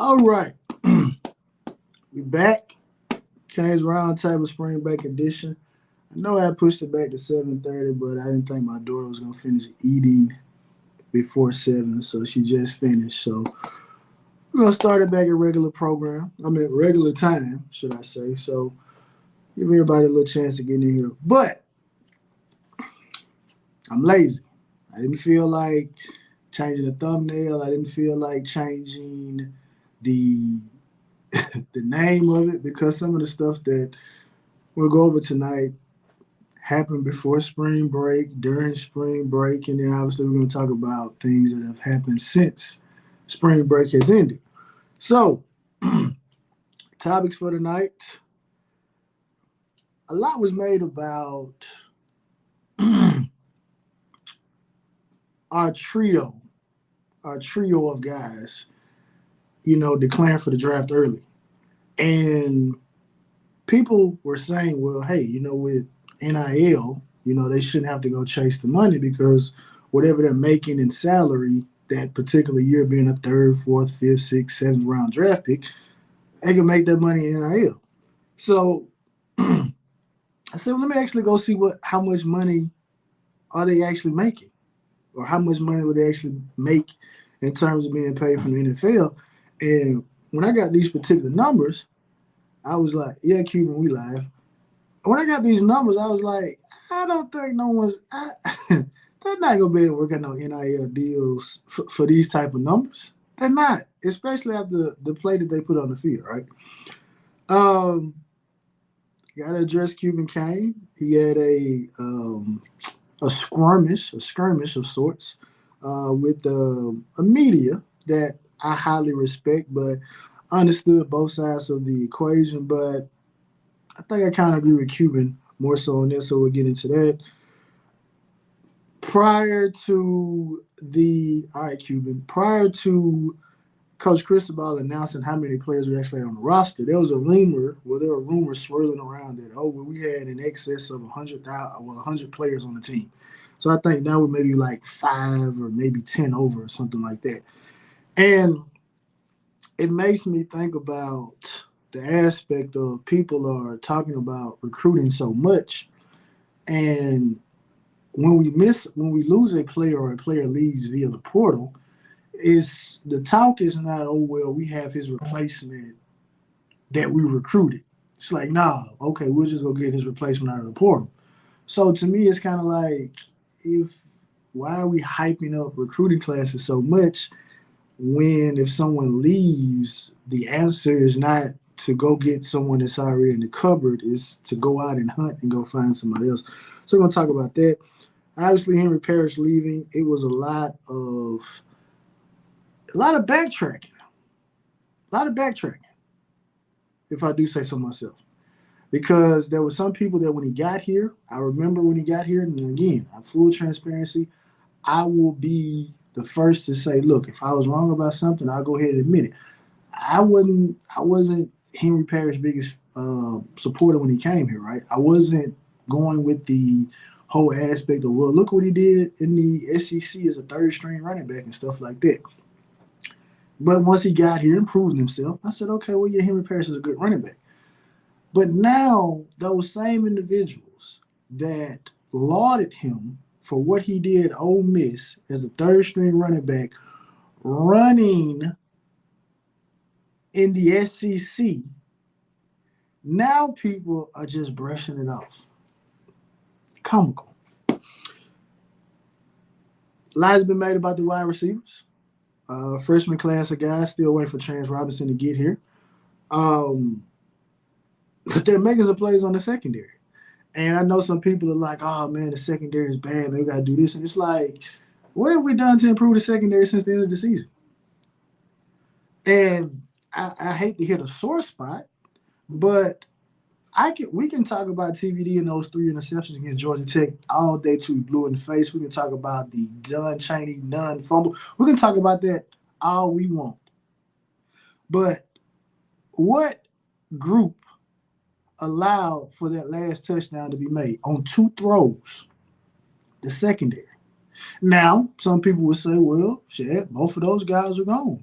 All right. We back. Canes Roundtable Spring Break Edition. I know I pushed it back to 7:30, but I didn't think my daughter was gonna finish eating before 7, so she just finished. So we're gonna start it back at regular program. I mean regular time, should I say. So give everybody a little chance to get in here. But I'm lazy. I didn't feel like changing the thumbnail. I didn't feel like changing the the name of it because some of the stuff that we'll go over tonight happened before spring break, during spring break, and then obviously we're going to talk about things that have happened since spring break has ended. So, topics for tonight. A lot was made about our trio, our trio of guys, declaring for the draft early. And people were saying, well, hey, with NIL, they shouldn't have to go chase the money because whatever they're making in salary that particular year, being a third, fourth, fifth, sixth, seventh round draft pick, they can make that money in NIL. So I said, well, let me actually go see how much money are they actually making, or how much money would they actually make in terms of being paid from the NFL. And when I got these particular numbers, I was like, yeah, Cuban, we live. When I got these numbers, I was like, I don't think no one's. They're not gonna be able to work out no NIL deals for these type of numbers. They're not, especially after the play that they put on the field, right? Um, got to address Cuban Kane. He had a skirmish of sorts with a media that I highly respect, but understood both sides of the equation. But I think I kind of agree with Cuban more so on this, so we'll get into that. Prior to Coach Cristobal announcing how many players we actually had on the roster, there was a rumor, there were rumors swirling around that, we had in excess of 100 players on the team. So I think now we're maybe like 5 or maybe 10 over or something like that. And it makes me think about the aspect of people are talking about recruiting so much, and when we lose a player or a player leaves via the portal, is the talk is not, oh well, we have his replacement that we recruited. It's like, nah, okay, we'll just go get his replacement out of the portal. So to me, it's kind of like, if why are we hyping up recruiting classes so much when if someone leaves, the answer is not to go get someone that's already in the cupboard, is to go out and hunt and go find somebody else. So we're gonna talk about that. Obviously, Henry Parrish leaving, it was a lot of backtracking, if I do say so myself. Because there were some people that when he got here, I remember when he got here, and again, I'm full transparency, I will be the first to say, look, if I was wrong about something, I'll go ahead and admit it. I wasn't Henry Parrish's biggest supporter when he came here, right? I wasn't going with the whole aspect of, well, look what he did in the SEC as a third string running back and stuff like that. But once he got here and proved himself, I said, okay, well, yeah, Henry Parrish is a good running back. But now those same individuals that lauded him for what he did at Ole Miss as a third string running back, running in the SEC, now people are just brushing it off. Comical. Lies been made about the wide receivers. Freshman class of guys still waiting for Chance Robinson to get here. Um, but they're making some plays on the secondary. And I know some people are like, oh man, the secondary is bad, man, we gotta do this. And it's like, what have we done to improve the secondary since the end of the season? And I hate to hit a sore spot, but we can talk about TVD and those 3 interceptions against Georgia Tech all day till we blew in the face. We can talk about the Dunn Cheney Dunn fumble. We can talk about that all we want. But what group allowed for that last touchdown to be made on 2 throws? The secondary. Now, some people would say, well, shit, both of those guys are gone,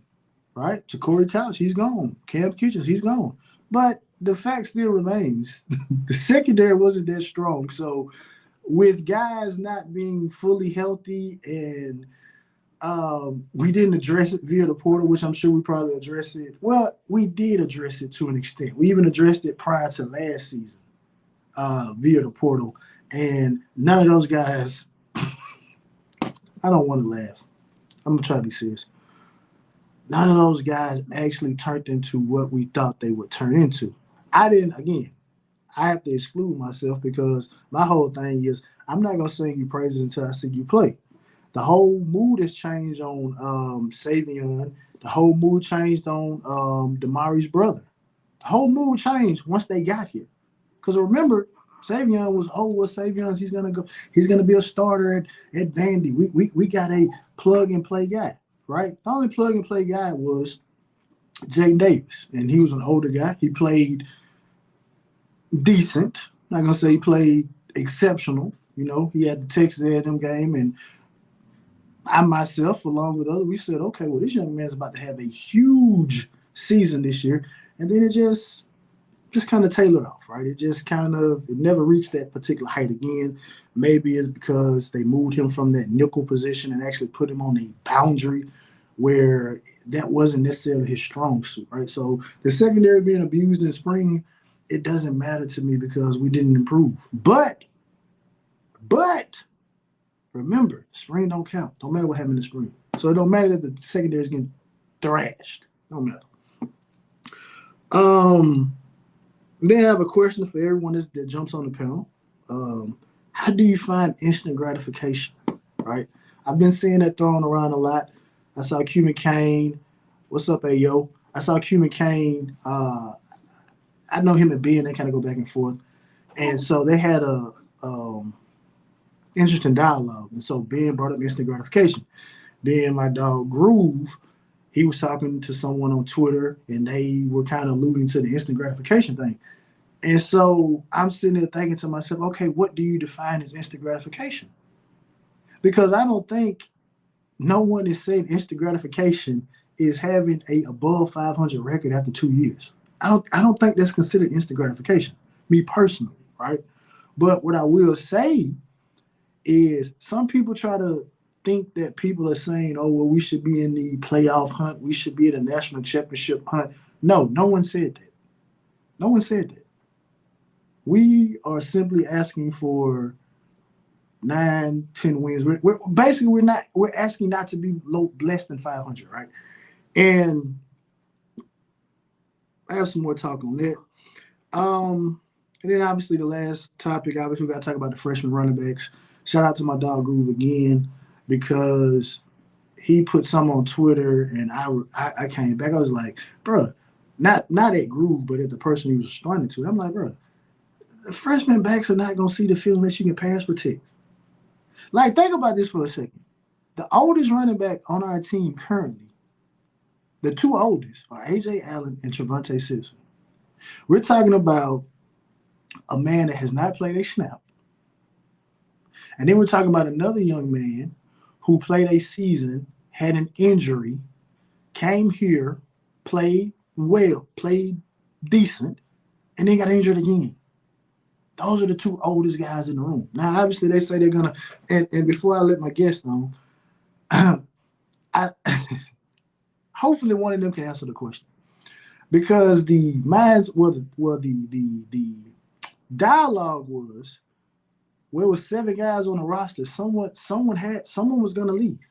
right? To Corey Couch, he's gone. Cam Kitchens, he's gone. But the fact still remains, the secondary wasn't that strong. So with guys not being fully healthy and we didn't address it via the portal, which I'm sure we probably addressed it. Well, we did address it to an extent. We even addressed it prior to last season via the portal. And none of those guys, I don't want to laugh. I'm going to try to be serious. None of those guys actually turned into what we thought they would turn into. I didn't, again, I have to exclude myself because my whole thing is I'm not going to sing you praises until I see you play. The whole mood has changed on Savion. The whole mood changed on Damari's brother. The whole mood changed once they got here. Because remember, Savion was, oh, well, Savion's, he's gonna go, he's gonna be a starter at Vandy. We got a plug and play guy, right? The only plug and play guy was Jake Davis, and he was an older guy. He played decent. I'm not gonna say he played exceptional. You know, he had the Texas A&M game, and I myself, along with others, we said, okay, well, this young man's about to have a huge season this year, and then it just kind of tailored off, right? It just kind of it never reached that particular height again. Maybe it's because they moved him from that nickel position and actually put him on a boundary where that wasn't necessarily his strong suit, right? So the secondary being abused in spring, it doesn't matter to me because we didn't improve. But remember, spring don't count. Don't matter what happened in the spring. So it don't matter that the secondary is getting thrashed. Don't matter. Then I have a question for everyone that jumps on the panel. How do you find instant gratification? Right? I've been seeing that thrown around a lot. I saw Q McCain. What's up, Ayo? I saw Q McCain. I know him and Ben. They kind of go back and forth, and so they had a interesting dialogue. And so Ben brought up instant gratification. Then my dog Groove, he was talking to someone on Twitter, and they were kind of alluding to the instant gratification thing. And so I'm sitting there thinking to myself, okay, what do you define as instant gratification? Because I don't think no one is saying instant gratification is having a above 500 record after 2 years. I don't think that's considered instant gratification, me personally, right? But what I will say is some people try to think that people are saying, oh, well, we should be in the playoff hunt. We should be in a national championship hunt. No one said that. No one said that. We are simply asking for 9, 10 wins. We're asking not to be less than 500, right? And I have some more talk on that. And then obviously the last topic, obviously we got to talk about the freshman running backs. Shout out to my dog Groove again because he put some on Twitter and I came back. I was like, bro, not at Groove, but at the person he was responding to. I'm like, bro, the freshman backs are not gonna see the field unless you can pass protect. Like, think about this for a second. The oldest running back on our team currently, the two oldest are AJ Allen and Trevante Simpson. We're talking about a man that has not played a snap. And then we're talking about another young man who played a season, had an injury, came here, played well, played decent, and then got injured again. Those are the two oldest guys in the room. Now, obviously, they say they're going to, and before I let my guest on, I hopefully one of them can answer the question. Because the minds, the dialogue was, well, it was 7 guys on the roster. Someone was going to leave.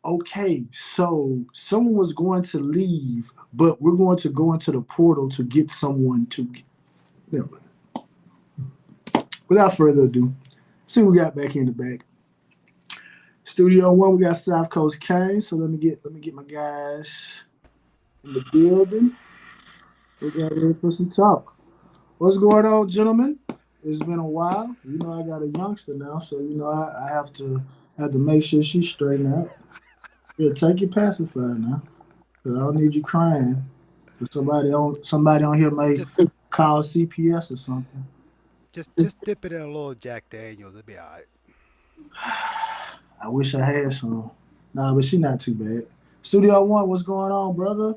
Okay, so someone was going to leave, but we're going to go into the portal to get someone to get. Never mind. Without further ado, see what we got back in the back. Studio 1, we got South Coast Kane. So let me get my guys in the building. We got ready for some talk. What's going on, gentlemen? It's been a while. You know, I got a youngster now, so you know I have to make sure she's straightened out. Yeah, take your pacifier now. Cause I don't need you crying. Cause somebody on here may Just call CPS or something. just dip it in a little Jack Daniels. It'll be all right. I wish I had some. Nah, but she not too bad. Studio One, what's going on, brother?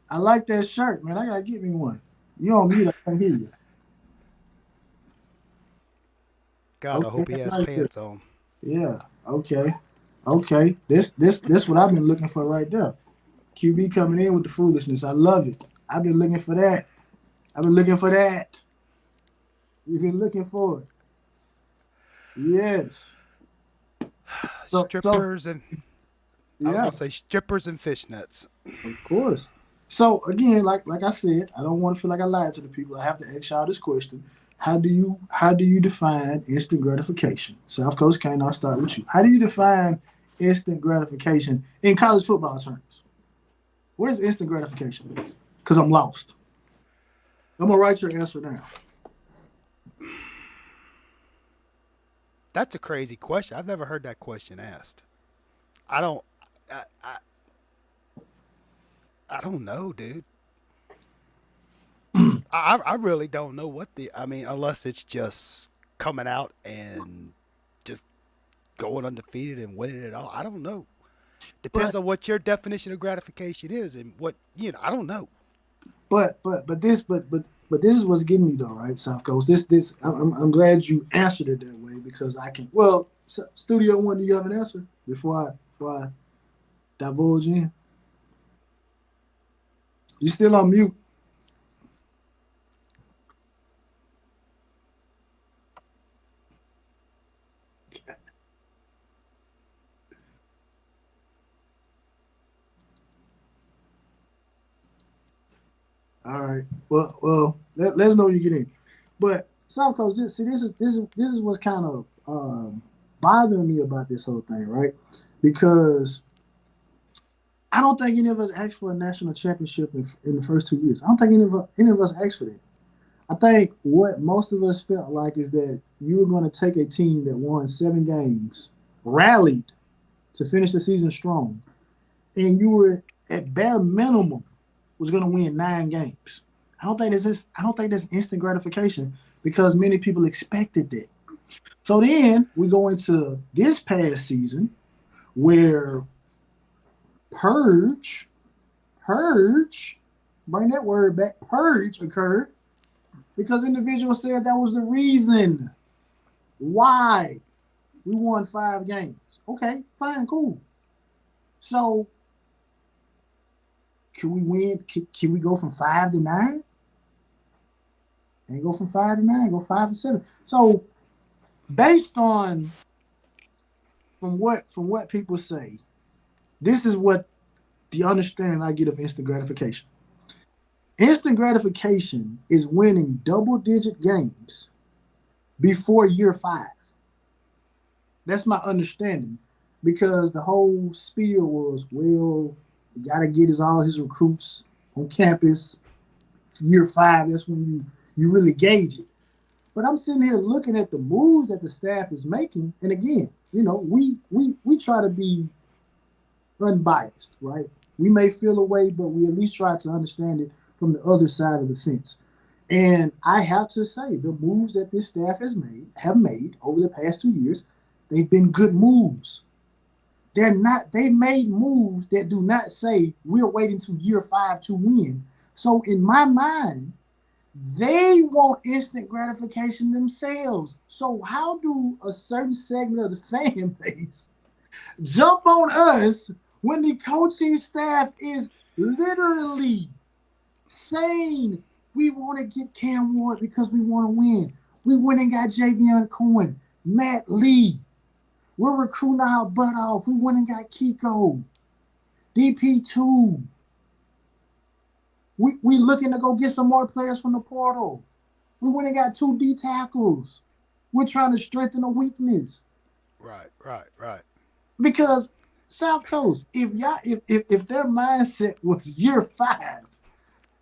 I like that shirt, man. I gotta get me one. You on mute? I can't hear you. God, I Okay, hope he I has like it. pants on. Yeah. Okay. Okay. This what I've been looking for right there. QB coming in with the foolishness. I love it. I've been looking for that. I've been looking for that. You've been looking for it. Yes. So Strippers and I was yeah. gonna say strippers and fishnets. Of course. So again, like I said, I don't want to feel like I lied to the people. I have to ask y'all this question: how do you define instant gratification? South Coast Kane, I'll start with you. How do you define instant gratification in college football terms? What is instant gratification? Because I'm lost. I'm gonna write your answer down. That's a crazy question. I've never heard that question asked. I don't. I, I, I don't know, dude. I really don't know what the. I mean, unless it's just coming out and just going undefeated and winning it all. I don't know. Depends But on what your definition of gratification is and what you know. I don't know. but this is what's getting me though, right? South Coast. This I'm glad you answered it that way because I can. Well, Studio One, do you have an answer before I divulge in? You still on mute? All right. Well, let's know when you get in. But South Coast, see, this is what's kind of bothering me about this whole thing, right? Because I don't think any of us asked for a national championship in the first 2 years. I don't think any of us asked for that. I think what most of us felt like is that you were going to take a team that won 7 games, rallied to finish the season strong, and you were at bare minimum was going to win 9 games. I don't think that's instant gratification because many people expected that. So then we go into this past season where purge, purge, bring that word back, purge occurred because individuals said that was the reason why we won 5 games. Okay, fine, cool. So can we win? Can we go from 5 to 9? And go from 5 to 9, go 5 to 7. So based on from what people say, this is what the understanding I get of instant gratification. Instant gratification is winning double digit games before year 5. That's my understanding because the whole spiel was, well, you got to get all his recruits on campus year 5. That's when you really gauge it. But I'm sitting here looking at the moves that the staff is making, and again, we try to be unbiased, right? We may feel a way, but we at least try to understand it from the other side of the fence. And I have to say, the moves that this staff have made over the past 2 years, they've been good moves. They're not. They made moves that do not say we're waiting to year 5 to win. So in my mind, they want instant gratification themselves. So how do a certain segment of the fan base jump on us when the coaching staff is literally saying we want to get Cam Ward because we want to win? We went and got Javion Cohen, Matt Lee. We're recruiting our butt off. We went and got Kiko, DP2. We looking to go get some more players from the portal. We went and got 2 D tackles. We're trying to strengthen a weakness Right, right, right, because South Coast, if their mindset was year 5,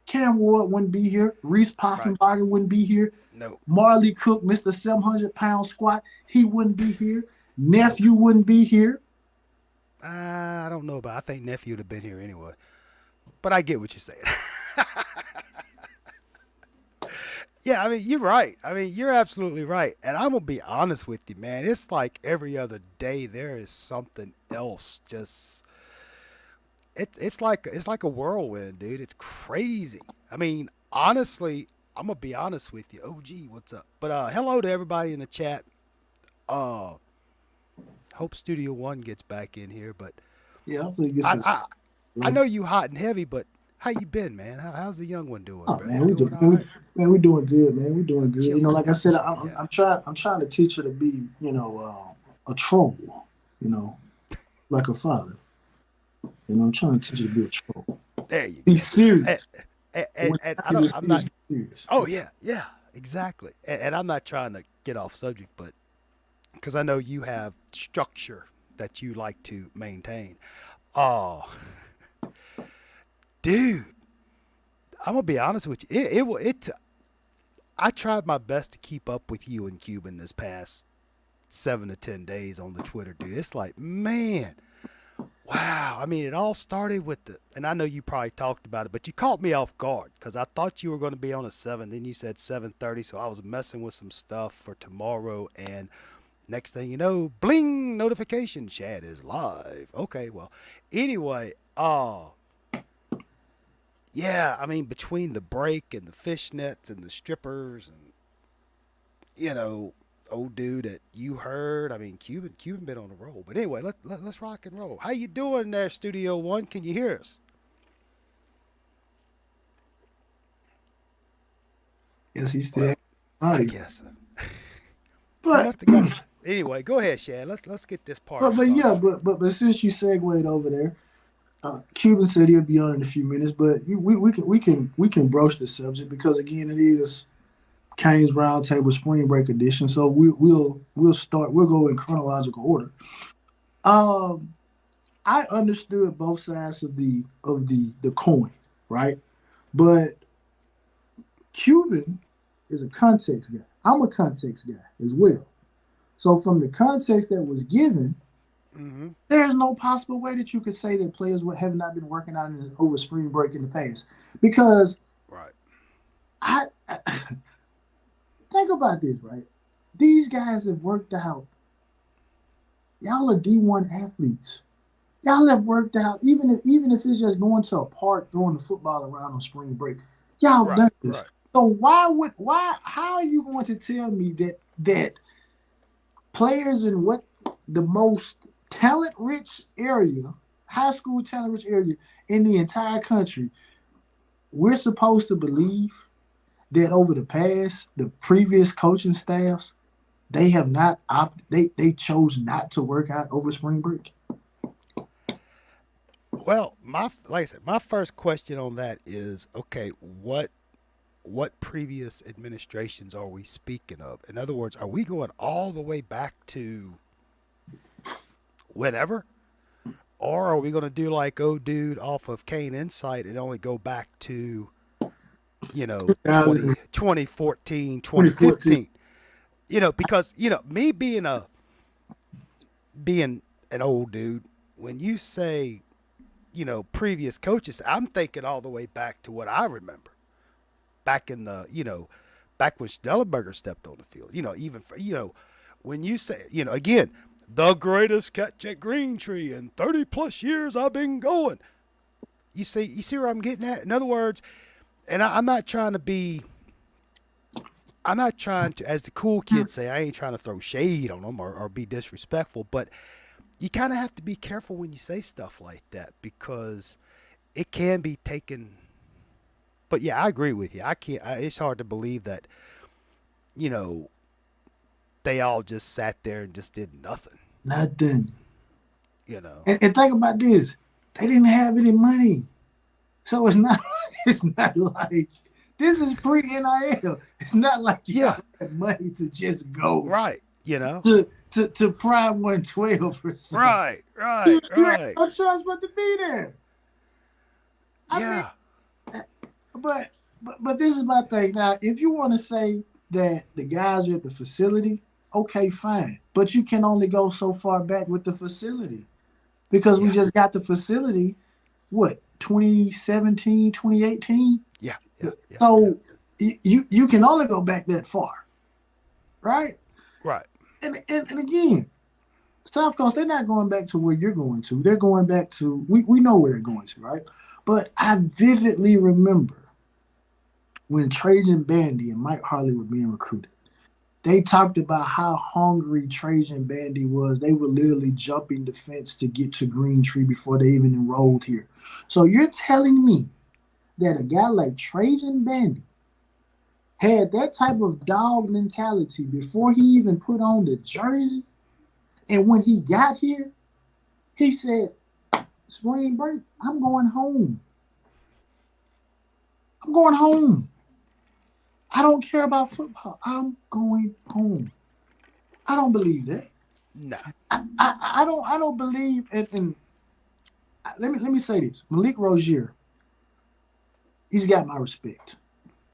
Cam Ward wouldn't be here. Reese right. Poffenbarger wouldn't be here. No, Marley Cook, Mr. 700-pound squat, he wouldn't be here. nope. Nephew wouldn't be here. I don't know about. I think nephew would have been here anyway. But I get what you're saying. Yeah, I mean, you're right. I mean, you're absolutely right. And I'm going to be honest with you, man. It's like every other day there is something else. Just, it's like a whirlwind, dude. It's crazy. I mean, honestly, I'm gonna be honest with you. OG, what's up? But hello to everybody in the chat. Uh, hope Studio One gets back in here. But Yeah, hopefully get I some. I, I Like, know you hot and heavy, but how you been, man? How's the young one doing, oh bro? man, You we do, doing all right? man, we doing good, man. We doing good. You know, Chilling, like I man. said, Yeah. I'm trying to teach her to be, a troll. You know, like a father. You know, I'm trying to teach her to be a troll. There you Be go. And, serious. and, When and I I be don't. this I'm serious, not. be serious. Oh yeah, yeah, exactly. And I'm not trying to get off subject, but because I know you have structure that you like to maintain. Oh, dude, I'm gonna be honest with you. It. I tried my best to keep up with you and Cuban this past 7 to 10 days on the Twitter, dude. It's like, man, wow. I mean, it all started with and I know you probably talked about it, but you caught me off guard because I thought you were going to be on a 7. Then you said 7:30, so I was messing with some stuff for tomorrow, and next thing you know, bling, notification, chat is live. Okay, well, anyway, yeah, I mean, between the break and the fishnets and the strippers and, you know, old dude that you heard, I mean, Cuban been on a roll. But anyway, let's rock and roll. How you doing there, Studio One? Can you hear us? Yes, he's still Well, I audio. guess he But must have got. Anyway, go ahead, Shad. Let's get this party but yeah, started. but since you segued over there, Cuban said he'll be on in a few minutes. But we can broach the subject because again, it is Kane's Roundtable Spring Break edition. So we'll start. We'll go in chronological order. Um, I understood both sides of the coin, right? But Cuban is a context guy. I'm a context guy as well. So from the context that was given, Mm-hmm. there's no possible way that you could say that players have not been working out over spring break in the past. Because Right. I think about this, right? These guys have worked out. Y'all are D1 athletes. Y'all have worked out, even if it's just going to a park throwing the football around on spring break. Y'all Right. done this. Right. So how are you going to tell me that players in what the most talent rich area, high school talent rich area in the entire country, we're supposed to believe that over the previous coaching staffs, they have not they chose not to work out over spring break. Well, my like I said, my first question on that is okay. What previous administrations are we speaking of? In other words, are we going all the way back to whenever? Or are we going to do like old dude off of Kane Insight and only go back to, 2014, 2014. 2015? Because, me being an old dude, when you say, previous coaches, I'm thinking all the way back to what I remember. Back in back when Stellenberger stepped on the field. Even for, when you say, again, the greatest catch at Green Tree in 30 plus years I've been going. You see where I'm getting at? In other words, and I'm not trying to be, I'm not trying to, as the cool kids say, I ain't trying to throw shade on them or be disrespectful, but you kind of have to be careful when you say stuff like that because it can be taken. But yeah, I agree with you. I can't. It's hard to believe that you know they all just sat there and just did nothing. Nothing. You know. And think about this. They didn't have any money. So it's not it's not like this is pre NIL. It's not like y'all Yeah. had money to just go Right. You know. to Prime 112 or something. Right. You, Right. you had Right. no choice but to be there. I mean, Yeah. but but this is my thing. Now, if you want to say that the guys are at the facility, okay, fine. But you can only go so far back with the facility because we Yeah. just got the facility, what, 2017, 2018. Yeah. Yeah. Yeah. Yeah. So you can only go back that far, right? Right. And again, South Coast, they're not going back to where you're going to. They're going back to we know where they're going to, right? But I vividly remember when Trajan Bandy and Mike Harley were being recruited. They talked about how hungry Trajan Bandy was. They were literally jumping the fence to get to Green Tree before they even enrolled here. So you're telling me that a guy like Trajan Bandy had that type of dog mentality before he even put on the jersey, and when he got here, he said, "Spring break, I'm going home. I'm going home. I don't care about football. I'm going home." I don't believe that. No. I don't believe and let me say this. Malik Rozier, he's got my respect,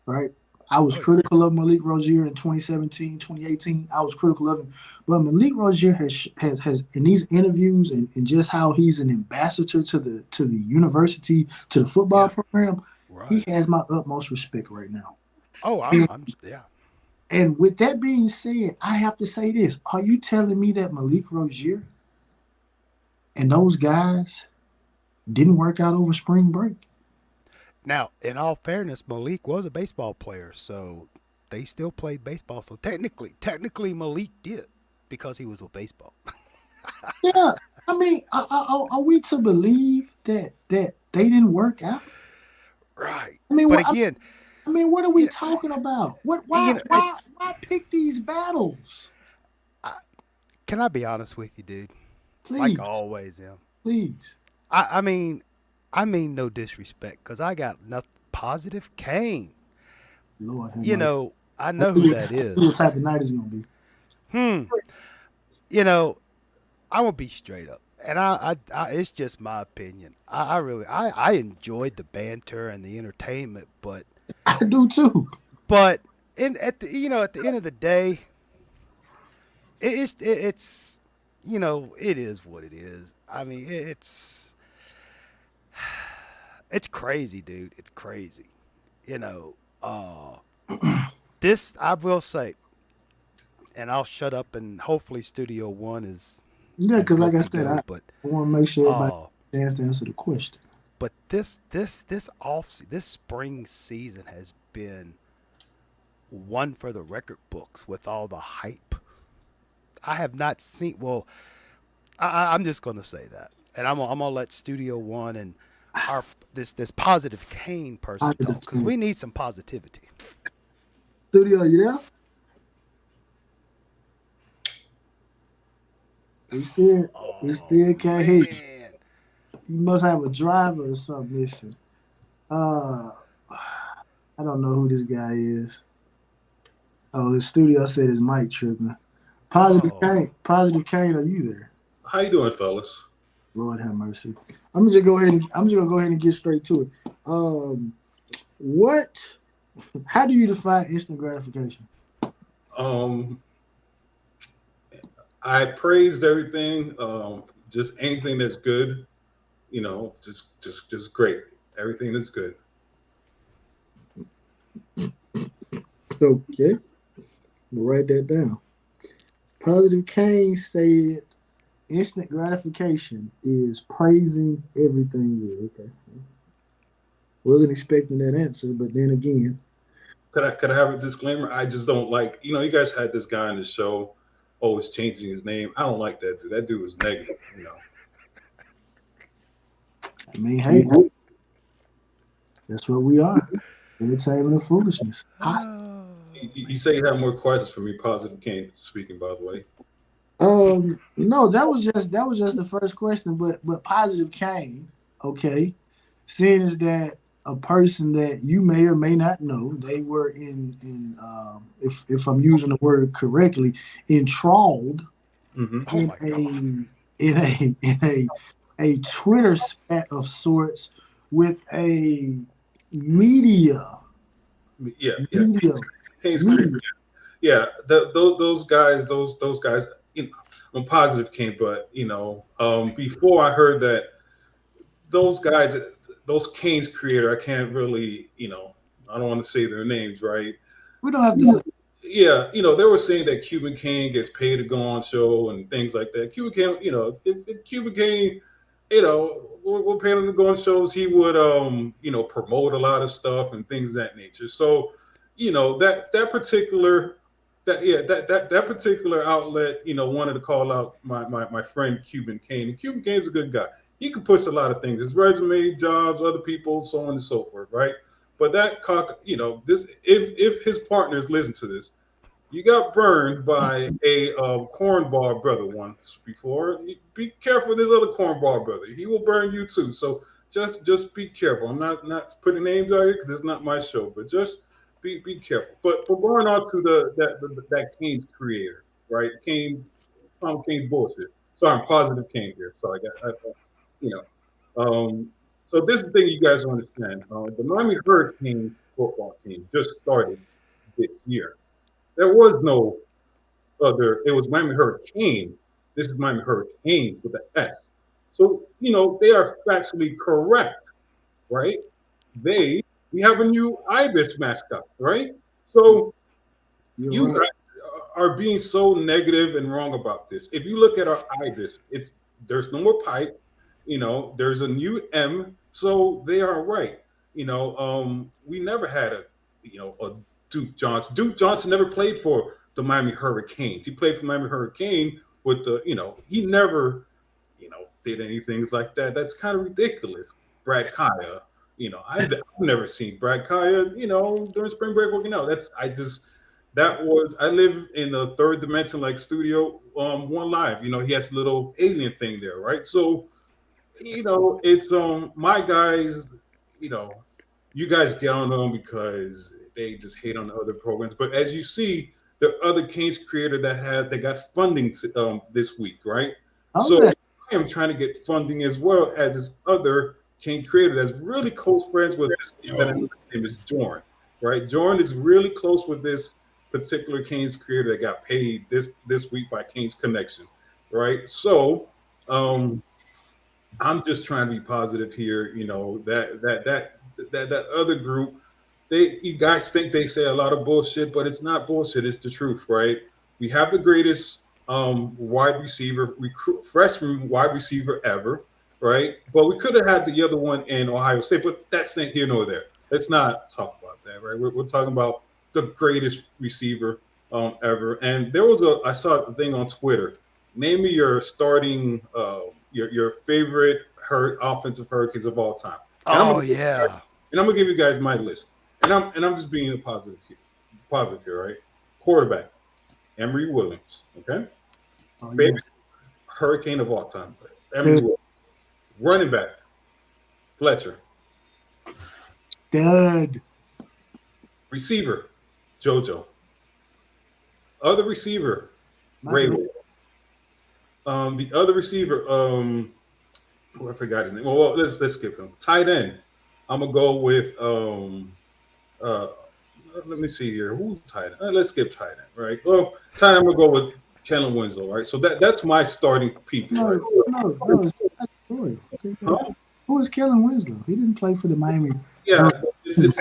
right? I was Oh yeah. critical of Malik Rozier in 2017, 2018. I was critical of him. But Malik Rozier has in these interviews and just how he's an ambassador to the university, to the football Yeah. program, he Right. has my utmost respect right now. Oh, And, I'm yeah. and with that being said, I have to say this. Are you telling me that Malik Rozier and those guys didn't work out over spring break? Now, in all fairness, Malik was a baseball player, so they still played baseball. So technically, Malik did because he was with baseball. Yeah. I mean, are we to believe that they didn't work out? Right. I mean, But what again, I mean, what are we you know, talking about? What? you Why? know, Why? Why pick these battles? I, can I be honest with you, dude? Like I Please, always am. please. I mean, I mean no disrespect, cause I got nothing positive. Kane, Lord have you mercy. know, I I know see who what, that I see what is. type of night it's gonna be. Hmm. You know, I'm gonna be straight up, and it's just my opinion. I really, I enjoyed the banter and the entertainment, I do too. but in at the at the end of the day, it's it is what it is. I mean, it's crazy, dude. It's crazy. You know, uh, this I will say, and I'll shut up, and hopefully Studio One Yeah, is because like good I to said, go. I want to make sure everybody Uh, has a chance to answer the question. but this spring season has been one for the record books with all the hype. I have not seen. Well, I'm just gonna say that, and I'm gonna let Studio One and our this positive Kane person Positive talk because King. we need some positivity. Studio, you there? We still, we Oh still can't hear you. man. You must have a driver or something. Listen. Uh, I don't know who this guy is. Oh, the studio said his mic tripping. Positive Oh, Kane, Positive Kane, are you there? How you doing, fellas? Lord have mercy. I'm just gonna go ahead and get straight to it. What? How do you define instant gratification? Um, I praised everything. Just anything that's good, just great. Everything that's good. Okay, we'll write that down. Positive Kane said instant gratification is praising everything good. Okay, wasn't expecting that answer, but then again, Could I have a disclaimer? I just don't like. You guys had this guy on the show, always changing his name. I don't like that dude. That dude was negative. I mean, hey, that's what we are. Entertainment and foolishness. Hot. You say you have more questions for me. Positive Kane speaking, by the way. No, that was just the first question, but positive came. Okay, seeing as that a person that you may or may not know, they were if I'm using the word correctly, enthralled Hmm. oh in my a God. in a Twitter spat of sorts with a media Yeah, yeah. media Kane's career. media. Yeah, those guys, those guys. I'm positive Kane, but before I heard that those guys, those Kane's creator, I can't really, I don't want to say their names, right? We don't have to say. yeah, they were saying that Cuban Kane gets paid to go on show and things like that. Cuban Kane, if Cuban Kane, we're paying him to go on shows, he would, promote a lot of stuff and things of that nature. So, that particular that particular outlet, wanted to call out my friend Cuban Kane. And Cuban Kane's a good guy. He can push a lot of things, his resume, jobs, other people, so on and so forth, right? But that cock, this if his partners listen to this, you got burned by a cornball brother once before. Be careful with this other cornball brother. He will burn you too. So just be careful. I'm not putting names out here because it's not my show, but just be careful. But going on to that Kane's creator, right? Tom Kane's bullshit. Sorry, I'm positive Kane here. So you know. So this is the thing you guys don't understand. The Miami Hurricanes football team just started this year. There was no other. It was Miami Hurricane. This is Miami Hurricanes with an S. So they are factually correct, right? We have a new ibis mascot, right? So You're you right. guys are being so negative and wrong about this. If you look at our ibis, there's no more pipe. There's a new M, so they are right. We never had a Duke Johnson. Duke Johnson never played for the Miami Hurricanes. He played for Miami Hurricane with he never, did anything like that. That's kind of ridiculous. Brad Kaya, I've never seen Brad Kaya, during spring break working out. I live in the third dimension like Studio One Live. He has a little alien thing there, right? So it's my guys, you know, you guys get on them because they just hate on the other programs. But as you see, the other Canes creator that got funding this week, right? So Okay. I am trying to get funding as well as this other Kane creator that's really close friends with this that his name is Jorn, right? Jorn is really close with this particular Canes creator that got paid this week by Canes Connection, right? So I'm just trying to be positive here. That other group, you guys think they say a lot of bullshit, but it's not bullshit. It's the truth, right? We have the greatest wide receiver, freshman wide receiver ever, right? But we could have had the other one in Ohio State, but that's not here nor there. Let's not talk about that, right? We're talking about the greatest receiver ever. And I saw a thing on Twitter. Name me your starting your favorite offensive Hurricanes of all time. And Oh yeah. I'm gonna give you guys my list. And I'm just being positive here, right? Quarterback, Emory Williams. Okay, Oh favorite yes. Hurricane of all time, Emory Stud. Williams. Running back, Fletcher. Stud. Receiver, JoJo. Other receiver, My Ray. God. The other receiver, I forgot his name. Well, let's skip him. Tight end. I'm gonna go with uh let me see here. Who's tight end? Let's skip tight end, right? Well, tight end, I'm gonna go with Kellen Winslow, right? So that's my starting people, right? No. It's Royal. Okay, go ahead. Huh? Who is Kellen Winslow? He didn't play for the Miami. Yeah, it's yeah.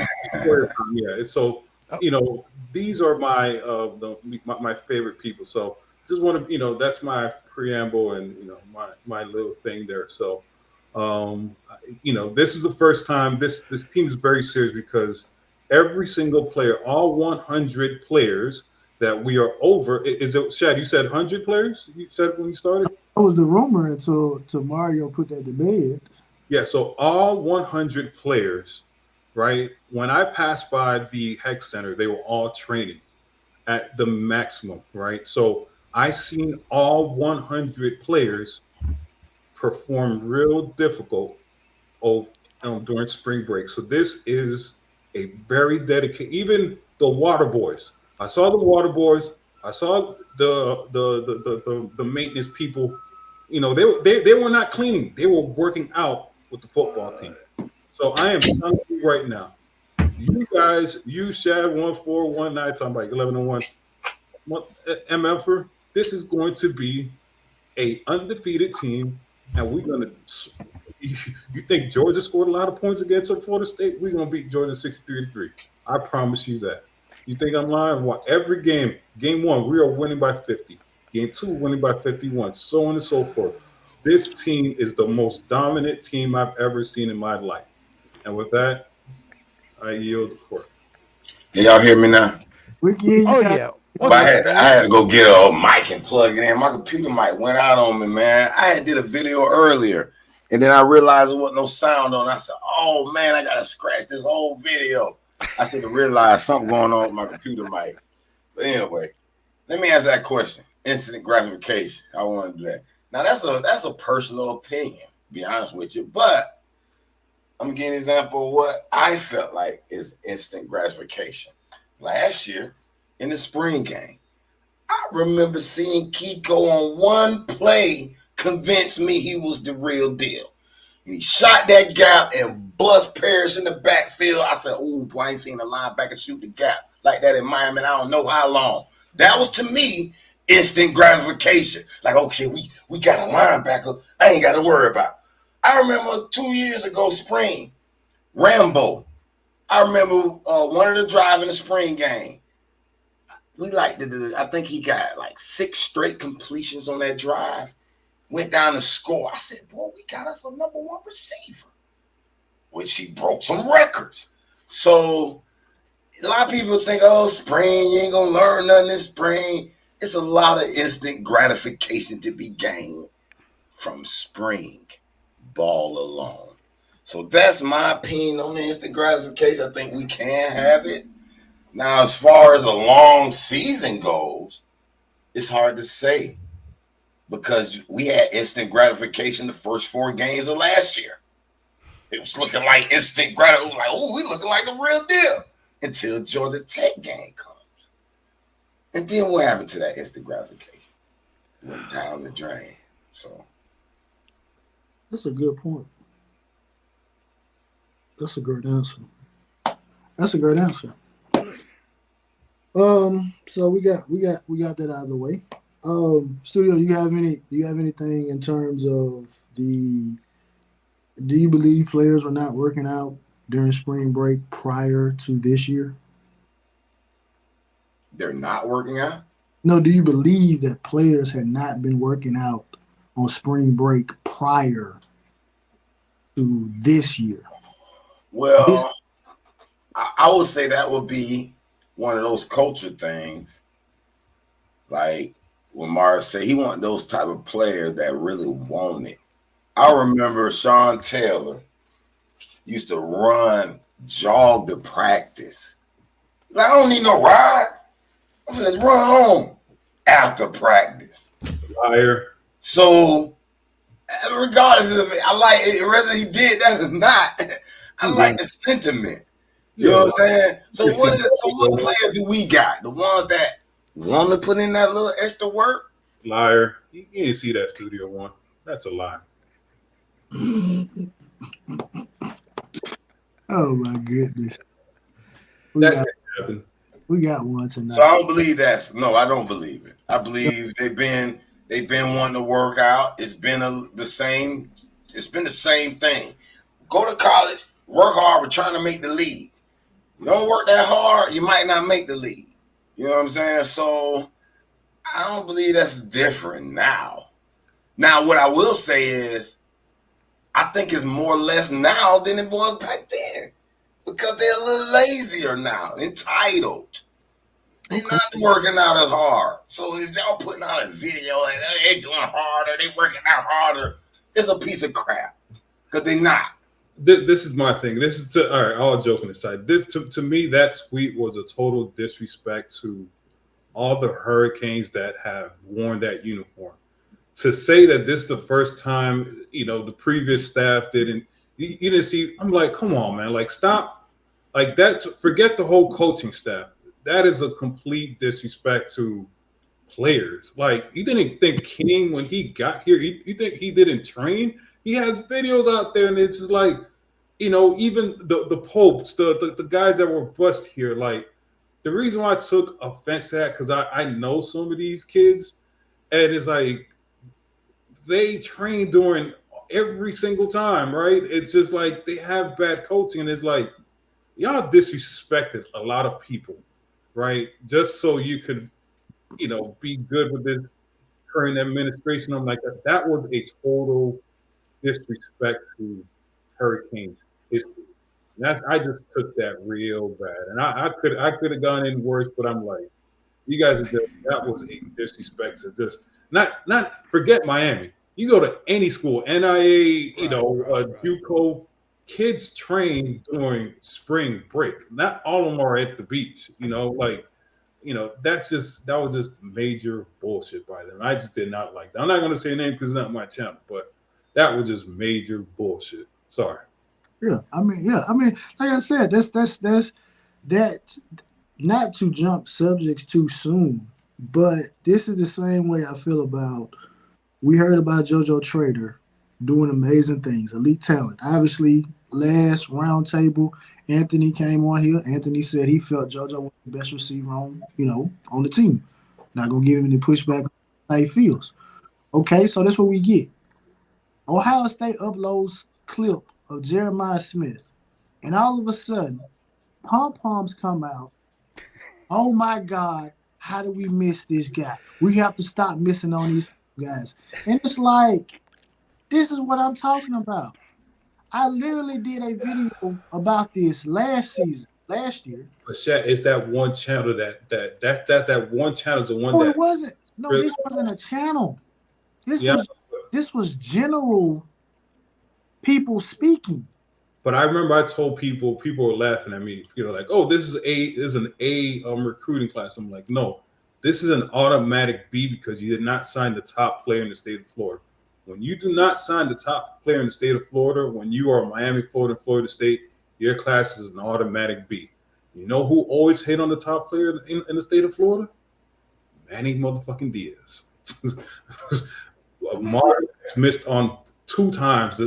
It's so Oh, these are my favorite people. So just want to that's my preamble and my little thing there. So this is the first time this team is very serious because every single player, all 100 players that we are over. Is it Shad? You said 100 players. You said when you started. That was the rumor until Mario put that to bed. Yeah, so all 100 players, right? When I passed by the Hex Center, they were all training at the maximum, right? So I seen all 100 players perform real difficult of, during spring break. So this is a very dedicated. Even the Water Boys. I saw the Water Boys. I saw the maintenance people. They were not cleaning. They were working out with the football team. So I am telling you right now, you guys, you Shad 1419 talking about 1101 MFer. This is going to be a undefeated team, and we're gonna. You think Georgia scored a lot of points against Florida State? We're gonna beat Georgia 63-3. I promise you that. You think I'm lying? What every game one, we are winning by 50. Game two, winning by 51, so on and so forth. This team is the most dominant team I've ever seen in my life. And with that, I yield the court. Can y'all hear me now? We can hear you Oh now. yeah. But What's up, I Dave? had to go get a mic and plug it in. My computer mic went out on me, man. I had did a video earlier, and then I realized there wasn't no sound on. I said, "Oh man, I gotta scratch this whole video." I said to realize something going on with my computer mic. But anyway, let me answer that question. Instant gratification. I want to do that. Now that's a personal opinion. To be honest with you, but I'm gonna give you an example of what I felt like is instant gratification. Last year in the spring game, I remember seeing Kiko on one play convince me he was the real deal. And he shot that gap and bust Parrish in the backfield. I said, "Ooh, boy, I ain't seen a linebacker shoot the gap like that in Miami. I don't know how long." That was to me instant gratification. Like, okay, we got a linebacker I ain't got to worry about. I remember 2 years ago, spring, Rambo. I remember one of the drive in the spring game. We like I think he got like 6 straight completions on that drive. Went down to score. I said, "Boy, we got us a number one receiver," which he broke some records. So a lot of people think, "Oh, spring, you ain't gonna learn nothing this spring." It's a lot of instant gratification to be gained from spring ball alone. So that's my opinion on the instant gratification. I think we can have it. Now, as far as a long season goes, it's hard to say because we had instant gratification the first 4 games of last year. It was looking like instant gratification, like, "Oh, we looking like the real deal," until Georgia Tech game comes. And then what happened to that instant gratification? Went down the drain. So That's a good point. That's a great answer. That's a great answer. So we got that out of the way. Studio, do you have anything in terms of the do you believe players were not working out during spring break prior to this year? they're not working out. No, do you believe that players had not been working out on spring break prior to this year? This Well, I would say that would be one of those culture things. Like when Mars said he wanted those type of players that really want it. I remember Sean Taylor used to jog to practice. Like, I don't need no ride. I'm gonna run home after practice. Liar. So, regardless of it, I like it, whether he did that or not. I like the sentiment. You know what I'm saying? So what players do we got? The ones that want to put in that little extra work? Liar. You didn't see that Studio One. That's a lie. Oh my goodness. We That got didn't happen. we got one tonight. So I don't believe that. No, I don't believe it. I believe they've been wanting to work out. It's been the same. It's been the same thing. Go to college, work hard. We're trying to make the league. You don't work that hard, you might not make the league. You know what I'm saying? So I don't believe that's different now. Now, what I will say is, I think it's more or less now than it was back then because they're a little lazier now, entitled. They're not working out as hard. So if y'all putting out a video and they doing harder, they working out harder, it's a piece of crap because they're not. This is my thing. This is all right. All joking aside, this to me that tweet was a total disrespect to all the Hurricanes that have worn that uniform. To say that this is the first time, the previous staff didn't, you didn't see. I'm like, come on, man. Like, stop. Like, forget the whole coaching staff. That is a complete disrespect to players. Like, you didn't think King when he got here, you think he didn't train? He has videos out there, and it's just like, even the Popes, the guys that were bust here, like, the reason why I took offense to that, because I know some of these kids, and it's like, they train during every single time, right? It's just like they have bad coaching, and it's like, y'all disrespected a lot of people right? Just so you could, be good with this current administration. I'm like, that was a total disrespect to Hurricanes history. I just took that real bad, and I could have gone in worse, but I'm like, you guys are just, that was a disrespect to just not forget Miami. You go to any school, NIA, Right. JUCO, kids train during spring break. Not all of them are at the beach. That was just major bullshit by them. I just did not like that. I'm not going to say a name because it's not my channel, but that was just major bullshit. Sorry. Yeah. Like I said, that. Not to jump subjects too soon, but this is the same way I feel about. We heard about JoJo Trader doing amazing things, elite talent. Obviously, last roundtable, Anthony came on here. Anthony said he felt JoJo was the best receiver on the team. Not gonna give him any pushback on how he feels. Okay, so that's what we get. Ohio State uploads clip of Jeremiah Smith, and all of a sudden, pom poms come out. Oh my God, how do we miss this guy? We have to stop missing on these guys. And it's like, this is what I'm talking about. I literally did a video about this last year. But Shat, it's that one channel that one channel is the one No, it that wasn't. No, really, this wasn't a channel. This yeah. was this was general people speaking. But I remember I told people were laughing at me. Like, oh, this is an A recruiting class. I'm like, no, this is an automatic B because you did not sign the top player in the state of Florida. When you do not sign the top player in the state of Florida, when you are Miami, Florida, Florida State, your class is an automatic B. You know who always hit on the top player in the state of Florida? Manny motherfucking Diaz. Martin has missed on 2 times,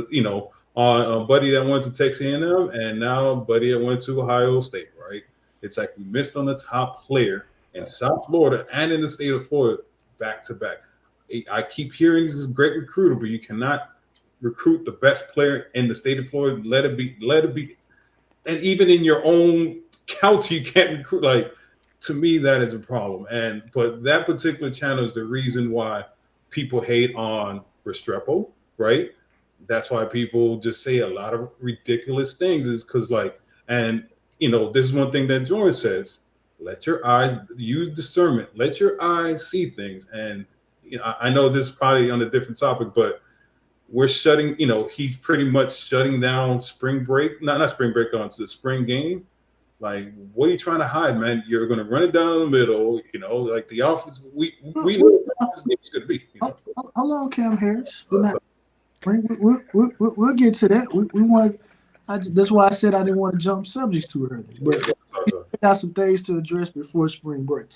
on a buddy that went to Texas A&M and now a buddy that went to Ohio State, right? It's like we missed on the top player in South Florida and in the state of Florida back to back. I keep hearing this is a great recruiter, but you cannot recruit the best player in the state of Florida. Let it be. And even in your own county, you can't recruit. Like, to me, that is a problem. But that particular channel is the reason why people hate on Restrepo, right? That's why people just say a lot of ridiculous things, is because, this is one thing that Jordan says: let your eyes use discernment, let your eyes see things. And I know this is probably on a different topic, but he's pretty much shutting down spring break, not spring break, onto the spring game. Like, what are you trying to hide, man? You're going to run it down the middle, like the offense. We know what this game's going to be. Hold on, Cam Harris. We'll get to that. We want to. That's why I said I didn't want to jump subjects too early. But we got some things to address before spring break.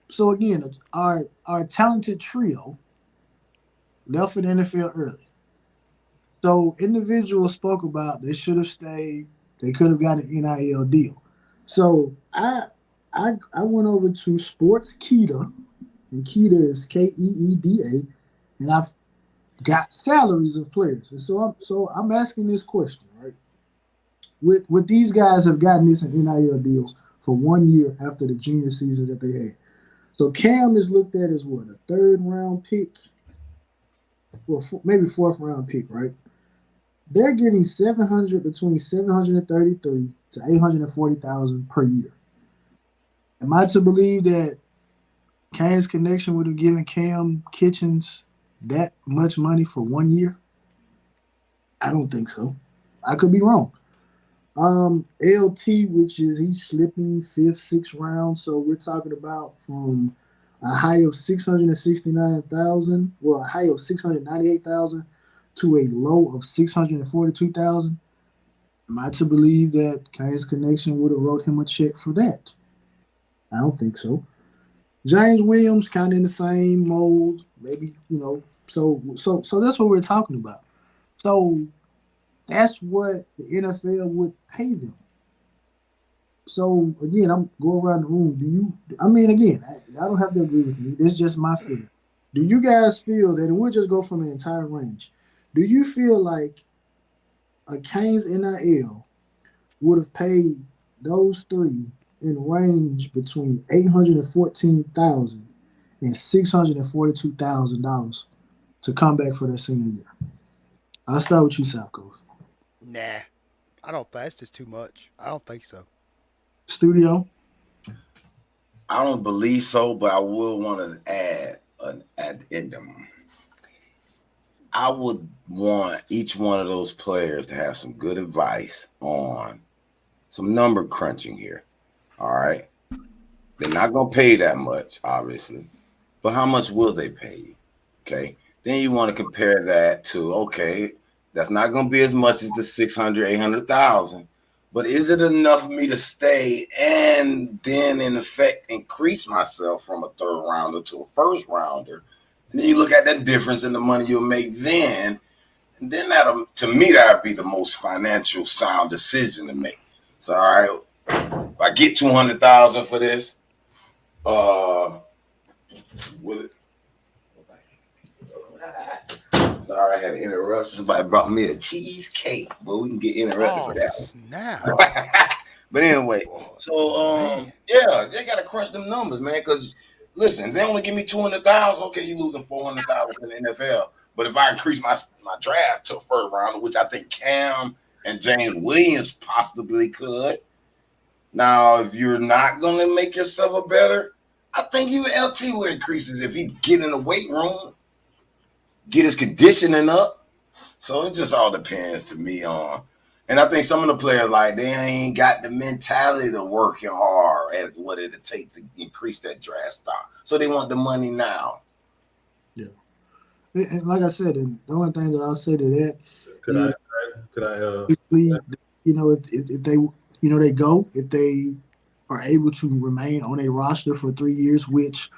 So again, our talented trio left for the NFL early. So individuals spoke about they should have stayed. They could have got an NIL deal. So I went over to Sports Keeda, and Keeda is Keeda, and I've got salaries of players. And so I'm asking this question, right? Would these guys have gotten this in NIL deals for 1 year after the junior seasons that they had? So Cam is looked at as what, a 3rd round pick, well, maybe 4th round pick, right? They're getting between 733 to 840,000 per year. Am I to believe that Cane's connection would have given Cam Kitchens that much money for 1 year? I don't think so. I could be wrong. LT, which is he's slipping 5th, 6th round, so we're talking about from a high of 669,000, well, a high of 698,000 to a low of 642,000. Am I to believe that Cane's connection would have wrote him a check for that? I don't think so. James Williams kind of in the same mold, maybe, So that's what we're talking about. So that's what the NFL would pay them. So again, I'm going around the room. Again, I don't have to agree with me. This is just my feeling. Do you guys feel that, and we'll just go from the entire range, do you feel like a Canes NIL would have paid those 3 and range between $814,000 and $642,000 to come back for their senior year. I'll start with you, South Coast. Nah, I don't think that's just too much. I don't think so. Studio. I don't believe so, but I will want to add an addendum. I would want each one of those players to have some good advice on some number crunching here. All right. They're not going to pay that much, obviously, but how much will they pay you? Okay. Then you want to compare that to, okay, that's not going to be as much as the 600, 800,000, but is it enough for me to stay and then in effect increase myself from a third rounder to a first rounder? And then you look at that difference in the money you'll make then, and then that'll, to me, that'd be the most financial sound decision to make. So, all right, if I get 200,000 for this, will it? Sorry, I had an interruption. Somebody brought me a cheesecake, but we can get interrupted for Oh that snap! one. But anyway, Boy, so man. yeah, they gotta crunch them numbers, man. Because listen, they only give me 200,000. Okay, you losing 400,000 in the NFL. But if I increase my draft to a first rounder, which I think Cam and James Williams possibly could. Now, if you're not gonna make yourself a better, I think even LT would increase it if he get in the weight room, get his conditioning up. So it just all depends to me on. And I think some of the players, like, they ain't got the mentality to working hard as what it'll take to increase that draft stock. So they want the money now. Yeah. And like I said, and the only thing that I'll say to that Could I? is Could I? basically, if they, they go, if they are able to remain on a roster for 3 years, which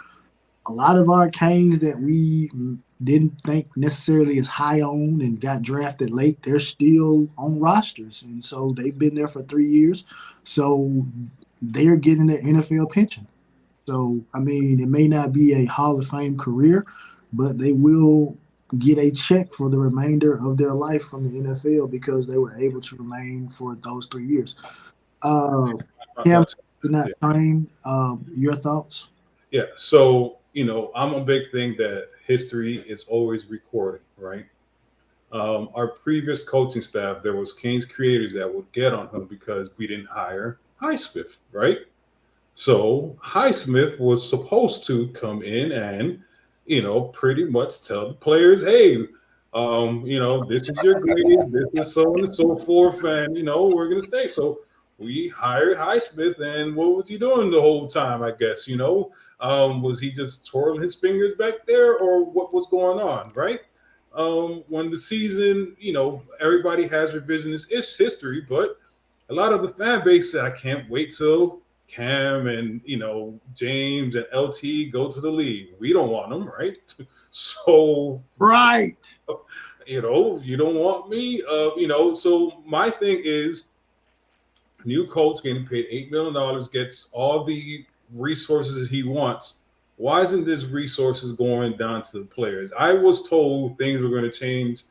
a lot of our Canes that we didn't think necessarily as high on and got drafted late, they're still on rosters. And so they've been there for 3 years. So they're getting their NFL pension. So, I mean, it may not be a Hall of Fame career, but they will get a check for the remainder of their life from the NFL because they were able to remain for those 3 years. Uh, Cam did not Yeah. train. Your thoughts? Yeah. So, I'm a big thing that history is always recording, right? Our previous coaching staff, there was Kings creators that would get on him because we didn't hire Highsmith, right? So Highsmith was supposed to come in and, pretty much tell the players, hey, this is your grade, this is so on and so forth, and we're gonna stay. So we hired Highsmith, and what was he doing the whole time? I guess was he just twirling his fingers back there, or what was going on, right? When the season, everybody has revisionist history, but a lot of the fan base said, I can't wait till Cam and James and LT go to the league. We don't want them, right? So Right. you don't want me. So my thing is, new coach getting paid $8 million, gets all the resources he wants. Why isn't this resources going down to the players? I was told things were going to change,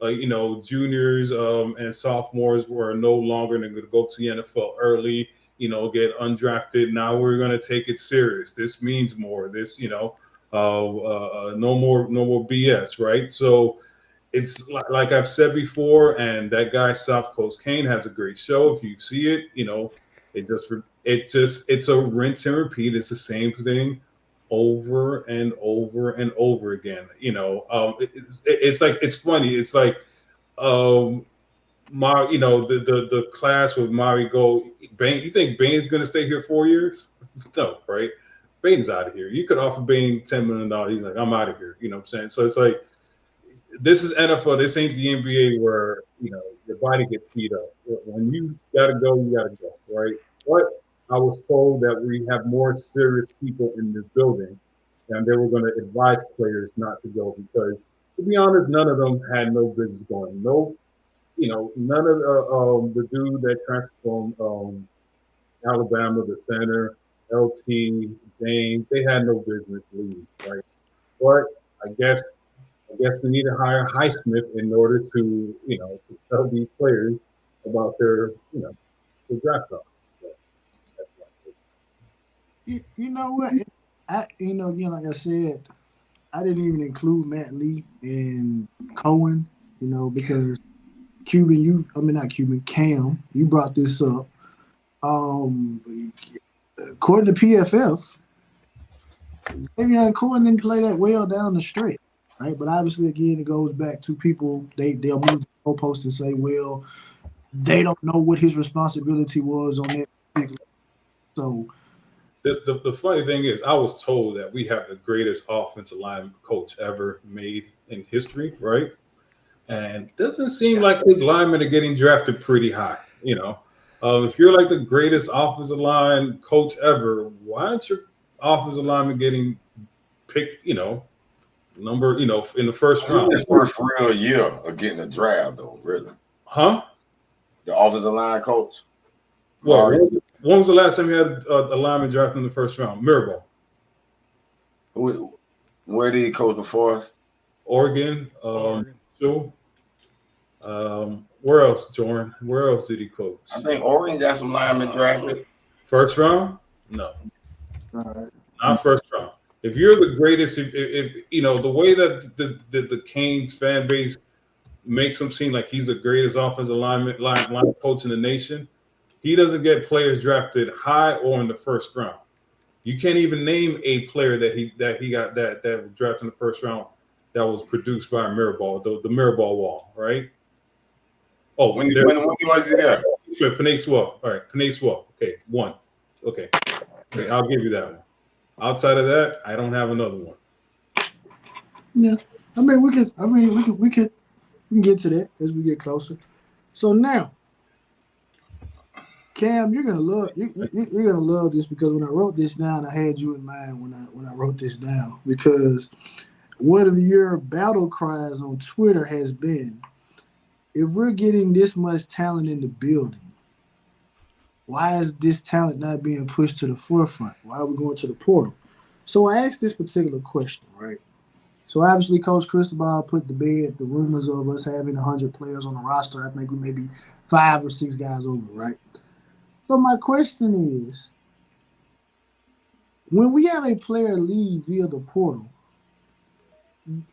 like juniors and sophomores were no longer going to go to the NFL early. Get undrafted. Now we're going to take it serious. This means more. This no more BS, right? So it's like I've said before, and that guy South Coast Kane has a great show. If you see it, it's a rinse and repeat. It's the same thing over and over and over again. It's like it's funny. It's like um, the class with Mari go. Bain, you think Bain's going to stay here 4 years? No, right? Bain's out of here. You could offer Bain $10 million. He's like, I'm out of here. You know what I'm saying? So it's like this is NFL. This ain't the NBA where your body gets beat up. When you gotta go, you gotta go, right? But I was told that we have more serious people in this building, and they were going to advise players not to go because, to be honest, none of them had no business going. No, none of the dude that transferred from Alabama, the center, LT, James, they had no business leaving, right? But I guess I guess we need to hire Highsmith in order to, to tell these players about their draft options. So that's You know what? Again, like I said, I didn't even include Matt Lee and Cohen. Because Cuban, I mean not Cuban, Cam, you brought this up. Um, According to PFF, Davion Cohen didn't play that well down the stretch, right? But obviously, again, it goes back to people. They'll move the goalpost and say, well, they don't know what his responsibility was on that particular. So The funny thing is, I was told that we have the greatest offensive line coach ever made in history, right? And it doesn't seem like his linemen are getting drafted pretty high. If you're like the greatest offensive line coach ever, why aren't your offensive linemen getting picked? In the first This is round, his first real year of getting a draft, though. Really, huh? the offensive line coach. Well, Mario, when was the last time you had a lineman drafted in the first round? Mirabal, where did he coach before us? Oregon, Oregon. Joe. Where else, Jordan? Where else did he coach? I think Oregon got some linemen drafted. First round? No, uh, not first round. If you're the greatest, if the way that the Canes fan base makes him seem like he's the greatest offensive line coach in the nation, he doesn't get players drafted high or in the first round. You can't even name a player that he got that was drafted in the first round that was produced by Mirabal, the Mirabal wall, right? Oh, When was he there? Panay Swell. All right, Panay Swell. Okay, one. Okay, I'll give you that one. Outside of that, I don't have another one. yeah, I mean we could. I mean we can get to that as we get closer. So now, Cam, you're gonna love you're gonna love this because when I wrote this down, I had you in mind when I wrote this down because one of your battle cries on Twitter has been, if we're getting this much talent in the building, why is this talent not being pushed to the forefront? Why are we going to the portal? So I asked this particular question, right? So obviously, Coach Cristobal put to bed the rumors of us having 100 players on the roster. I think we may be 5 or 6 guys over, right? So my question is, when we have a player leave via the portal,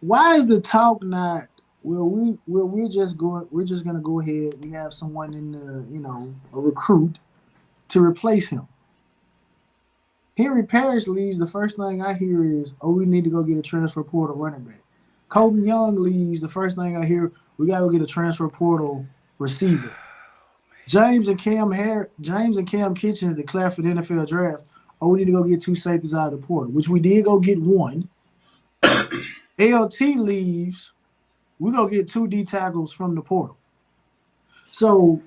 why is the talk not? We're just gonna go ahead. We have someone in the a recruit to replace him. Henry Parrish leaves. The first thing I hear is, "Oh, we need to go get a transfer portal running back." Colton Young leaves. The first thing I hear, we gotta go get a transfer portal receiver. James and Cam Kitchens declared for the NFL draft. Oh, we need to go get 2 safeties out of the portal, which we did go get one. LT leaves. We go get 2 D tackles from the portal. So,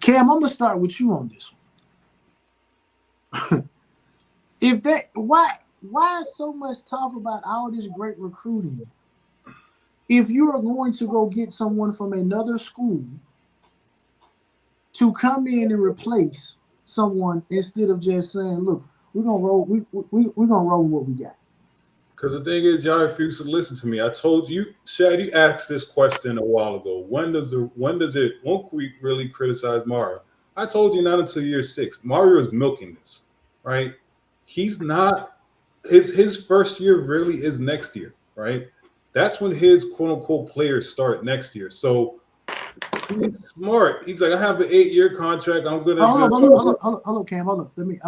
Cam, I'm gonna start with you on this one. If that why so much talk about all this great recruiting if you are going to go get someone from another school to come in and replace someone instead of just saying, look, we're gonna roll we're gonna roll with what we got. Because the thing is, y'all refuse to listen to me. I told you, Shad, you asked this question a while ago. Won't we really criticize Mario? I told you not until year 6. Mario is milking this, right? He's not his first year really is next year, right? That's when his quote unquote players start next year. So he's smart. He's like, I have an 8-year contract. I'm gonna Hold up, Cam. Hold up. Let me,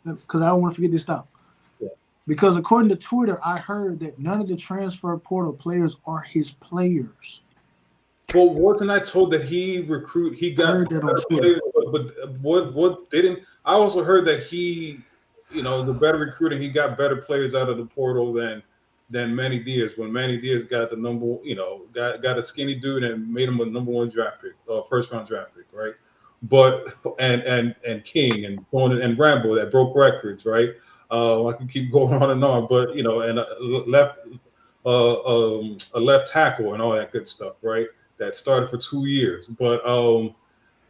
because I don't want to forget this stuff. Yeah. Because according to Twitter, I heard that none of the transfer portal players are his players. Well, wasn't I told that he got that on players, but what didn't I also heard that he, the better recruiter, he got better players out of the portal than Manny Diaz. When Manny Diaz got the number, got a skinny dude and made him a number 1 draft pick, first round draft pick, right? But and King and Tony and Rambo that broke records, right? I can keep going on and on, but and a left tackle and all that good stuff, right? That started for 2 years, but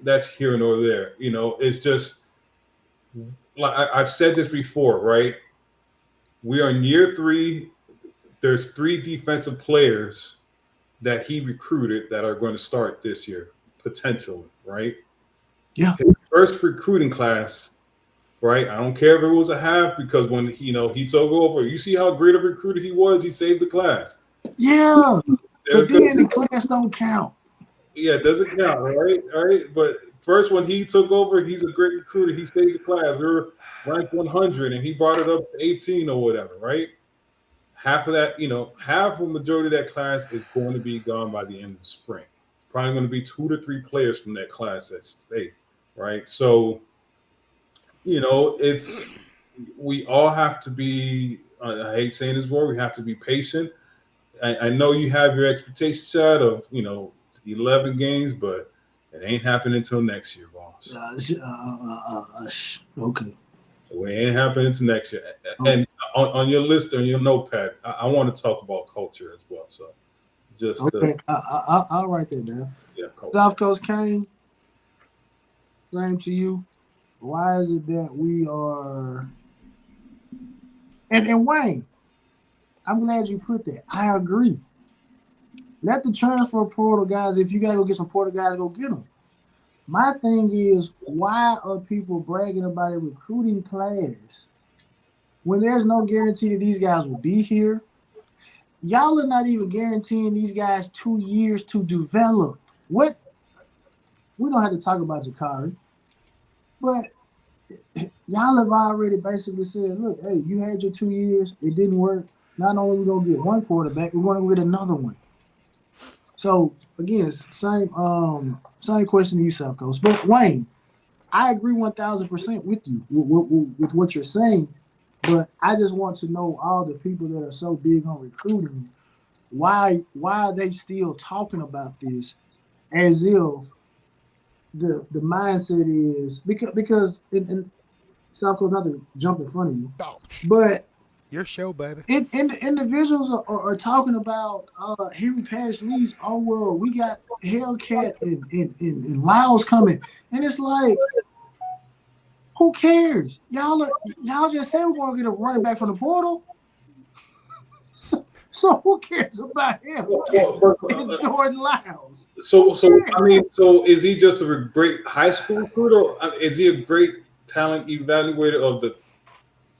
that's here nor there. It's just like I've said this before, right? We are in year 3. There's 3 defensive players that he recruited that are going to start this year, potentially, right? Yeah. His first recruiting class right? I don't care if it was a half because when he took over, you see how great a recruiter he was. He saved the class. Yeah, There's but good. then the class don't count. Yeah, it doesn't count, right? All right, but first when he took over, he's a great recruiter. He saved the class. We were ranked 100, and he brought it up to 18 or whatever, right? Half of that, half of the majority of that class is going to be gone by the end of the spring. Probably going to be 2 to 3 players from that class that stay, right? So, it's we all have to be. I hate saying this word. We have to be patient. I know you have your expectation shot of 11 games, but it ain't happening until next year, boss. Okay. So it ain't happening until next year. Oh. And on your list, on your notepad, I want to talk about culture as well. So just Okay, I'll write that down. yeah, culture. South Coast Kane, same to you. Why is it that we are? And Wayne, I'm glad you put that. I agree. Let the transfer portal guys, if you gotta go get some portal guys, go get them. My thing is, why are people bragging about a recruiting class when there's no guarantee that these guys will be here? Y'all are not even guaranteeing these guys 2 years to develop. What? We don't have to talk about Jakari, but y'all have already basically said, look, hey, you had your 2 years, it didn't work. Not only are we gonna get one quarterback, we're gonna get another one. So again, same question to you, South Coast. But Wayne, I agree 1,000% with you with what you're saying. But I just want to know all the people that are so big on recruiting, why are they still talking about this as if the mindset is because in South Coast, not to jump in front of you, but your show, baby. Individuals are talking about Henry Parrish Lee's. Oh well, we got Hellcat and Lyles coming, and it's like, who cares? Y'all just said we're gonna get a running back from the portal. So who cares about him and Jordan Lyles? So is he just a great high school recruiter? Is he a great talent evaluator of the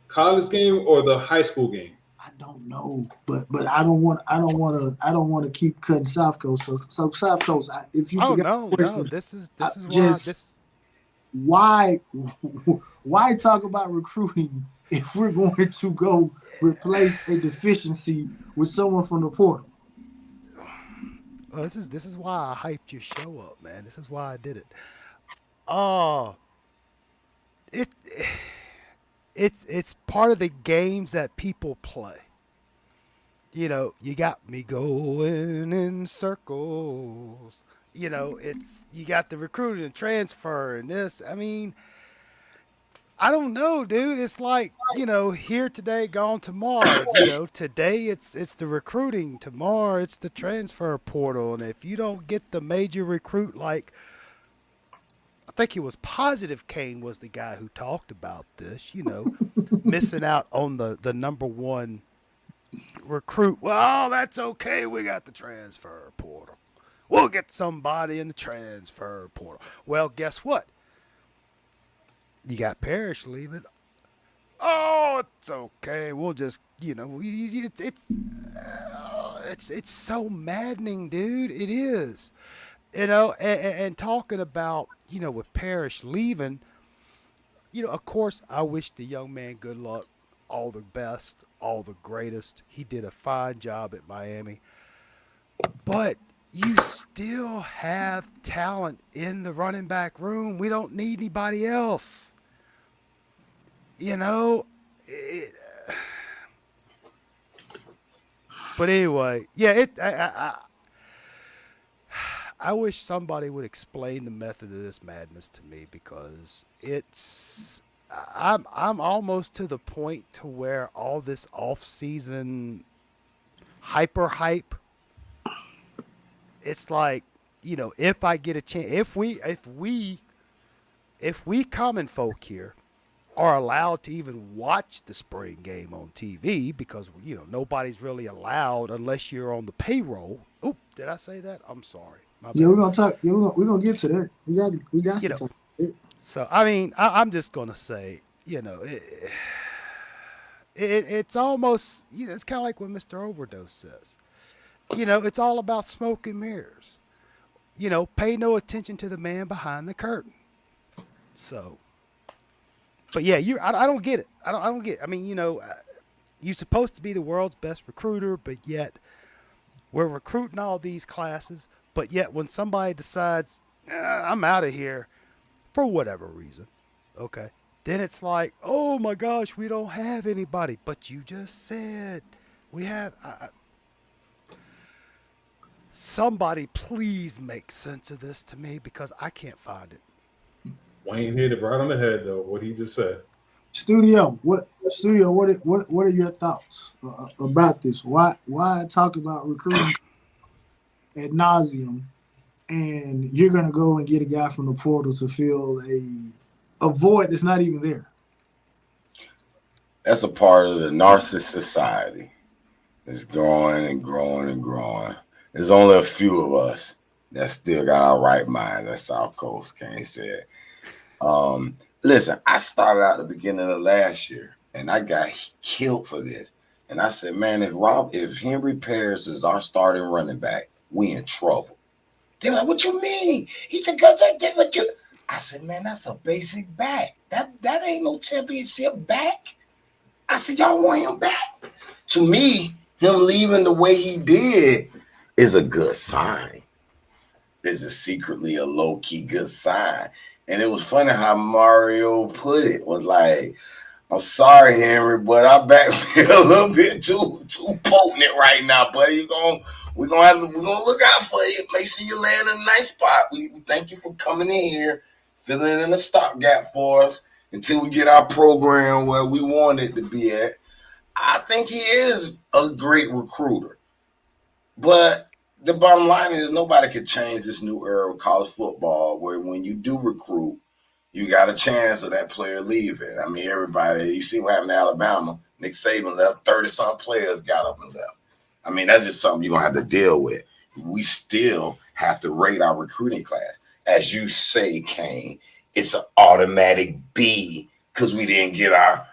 college game or the high school game? I don't know, but I don't want to keep cutting South Coast. So South Coast, if you no, this is why why talk about recruiting if we're going to go replace a deficiency with someone from the portal? Well, this is why I hyped your show up, man. This is why I did it. It it's part of the games that people play. You got me going in circles. It's you got the recruiting and transfer and this. I mean, I don't know, dude. It's like, here today, gone tomorrow. Today it's the recruiting, tomorrow it's the transfer portal. And if you don't get the major recruit, like I think it was Positive Kane was the guy who talked about this, missing out on the number one recruit. Well, that's okay. We got the transfer portal. We'll get somebody in the transfer portal. Well, guess what? You got Parrish leaving. Oh, it's okay. We'll just, it's so maddening, dude. It is. And talking about, with Parrish leaving, of course, I wish the young man good luck, all the best, all the greatest. He did a fine job at Miami. But you still have talent in the running back room. We don't need anybody else. But anyway, yeah, I wish somebody would explain the method of this madness to me, because I'm almost to the point to where all this off-season hyper hype, it's like, if I get a chance, if we common folk here are allowed to even watch the spring game on TV, because nobody's really allowed unless you're on the payroll. Oh, did I say that? I'm sorry. Yeah, we're gonna talk. Yeah, we're gonna get to that. We got to talk. So I mean, I'm just gonna say, you know, it's almost, it's kind of like what Mr. Overdose says. It's all about smoke and mirrors. Pay no attention to the man behind the curtain. So, but yeah, I don't get it. I don't get it. I mean, you're supposed to be the world's best recruiter, but yet we're recruiting all these classes. But yet, when somebody decides, I'm out of here for whatever reason, okay, then it's like, oh my gosh, we don't have anybody. But you just said we have. Somebody please make sense of this to me because I can't find it. Wayne hit it right on the head though. What he just said. What are your thoughts about this? Why talk about recruiting ad nauseum, and you're gonna go and get a guy from the portal to fill a void that's not even there? That's a part of the narcissist society. It's growing and growing and growing. There's only a few of us that still got our right mind. That's South Coast, can't say it. Listen, I started out at the beginning of last year, and I got killed for this. And I said, man, if Henry Pears is our starting running back, we in trouble. They're like, what you mean? He said, what you? I said, man, that's a basic back. That ain't no championship back. I said, y'all want him back? To me, him leaving the way he did is a good sign. This is secretly a low-key good sign. And it was funny how Mario put it, was like, I'm sorry, Henry, but our backfield a little bit too potent right now, buddy. We're gonna look out for you. Make sure you land in a nice spot. We thank you for coming in here, filling in a stopgap for us until we get our program where we want it to be at. I think he is a great recruiter. But the bottom line is nobody can change this new era of college football where when you do recruit, you got a chance of that player leaving. I mean, everybody, you see what happened to Alabama. Nick Saban left, 30-something players got up and left. I mean, that's just something you're going to have to deal with. We still have to rate our recruiting class. As you say, Kane, it's an automatic B because we didn't get our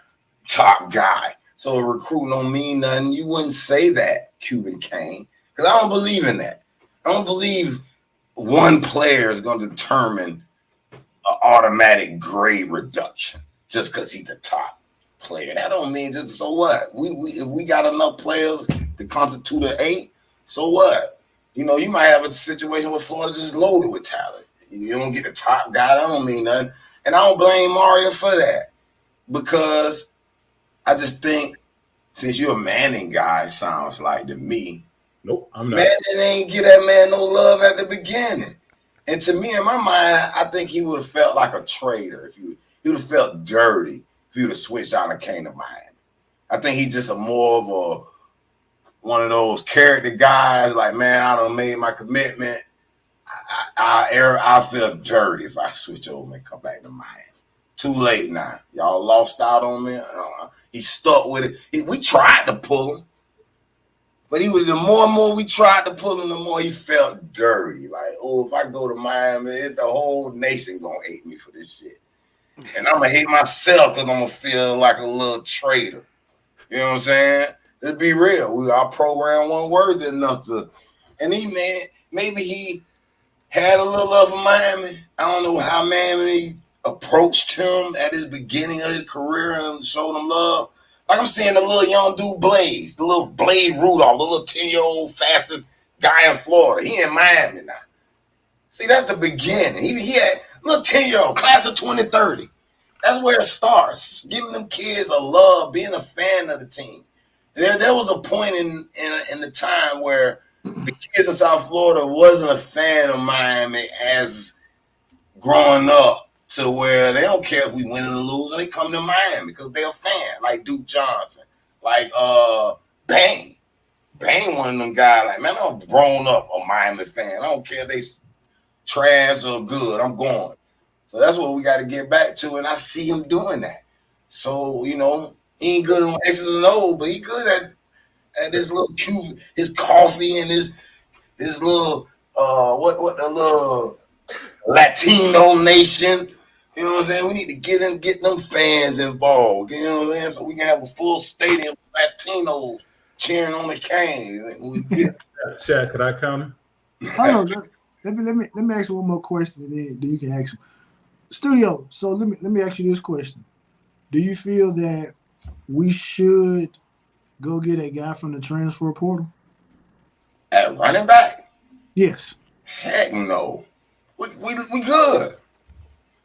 top guy. So a recruit don't mean nothing. You wouldn't say that, Cuban Kane. Because I don't believe in that. I don't believe one player is going to determine an automatic grade reduction just because he's the top player. That don't mean just so what? If we got enough players to constitute an 8, so what? You might have a situation where Florida just loaded with talent. You don't get the top guy. That don't mean nothing. And I don't blame Mario for that because I just think since you're a Manning guy, sounds like to me, nope, I'm not. Manning ain't give that man no love at the beginning. And to me, in my mind, I think he would have felt like a traitor. He would have felt dirty if he would have switched out and came to Miami. I think he's just more of one of those character guys. Like, man, I done made my commitment. I feel dirty if I switch over and come back to Miami. Too late now. Y'all lost out on me. He stuck with it. We tried to pull him. But the more and more we tried to pull him, the more he felt dirty. Like, if I go to Miami, the whole nation going to hate me for this shit. And I'm going to hate myself because I'm going to feel like a little traitor. You know what I'm saying? Let's be real. Our program wasn't worthy enough to. And maybe he had a little love for Miami. I don't know how Miami approached him at his beginning of his career and showed him love. Like I'm seeing the little young dude Blaze, the little Blade Rudolph, the little 10-year-old fastest guy in Florida. He in Miami now. See, that's the beginning. He had little 10-year-old, class of 2030. That's where it starts. Giving them kids a love, being a fan of the team. There was a point in the time where the kids in South Florida wasn't a fan of Miami as growing up. To where they don't care if we win or lose, and they come to Miami because they're a fan, like Duke Johnson, like Bang. Bang, one of them guys, like, man, I'm grown up a Miami fan. I don't care if they trash or good, I'm going. So that's what we got to get back to, and I see him doing that. So, he ain't good on X's and O's, but he good at this little cute, his coffee and his little, what the little Latino nation. You know what I'm saying? We need to get them fans involved. You know what I'm saying? So we can have a full stadium of Latinos cheering on the Kane. Shaq, could I counter? Hold on, let me ask you one more question, and then you can ask him. Studio. So let me ask you this question: do you feel that we should go get a guy from the transfer portal? At running back? Yes. Heck no. We good.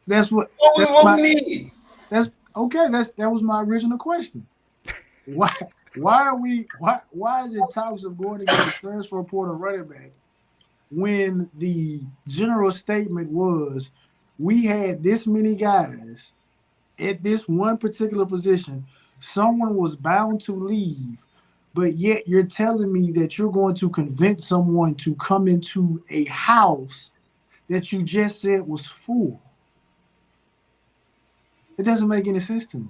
That's what. That's What my. we need. That's okay. That was my original question. Why? Why are we? Why is it talks of going to get a transfer portal running back when the general statement was we had this many guys at this one particular position, someone was bound to leave, but yet you're telling me that you're going to convince someone to come into a house that you just said was full. It doesn't make any sense to me.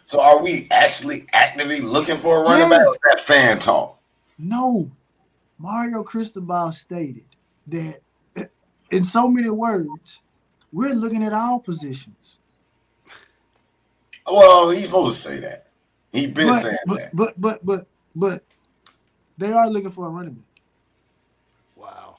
So are we actually actively looking for a running back, Yes. or is that fan talk? No. Mario Cristobal stated that in so many words, we're looking at all positions. Well, he's supposed to say that. He's been saying that. But they are looking for a running back. Wow.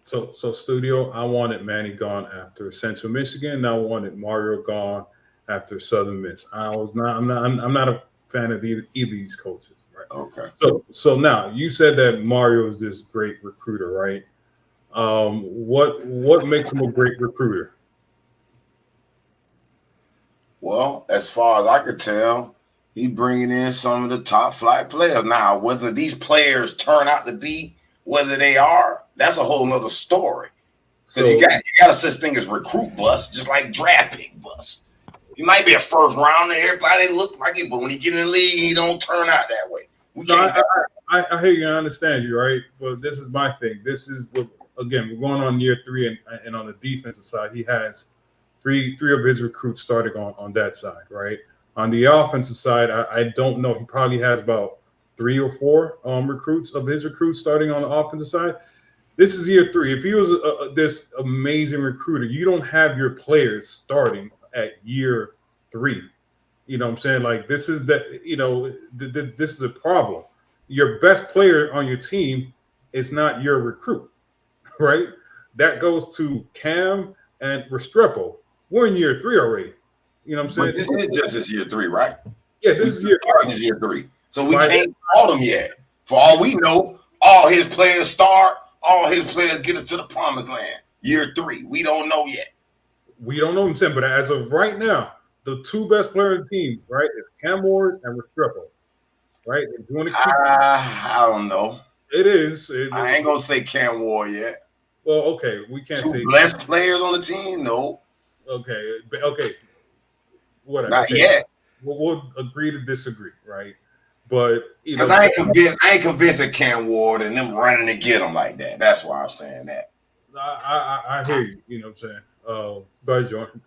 So studio, I wanted Manny gone after Central Michigan, and I wanted Mario gone after Southern Miss. I'm not a fan of either of these coaches, right? Okay. So now you said that Mario is this great recruiter, right? What makes him a great recruiter? Well, as far as I could tell, he's bringing in some of the top flight players. Now, whether these players turn out to be whether they are, that's a whole nother story. Because you got a such thing as recruit bust, just like draft pick bust. He might be a first rounder. Everybody look like it, but when he get in the league, he don't turn out that way. I hear you. I understand you, right? But this is my thing. This is what, again, we're going on year 3, and on the defensive side, he has three of his recruits starting on that side, right? On the offensive side, I don't know. He probably has about 3 or 4 recruits of his recruits starting on the offensive side. This is year 3. If he was this amazing recruiter, you don't have your players starting at year 3. You know what I'm saying? Like, this is that, this is a problem. Your best player on your team is not your recruit, right? That goes to Cam and Restrepo. We're in year 3 already. You know what I'm saying? But this is just his year 3, right? Yeah, this is year 3. So we can't fault him yet. For all we know, all his players start, all his players get us to the promised land. Year 3. We don't know yet. We don't know what I'm saying, but as of right now, the 2 best players on the team, right, is Cam Ward and Restrepo, right? If you want to keep I don't know. It is. I ain't gonna say Cam Ward yet. Well, okay, we can't say 2 best players on the team. No. Okay. Whatever. Not yet. We'll agree to disagree, right? But because I ain't convinced that Cam Ward and them running to get him like that. That's why I'm saying that. I hear you. You know what I'm saying? Go ahead, Jordan.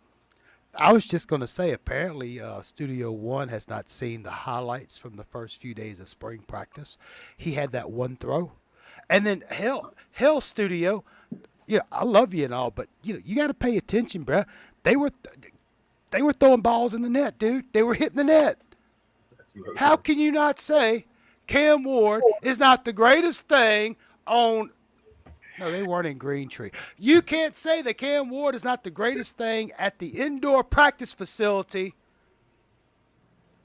I was just going to say, apparently, Studio One has not seen the highlights from the first few days of spring practice. He had that one throw, and then hell, Studio. Yeah, I love you and all, but you got to pay attention, bro. They were throwing balls in the net, dude. They were hitting the net. How can you not say Cam Ward is not the greatest thing on? No, they weren't in Green Tree. You can't say that Cam Ward is not the greatest thing at the indoor practice facility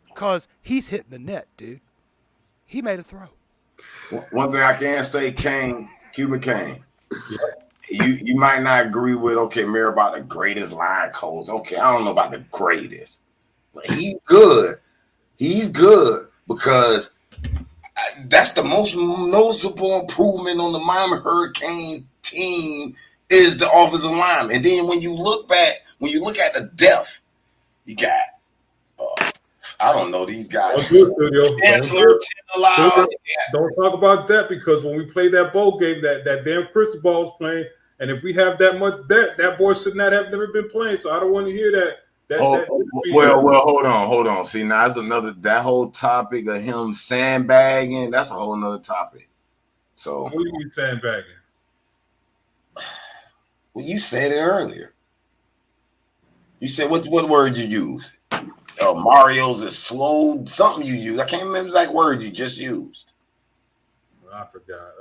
because he's hitting the net, dude. He made a throw. One thing I can say, Cuban Kane. You might not agree with, okay, Mayor, about the greatest line coach. Okay, I don't know about the greatest. But he's good. He's good because that's the most noticeable improvement on the Miami Hurricane team is the offensive line. And then when you look at the depth, you got I don't know these guys. Don't talk about that because when we play that bowl game, that damn crystal ball is playing, and if we have that much debt, that boy should not have never been playing. So I don't want to hear that. Hold on. See, now that's that whole topic of him sandbagging. That's a whole nother topic. So what do you mean sandbagging? Well, you said it earlier. You said what word you use? Mario's is slow. Something you use. I can't remember the exact word you just used. I forgot.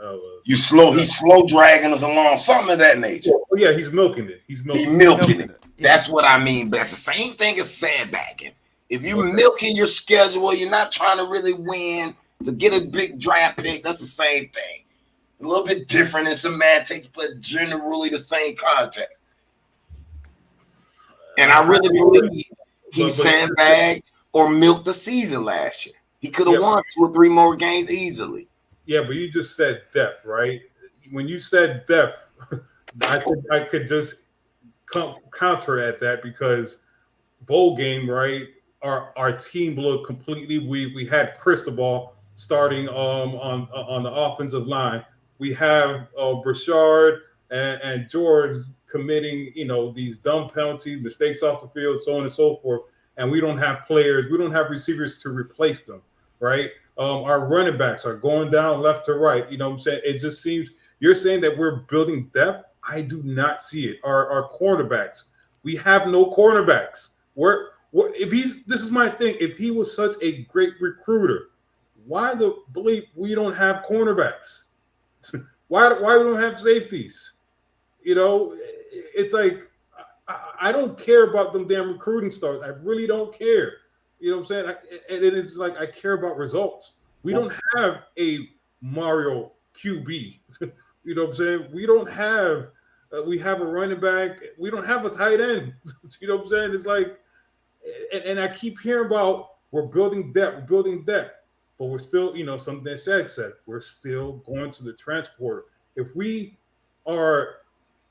He's slow dragging us along. Something of that nature. Oh yeah, he's milking it. He's milking it. Yeah. That's what I mean. But it's the same thing as sandbagging. If you're milking your schedule, you're not trying to really win to get a big draft pick. That's the same thing. A little bit different in semantics, but generally the same context. And I really believe he sandbagged or milked the season last year. He could have won 2 or 3 more games easily. Yeah, but you just said depth, right? When you said depth, I could just counter at that because bowl game, right? Our team looked completely weak. We had Cristobal starting on the offensive line. We have Brashard and George committing, these dumb penalties, mistakes off the field, so on and so forth. And we don't have players, we don't have receivers to replace them, right? Our running backs are going down left to right. You know what I'm saying? It just seems you're saying that we're building depth. I do not see it. Our cornerbacks, we have no cornerbacks. This is my thing. If he was such a great recruiter, why the bleep we don't have cornerbacks? Why we don't have safeties? It's like I don't care about them damn recruiting stars. I really don't care. You know what I'm saying? And it is like I care about results. We don't have a Mario QB. You know what I'm saying? We don't have. We have a running back. We don't have a tight end. You know what I'm saying? It's like, and I keep hearing about we're building depth, but we're still, something that Shaq said, we're still going to the transporter.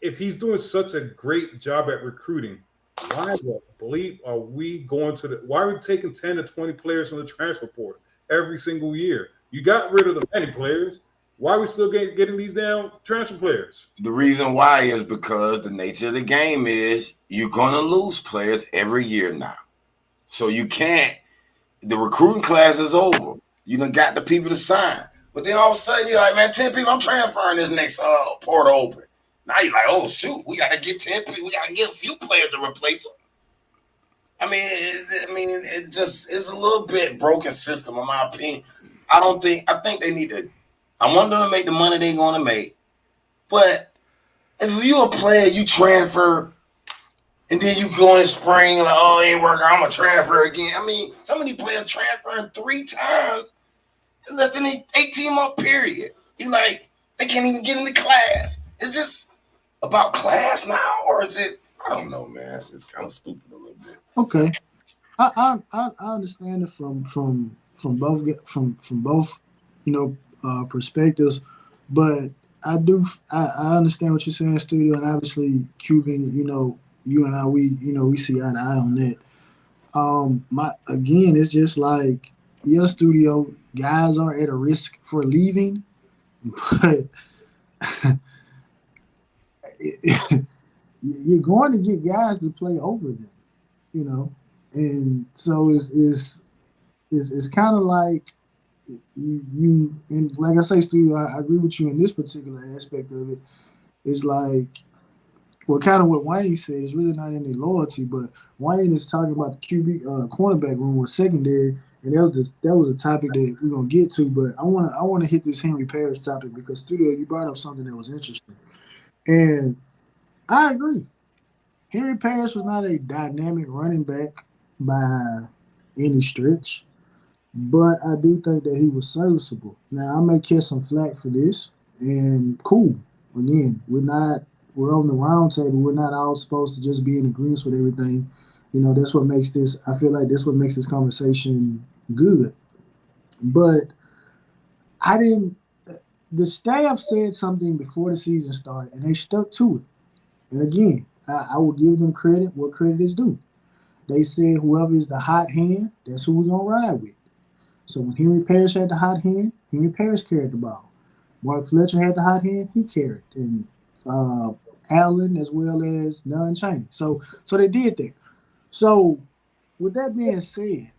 If he's doing such a great job at recruiting, why the bleep are we going to why are we taking 10 to 20 players from the transfer portal every single year? You got rid of the many players. Why are we still getting these damn transfer players? The reason why is because the nature of the game is you're going to lose players every year now. So you can't, the recruiting class is over. You done got the people to sign. But then all of a sudden you're like, man, 10 people, I'm transferring this next portal open. Now you're like, oh, shoot, we got to get 10 people. We got to get a few players to replace them. I mean, it just is a little bit broken system, in my opinion. I think they need to, I want them to make the money they're going to make. But if you a player, you transfer, and then you go in spring, like, oh, it ain't working, I'm going to transfer again. I mean, some of these players transferring 3 times in less than an 18-month period. You're like, they can't even get into class. Is this about class now, or is it, I don't know, man. It's kind of stupid a little bit. Okay. I understand it from both perspectives, but I understand what you're saying, Studio, and obviously Cuban, you and I, we see eye to eye on that. It's just like your Studio guys are at a risk for leaving, but you're going to get guys to play over them, and so it's kind of like you and like I say, Studio, I agree with you in this particular aspect of it. It's like, well, kind of what Wayne said is really not any loyalty, but Wayne is talking about the QB cornerback room or secondary, and that was a topic that we're gonna get to. But I wanna hit this Henry Parrish topic because, Studio, you brought up something that was interesting, and I agree. Henry Parrish was not a dynamic running back by any stretch, but I do think that he was serviceable. Now, I may catch some flack for this, and cool. Again, we're on the round table. We're not all supposed to just be in agreement with everything. That's what makes this, I feel like that's what makes this conversation good. But the staff said something before the season started, and they stuck to it. And again, I will give them credit where credit is due. They said whoever is the hot hand, that's who we're going to ride with. So when Henry Parrish had the hot hand, Henry Parrish carried the ball. Mark Fletcher had the hot hand, he carried. And Allen as well as Nunn Chaney. So they did that. So with that being said,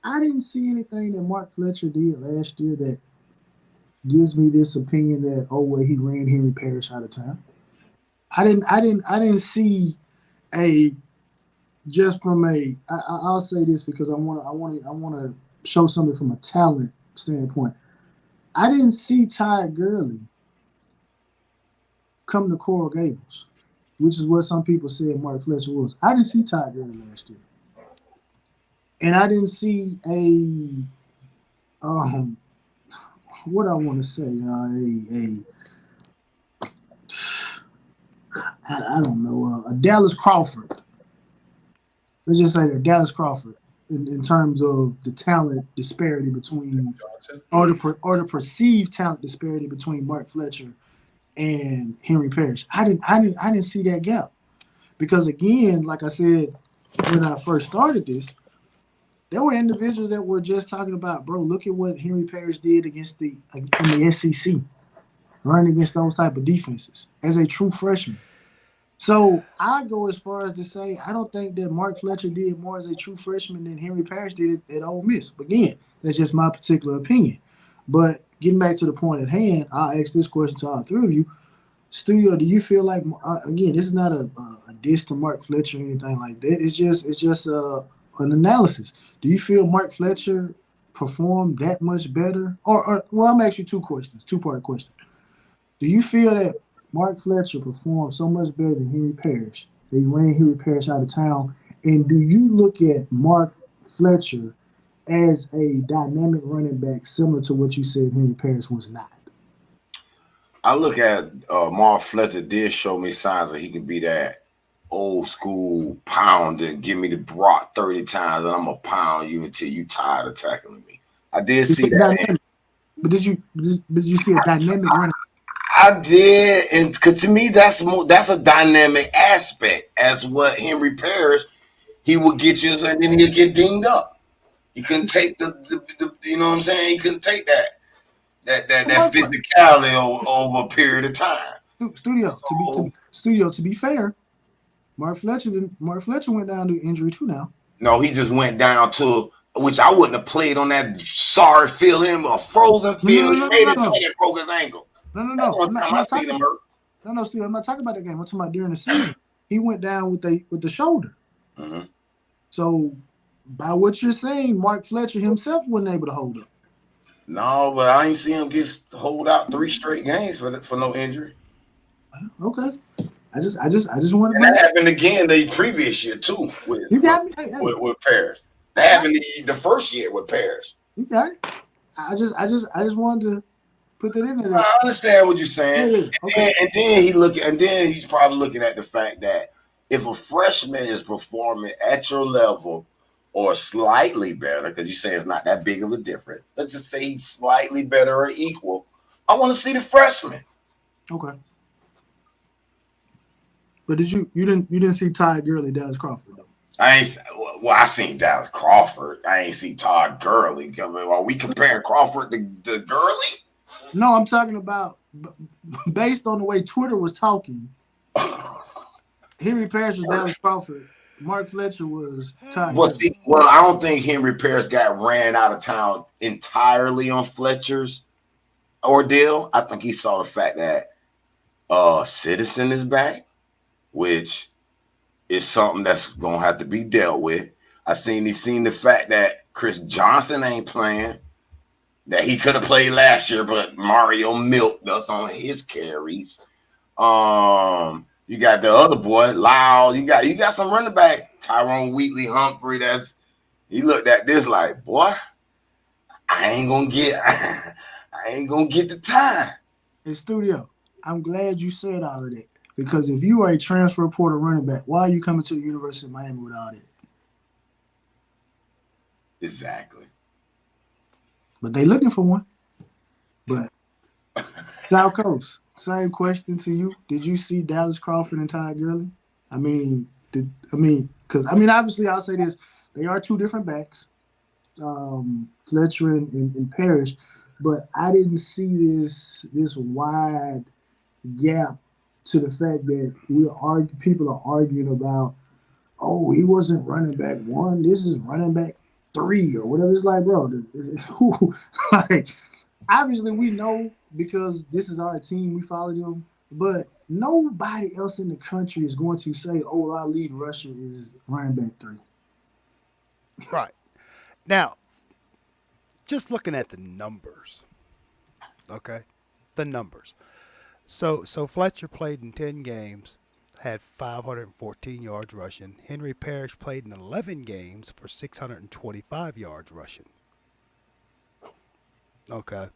I didn't see anything that Mark Fletcher did last year that gives me this opinion that, he ran Henry Parrish out of town. I didn't see a just from a I'll say this because I want to show something from a talent standpoint. I didn't see Ty Gurley come to Coral Gables, which is what some people said Mark Fletcher was. I didn't see Ty Gurley last year, and I didn't see a what I want to say I don't know a Dallas Crawford. Let's just say that Dallas Crawford in terms of the talent disparity between or the perceived talent disparity between Mark Fletcher and Henry Parrish. I didn't see that gap because again, like I said when I first started this, there were individuals that were just talking about, bro. Look at what Henry Parrish did against in the SEC, running against those type of defenses as a true freshman. So I go as far as to say I don't think that Mark Fletcher did more as a true freshman than Henry Parrish did at Ole Miss. But again, that's just my particular opinion. But getting back to the point at hand, I'll ask this question to all three of you. Studio, do you feel like again, this is not a diss to Mark Fletcher or anything like that. It's just an analysis. Do you feel Mark Fletcher performed that much better? Or well, I'm asking you two questions, two-part question. Do you feel that Mark Fletcher performed so much better than Henry Parrish that he ran Henry Parrish out of town? And do you look at Mark Fletcher as a dynamic running back similar to what you said Henry Parrish was not? I look at Mark Fletcher did show me signs that he could be that old school pounder, give me the Brock 30 times and I'm going to pound you until you tired of tackling me. I did see that. But did you see a dynamic running? I did, and because to me that's a dynamic aspect. As what Henry Parrish, he would get you, and then he'd get dinged up. He couldn't take the you know what I'm saying? He couldn't take that physicality over a period of time. To be fair, Mark Fletcher went down to injury too now. No, he just went down to which I wouldn't have played on that sorry field, a frozen field. He made it play and broke his ankle. No. I'm not talking about that game. I'm talking about during the season. He went down with the shoulder. Mm-hmm. So, by what you're saying, Mark Fletcher himself wasn't able to hold up. No, but I ain't see him hold out 3 straight games for no injury. Okay, I just want to. And that happened again the previous year too. With Parrish. That happened the first year with Parrish. You got it. I just wanted to put that in there. I understand what you're saying. Yeah, okay. And then he's probably looking at the fact that if a freshman is performing at your level or slightly better, because you say it's not that big of a difference, let's just say he's slightly better or equal, I want to see the freshman. Okay. But you didn't see Ty Gurley, Dallas Crawford though? I seen Dallas Crawford. I ain't see Todd Gurley. Are we comparing Crawford to Gurley? No, I'm talking about based on the way Twitter was talking. Henry Parrish was Dallas Crawford. Mark Fletcher was Todd Gurley. Well, I don't think Henry Parrish got ran out of town entirely on Fletcher's ordeal. I think he saw the fact that Citizen is back, which is something that's gonna have to be dealt with. He's seen the fact that Chris Johnson ain't playing, that he could have played last year, but Mario milked us on his carries. You got the other boy, Lyle. You got some running back, Tyrone Wheatley, Humphrey. He looked at this like, boy, I ain't gonna get the time. Hey, Studio, I'm glad you said all of that. Because if you are a transfer portal running back, why are you coming to the University of Miami with all that? Exactly. But they looking for one. But South Coast, same question to you. Did you see Dallas Crawford and Ty Gurley? Because obviously I'll say this: they are two different backs, Fletcher and Parrish. But I didn't see this wide gap to the fact that people are arguing about, oh, he wasn't running back 1. This is running back 3 or whatever. It's like, bro, like obviously we know because this is our team. We follow them, but nobody else in the country is going to say, "Oh, our leading rusher is running back 3." Right. Now, just looking at the numbers, okay? The numbers. So Fletcher played in 10 games, had 514 yards rushing. Henry Parrish played in 11 games for 625 yards rushing. Okay.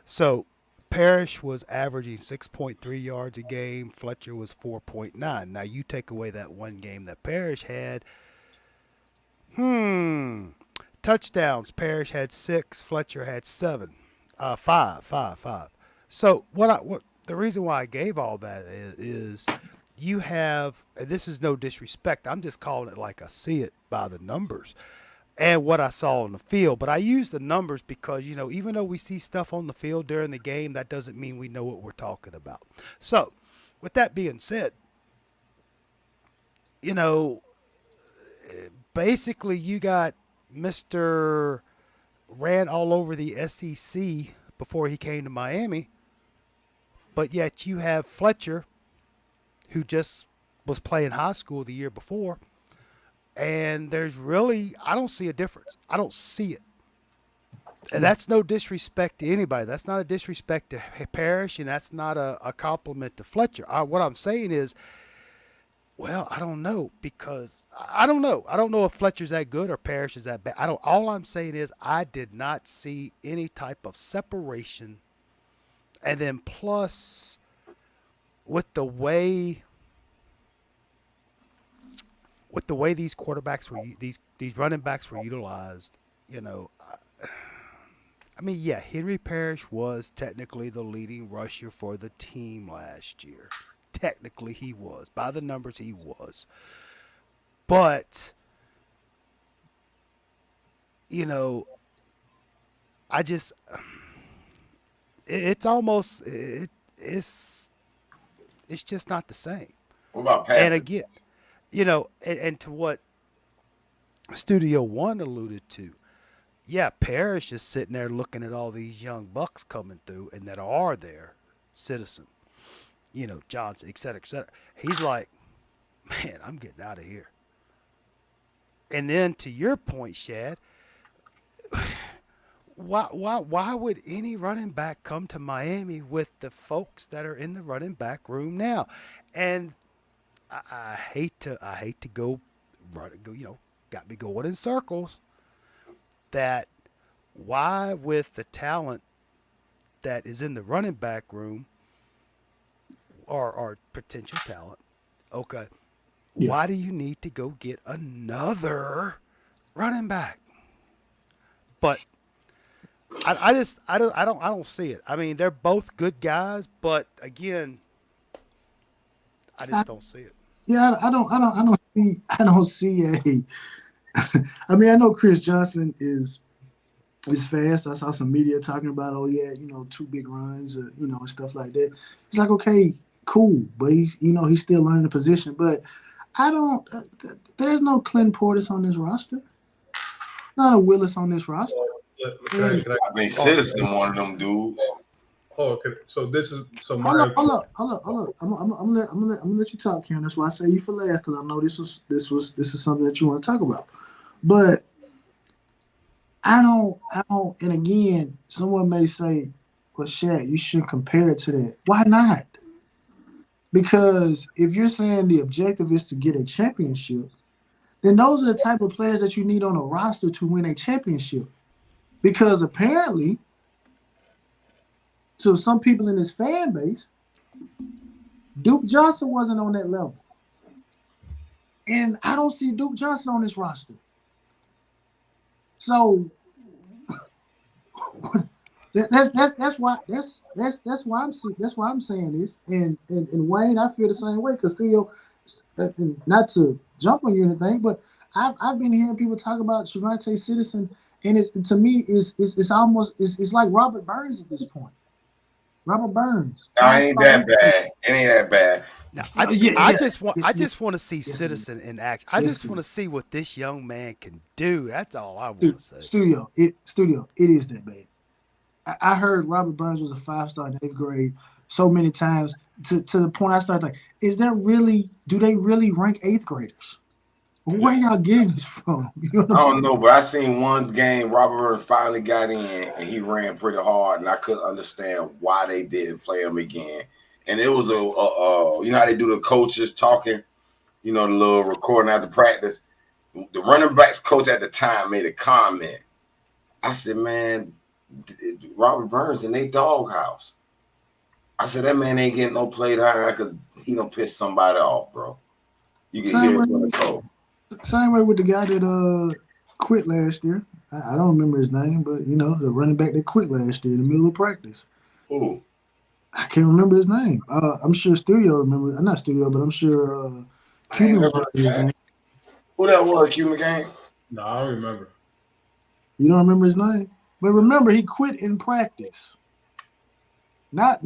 So Parrish was averaging 6.3 yards a game. Fletcher was 4.9. Now you take away that one game that Parrish had. Touchdowns. Parrish had 6. Fletcher had 7. Five. So what the reason why I gave all that is you have, and this is no disrespect. I'm just calling it like I see it by the numbers and what I saw on the field. But I use the numbers because, even though we see stuff on the field during the game, that doesn't mean we know what we're talking about. So, with that being said, basically you got Mr. ran all over the SEC before he came to Miami, but yet you have Fletcher, who just was playing high school the year before, and I don't see a difference. I don't see it. And that's no disrespect to anybody. That's not a disrespect to Parrish, and that's not a compliment to Fletcher. What I'm saying is, well, I don't know, because I don't know. I don't know if Fletcher's that good or Parrish is that bad. All I'm saying is I did not see any type of separation. And then plus with the way these quarterbacks were these running backs were utilized, yeah, Henry Parrish was technically the leading rusher for the team last year. Technically, he was. By the numbers, he was. But, I just, it's almost, it's just not the same. What about Patrick? And again, and to what Studio One alluded to, yeah, Parrish is sitting there looking at all these young bucks coming through and that are there, Citizen, Johnson, et cetera, et cetera. He's like, man, I'm getting out of here. And then to your point, Shad, why would any running back come to Miami with the folks that are in the running back room now? And I hate to go, got me going in circles. That why with the talent that is in the running back room or potential talent, okay, yeah, why do you need to go get another running back? But I don't see it. I mean, they're both good guys, but again, I just don't see it. Yeah, I don't see a. I mean, I know Chris Johnson is fast. I saw some media talking about, 2 big runs, and stuff like that. It's like, okay, cool, but he's still learning the position. But I don't. There's no Clint Portis on this roster. Not a Willis on this roster. I mean, Citizen, one of them dudes. Oh, okay. So this is Hold up. I'm gonna let you talk, Karen. That's why I say you for last, because I know this is something that you want to talk about. But I don't. And again, someone may say, "Well, Shaq, you shouldn't compare it to that." Why not? Because if you're saying the objective is to get a championship, then those are the type of players that you need on a roster to win a championship. Because apparently, to some people in this fan base, Duke Johnson wasn't on that level. And I don't see Duke Johnson on this roster. So that's why I'm saying this. And Wayne, I feel the same way, because Theo, not to jump on you or anything, but I've been hearing people talk about Shavonte Citizen, and to me it's almost like Robert Burns at this point. Robert Burns. No, it ain't that bad. It ain't that bad. Now, I just want to see Citizen in action. I just want to see what this young man can do. That's all I want to say. Studio, it is that bad. I heard Robert Burns was a 5-star in 8th grade so many times. to the point I started like, is that really? Do they really rank eighth graders? Where y'all getting this from? You know what I'm I saying? don't know, but I seen one game Robert Burns finally got in and he ran pretty hard, and I couldn't understand why they didn't play him again. And it was you know how they do the coaches talking, you know, the little recording after practice. The running backs coach at the time made a comment. I said, man, Robert Burns in their doghouse. I said, that man ain't getting no play time because he don't piss somebody off, bro. You can Same hear way, it from the coach. same way with the guy that quit last year. I don't remember his name, but you know, the running back that quit last year in the middle of practice. Ooh. I can't remember his name. I'm sure Studio remember. Not Studio, but I'm sure I ain't Cuban never remembers his name. who that was, Q McCain? No, I don't remember. You don't remember his name, but remember he quit in practice. Not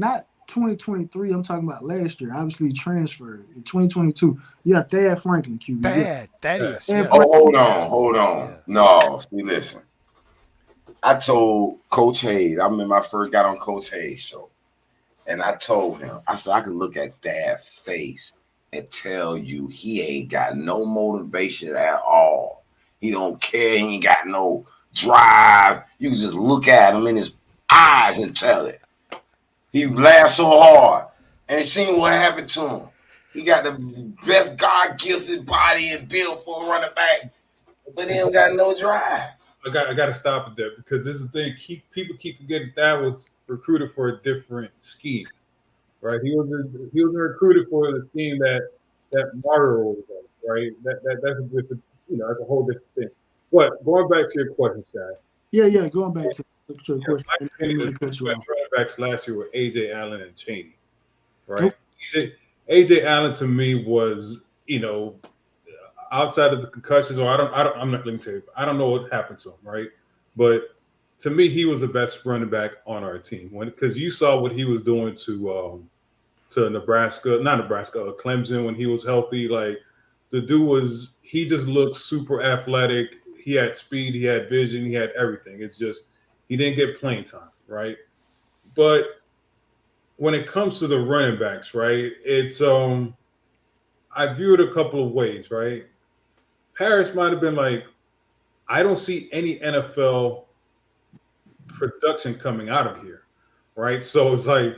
2023. I'm talking about last year. Obviously, he transferred in 2022. Yeah, Thad Franklin, QB. Yeah, Thaddeus, Thad yes, Oh, Franklin. hold yes, on. yes. No, see, listen. I told Coach Hayes, I remember I first got on Coach Hayes' show, and I told him, I said, I could look at that face and tell you he ain't got no motivation at all. He don't care. He ain't got no drive. You can just look at him in his eyes and tell it. He laughed so hard and seen what happened to him. He got the best God-gifted body and build for a running back, but he don't got no drive. I got to stop it there because this is the thing. People keep forgetting that was recruited for a different scheme, right? He was recruited for the scheme that Mario was on, right? That's a different, that's a whole different thing. But going back to your question, Shaq. Yeah. Going back to the question, My I didn't mean opinion to is cut the you best off. running backs last year were AJ Allen and Cheney, right? Nope. AJ Allen to me was, outside of the concussions, or I'm not going to tell you, I don't know what happened to him, right? But to me, he was the best running back on our team because you saw what he was doing to Nebraska, not Nebraska, Clemson when he was healthy. Like the dude he just looked super athletic. He had speed, he had vision, he had everything. It's just he didn't get playing time, right? But when it comes to the running backs, right, it's I view it a couple of ways, right? Paris might have been like, I don't see any NFL production coming out of here, right? So it's like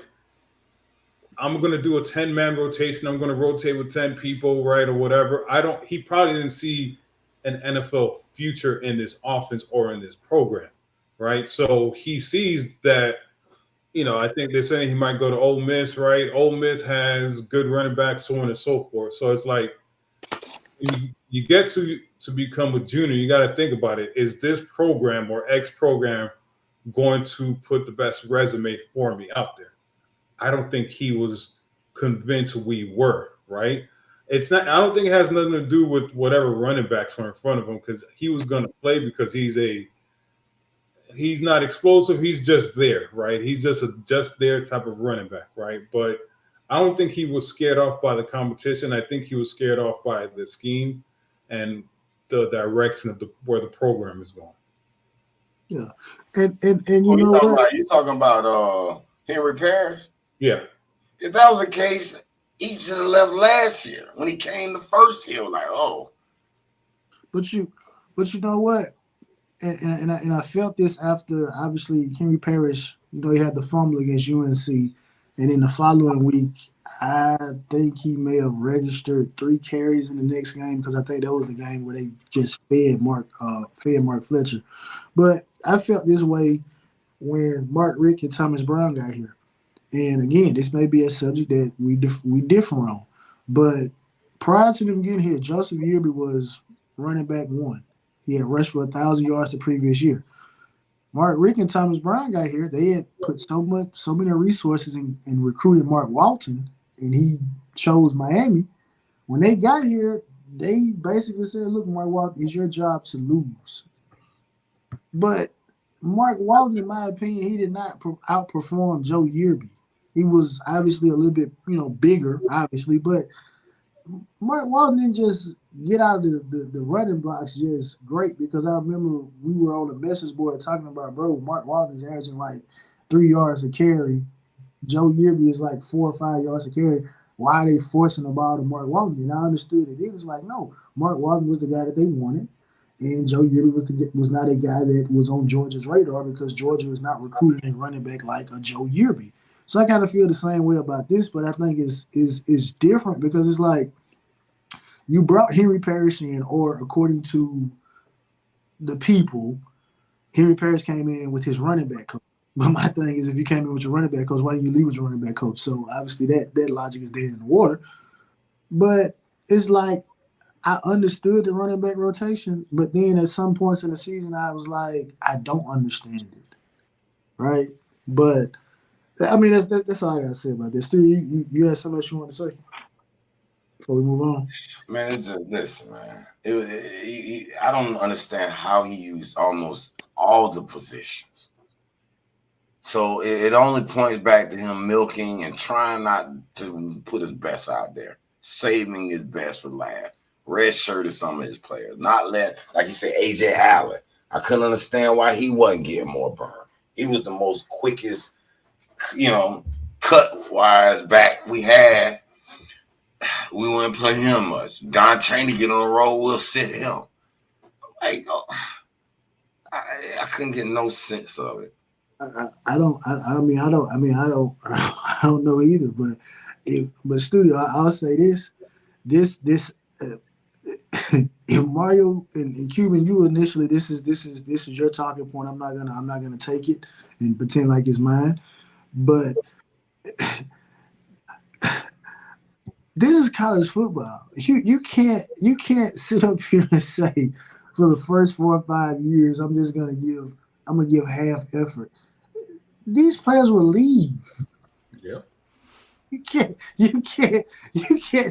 I'm going to do a 10-man rotation. I'm going to rotate with 10 people, right, or whatever. He probably didn't see an NFL future in this offense or in this program, right? So he sees that, I think they're saying he might go to Ole Miss, right? Ole Miss has good running backs, so on and so forth. So it's like you get to become a junior, you got to think about it. Is this program or X program going to put the best resume for me out there? I don't think he was convinced we were, right? It's not. I don't think it has nothing to do with whatever running backs were in front of him because he was going to play because he's not explosive. He's just there, right? He's just a just there type of running back, right? But I don't think he was scared off by the competition. I think he was scared off by the scheme and the direction of where the program is going. Yeah, and you Oh, know what? you talking about Henry Parrish? Yeah. If that was the case, he should have left last year when he came the first year. Like, oh. But you know what? And I felt this after obviously Henry Parrish. You know, he had the fumble against UNC, and in the following week, I think he may have registered 3 carries in the next game because I think that was a game where they just fed Mark Fletcher. But I felt this way when Mark Rick and Thomas Brown got here. And again, this may be a subject that we differ on, but prior to them getting here, Joseph Yearby was running back one. He had rushed for 1,000 yards the previous year. Mark Rick and Thomas Brown got here. They had put so many resources in recruiting Mark Walton, and he chose Miami. When they got here, they basically said, "Look, Mark Walton, it's your job to lose." But Mark Walton, in my opinion, he did not outperform Joe Yearby. He was obviously a little bit, bigger, obviously, but Mark Walton didn't just get out of the running blocks just great because I remember we were on the message board talking about, bro, Mark Walton's averaging like 3 yards a carry Joe Yearby is like 4 or 5 yards to carry. Why are they forcing the ball to Mark Walton? And I understood it. It was like, no, Mark Walton was the guy that they wanted, and Joe Yearby was not a guy that was on Georgia's radar because Georgia is not recruiting a running back like a Joe Yearby. So I kind of feel the same way about this, but I think is different because it's like you brought Henry Parrish in, or according to the people, Henry Parrish came in with his running back coach. But my thing is, if you came in with your running back coach, why didn't you leave with your running back coach? So obviously that logic is dead in the water. But it's like I understood the running back rotation, but then at some points in the season, I was like, I don't understand it, right? But I mean, that's all I gotta say about this. Stu, you had something else you want to say before we move on? Man, it's just listen, man. I don't understand how he used almost all the positions. So it only points back to him milking and trying not to put his best out there, saving his best for last. Red shirt is some of his players, not let like you say AJ Allen. I couldn't understand why he wasn't getting more burn. He was the most quickest, cut wise back we had. We wouldn't play him much. Don Chaney get on the roll, we'll sit him. Like, I couldn't get no sense of it. I don't. I mean, I don't. I mean, I don't. I don't know either. But studio, I'll say this. This. If Mario and Cuban, you initially, this is your talking point. I'm not gonna take it and pretend like it's mine. But this is college football. You can't sit up here and say for the first 4 or 5 years I'm gonna give half effort. These players will leave. Yeah. You can't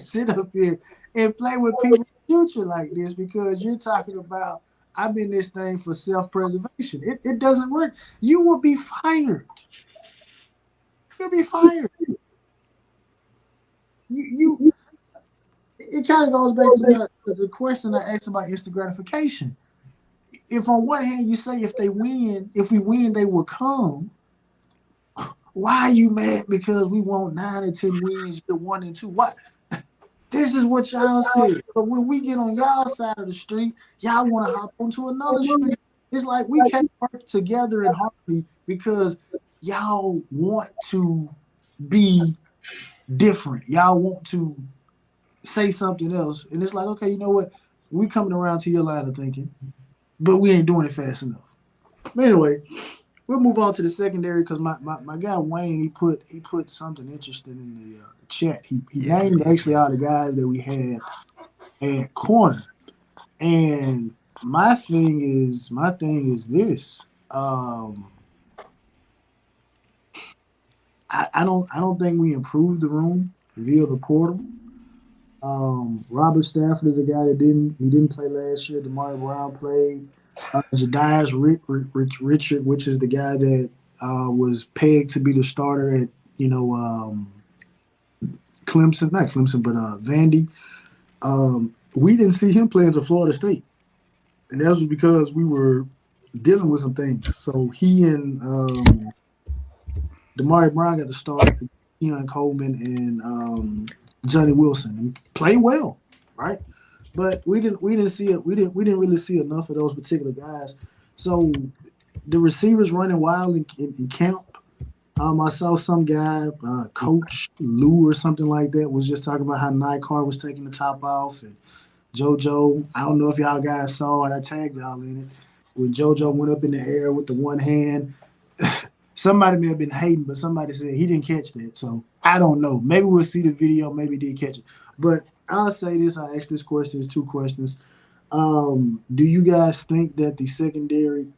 sit up here and play with people's future like this because you're talking about I'm in this thing for self-preservation. It doesn't work. You will be fired. You'll be fired. You it kind of goes back to the question I asked about instant gratification. If on one hand you say if we win, they will come. Why are you mad because we want 9 or 10 wins, you're 1 and 2? Why? This is what y'all said. But when we get on y'all side of the street, y'all want to hop onto another street. It's like we can't work together in harmony because y'all want to be different. Y'all want to say something else. And it's like, okay, you know what? We coming around to your line of thinking, but we ain't doing it fast enough. But anyway, we'll move on to the secondary because my guy Wayne he put something interesting in the chat. He Yeah, named he actually did. all the guys that we had at corner. And my thing is this. I don't think we improved the room via the portal. Robert Stafford is a guy that didn't play last year. Demar Brown played. Jadias Richard, which is the guy that was pegged to be the starter at you know Clemson, not Clemson, but Vandy. We didn't see him play until Florida State, and that was because we were dealing with some things. So he and Damari Brown got the start, Keon Coleman and Johnny Wilson, and played well, right? But we didn't see it. We didn't really see enough of those particular guys. So the receivers running wild in camp. I saw some guy, Coach Lou or something like that, was just talking about how Nycar was taking the top off, and JoJo. I don't know if y'all guys saw it. I tagged y'all in it when JoJo went up in the air with the one hand. Somebody may have been hating, but somebody said he didn't catch that. So I don't know. Maybe we'll see the video. Maybe he did catch it. But I'll say this. I asked this question. It's two questions. Do you guys think that the secondary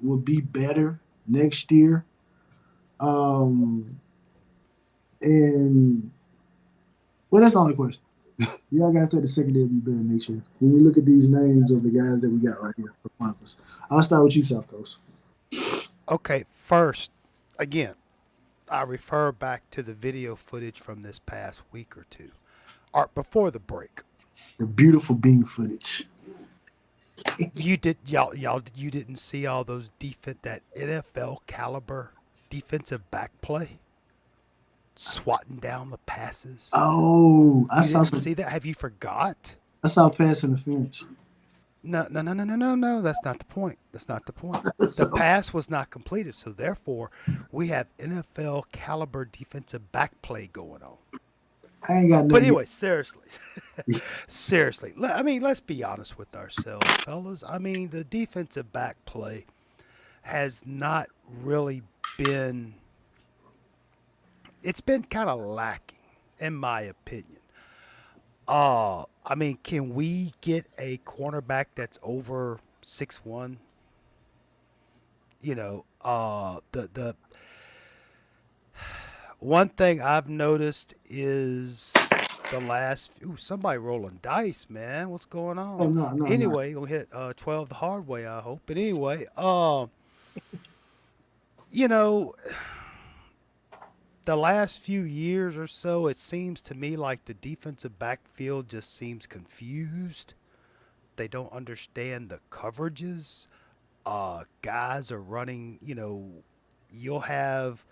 will be better next year? Um, and well, that's the only question. Y'all guys think the secondary will be better next year? When we look at these names of the guys that we got right here in front of us, I'll start with you, South Coast. Okay, first, again, I refer back to the video footage from this past week or two, or before the break. The beautiful beam footage. You did y'all you didn't see all those that NFL caliber defensive back play? swatting down the passes. Oh, You didn't see that? Have you forgot? I saw pass interference. No, no, no, no, no, no, no. That's not the point. That's not the point. The So pass was not completed, so therefore, we have NFL caliber defensive back play going on. I ain't got But nothing. anyway, seriously, seriously. I mean, let's be honest with ourselves, fellas. I mean, the defensive back play has not really been. It's been kind of lacking, in my opinion. I mean, can we get a cornerback that's over 6'1"? The one thing I've noticed is the last. Ooh, somebody rolling dice, man. What's going Oh on? no, no, no. Anyway, gonna hit 12 the hard way, I hope. But anyway, you know, the last few years or so, it seems to me like the defensive backfield just seems confused. They don't understand the coverages. Guys are running. You'll have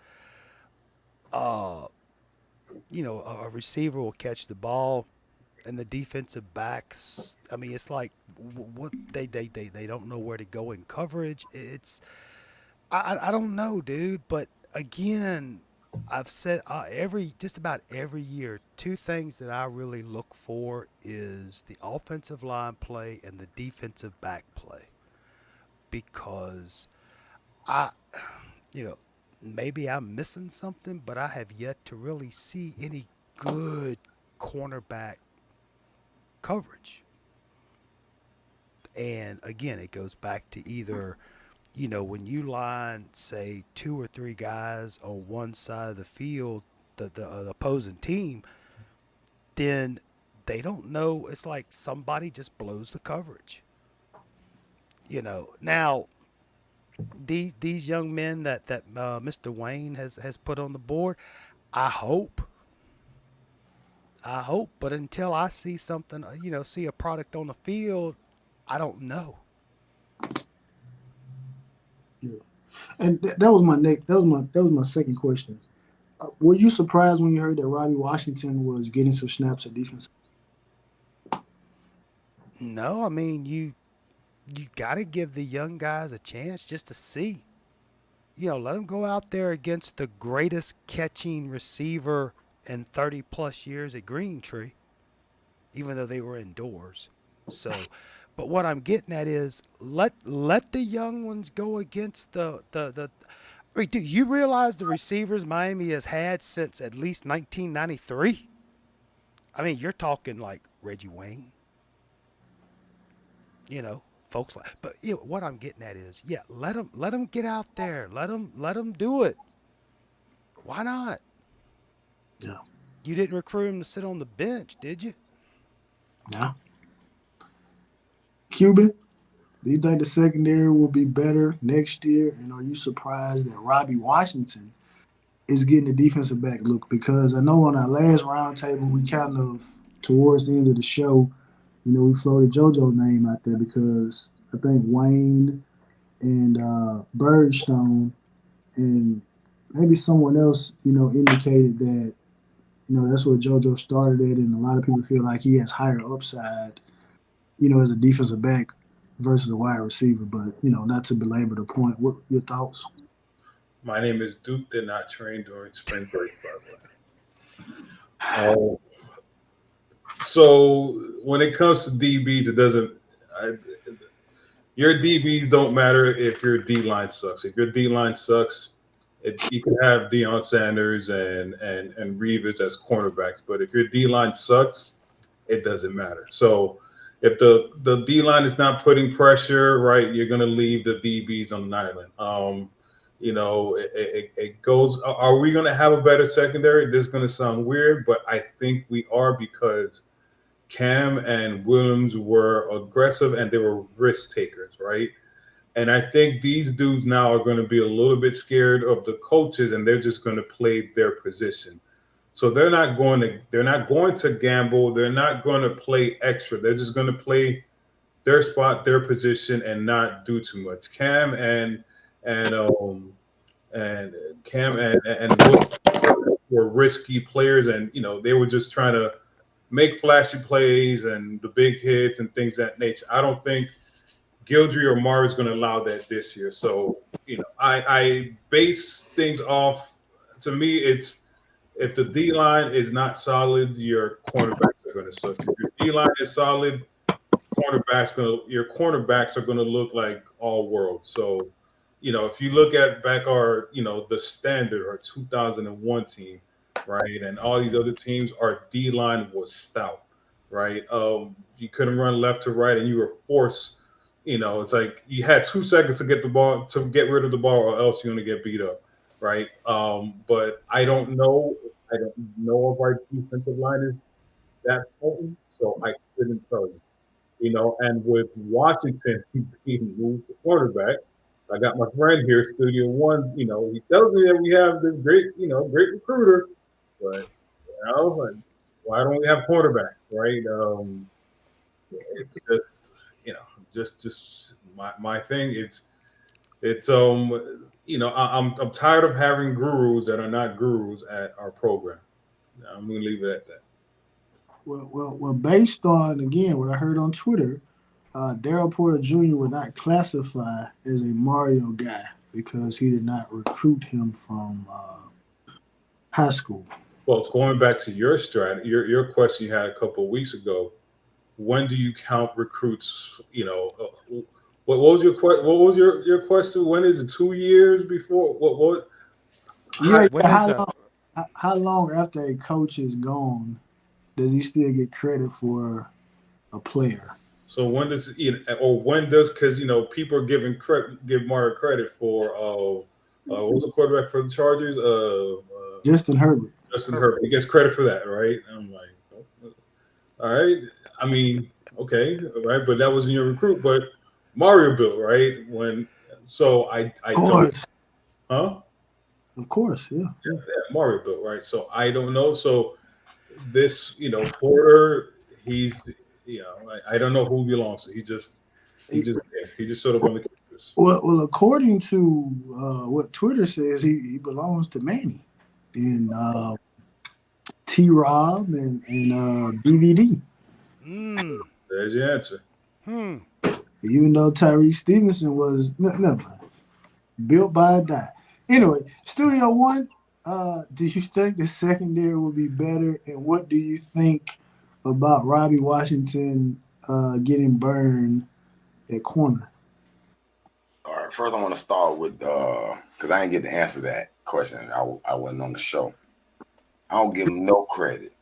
uh, a receiver will catch the ball, and the defensive backs. I mean, it's like what they don't know where to go in coverage. I don't know, dude. But again, I've said every just about every year, two things that I really look for is the offensive line play and the defensive back play, because I, you know, maybe I'm missing something, but I have yet to really see any good cornerback coverage. And again, it goes back to either, when you line, say, two or three guys on one side of the field, the opposing team, then they don't know. It's like somebody just blows the coverage. Now these young men that Mr. Wayne has put on the board, I hope, but until I see something, see a product on the field, I don't know. Yeah. And that was my next. That was my second question. Were you surprised when you heard that Robbie Washington was getting some snaps at defense? No, I mean you got to give the young guys a chance just to see. Let them go out there against the greatest catching receiver in 30 plus years at Green Tree, even though they were indoors. So, but what I'm getting at is let the young ones go against the. I mean, do you realize the receivers Miami has had since at least 1993? I mean, you're talking like Reggie Wayne, folks like. But what I'm getting at is, yeah, let them get out there, let them do it. Why not? Yeah. You didn't recruit him to sit on the bench, did you? Yeah. Cuban, do you think the secondary will be better next year? And are you surprised that Robbie Washington is getting the defensive back look? Because I know on our last roundtable, we kind of, towards the end of the show, we floated JoJo's name out there because I think Wayne and Birdstone and maybe someone else, indicated that, that's where JoJo started it. And a lot of people feel like he has higher upside, as a defensive back versus a wide receiver. But, not to belabor the point, what your thoughts? My name is Duke. Did not train during spring break, by the way. So when it comes to DBs, it doesn't. I, your DBs don't matter if your D line sucks. If your D line sucks, you can have Deion Sanders and Reeves as cornerbacks. But if your D line sucks, it doesn't matter. So if the D line is not putting pressure, right, you're going to leave the DBs on an island. It goes. Are we going to have a better secondary? This is going to sound weird, but I think we are, because Cam and Williams were aggressive and they were risk takers, right? And I think these dudes now are going to be a little bit scared of the coaches, and they're just going to play their position. So they're not going to gamble. They're not going to play extra. They're just going to play their spot, their position, and not do too much. And Cam and Will were risky players, and they were just trying to make flashy plays and the big hits and things of that nature. I don't think Gildry or Mara is going to allow that this year. So I base things off. To me, it's if the D line is not solid, your cornerbacks are going to suck. If your D line is solid, your cornerbacks are going to look like all world. So, if you look at back our, the standard, our 2001 team, right, and all these other teams, our D line was stout, right. You couldn't run left to right, and you were forced. It's like you had 2 seconds to get the ball, to get rid of the ball, or else you're going to get beat up, right. But I don't know. I don't know if our defensive line is that potent, so I couldn't tell you. And with Washington being moved to quarterback, I got my friend here, Studio One. He tells me that we have this great recruiter, but like, why don't we have quarterbacks, right? It's just, just my thing. I'm tired of having gurus that are not gurus at our program. I'm gonna leave it at that. Well, based on again what I heard on Twitter, Daryl Porter Jr. would not classify as a Mario guy because he did not recruit him from high school. Well, going back to your your question you had a couple of weeks ago, when do you count recruits? What was your your question? When is it 2 years before? What? Yeah, When is a how long after a coach is gone does he still get credit for a player? So when does or when does, because people are give Mario credit for what was the quarterback for the Chargers? Justin Herbert. Justin Herbert. He gets credit for that, right? I'm like, oh, all right. I mean, okay, right, but that wasn't your recruit. But Mario built, right? I Of don't, course. huh? Of course, yeah. Mario built, right? So I don't know. So this, Porter, he's, I don't know who he belongs to. He just showed up on the campus. Well, according to what Twitter says, he belongs to Manny and T. Rob and DVD. There's your answer. Even though Tyrese Stevenson was never mind, built by a die. Anyway, Studio One. Do you think the secondary will be better, and what do you think about Robbie Washington getting burned at corner? All right, first I want to start with because I didn't get to answer that question. I wasn't on the show. I don't give him no credit.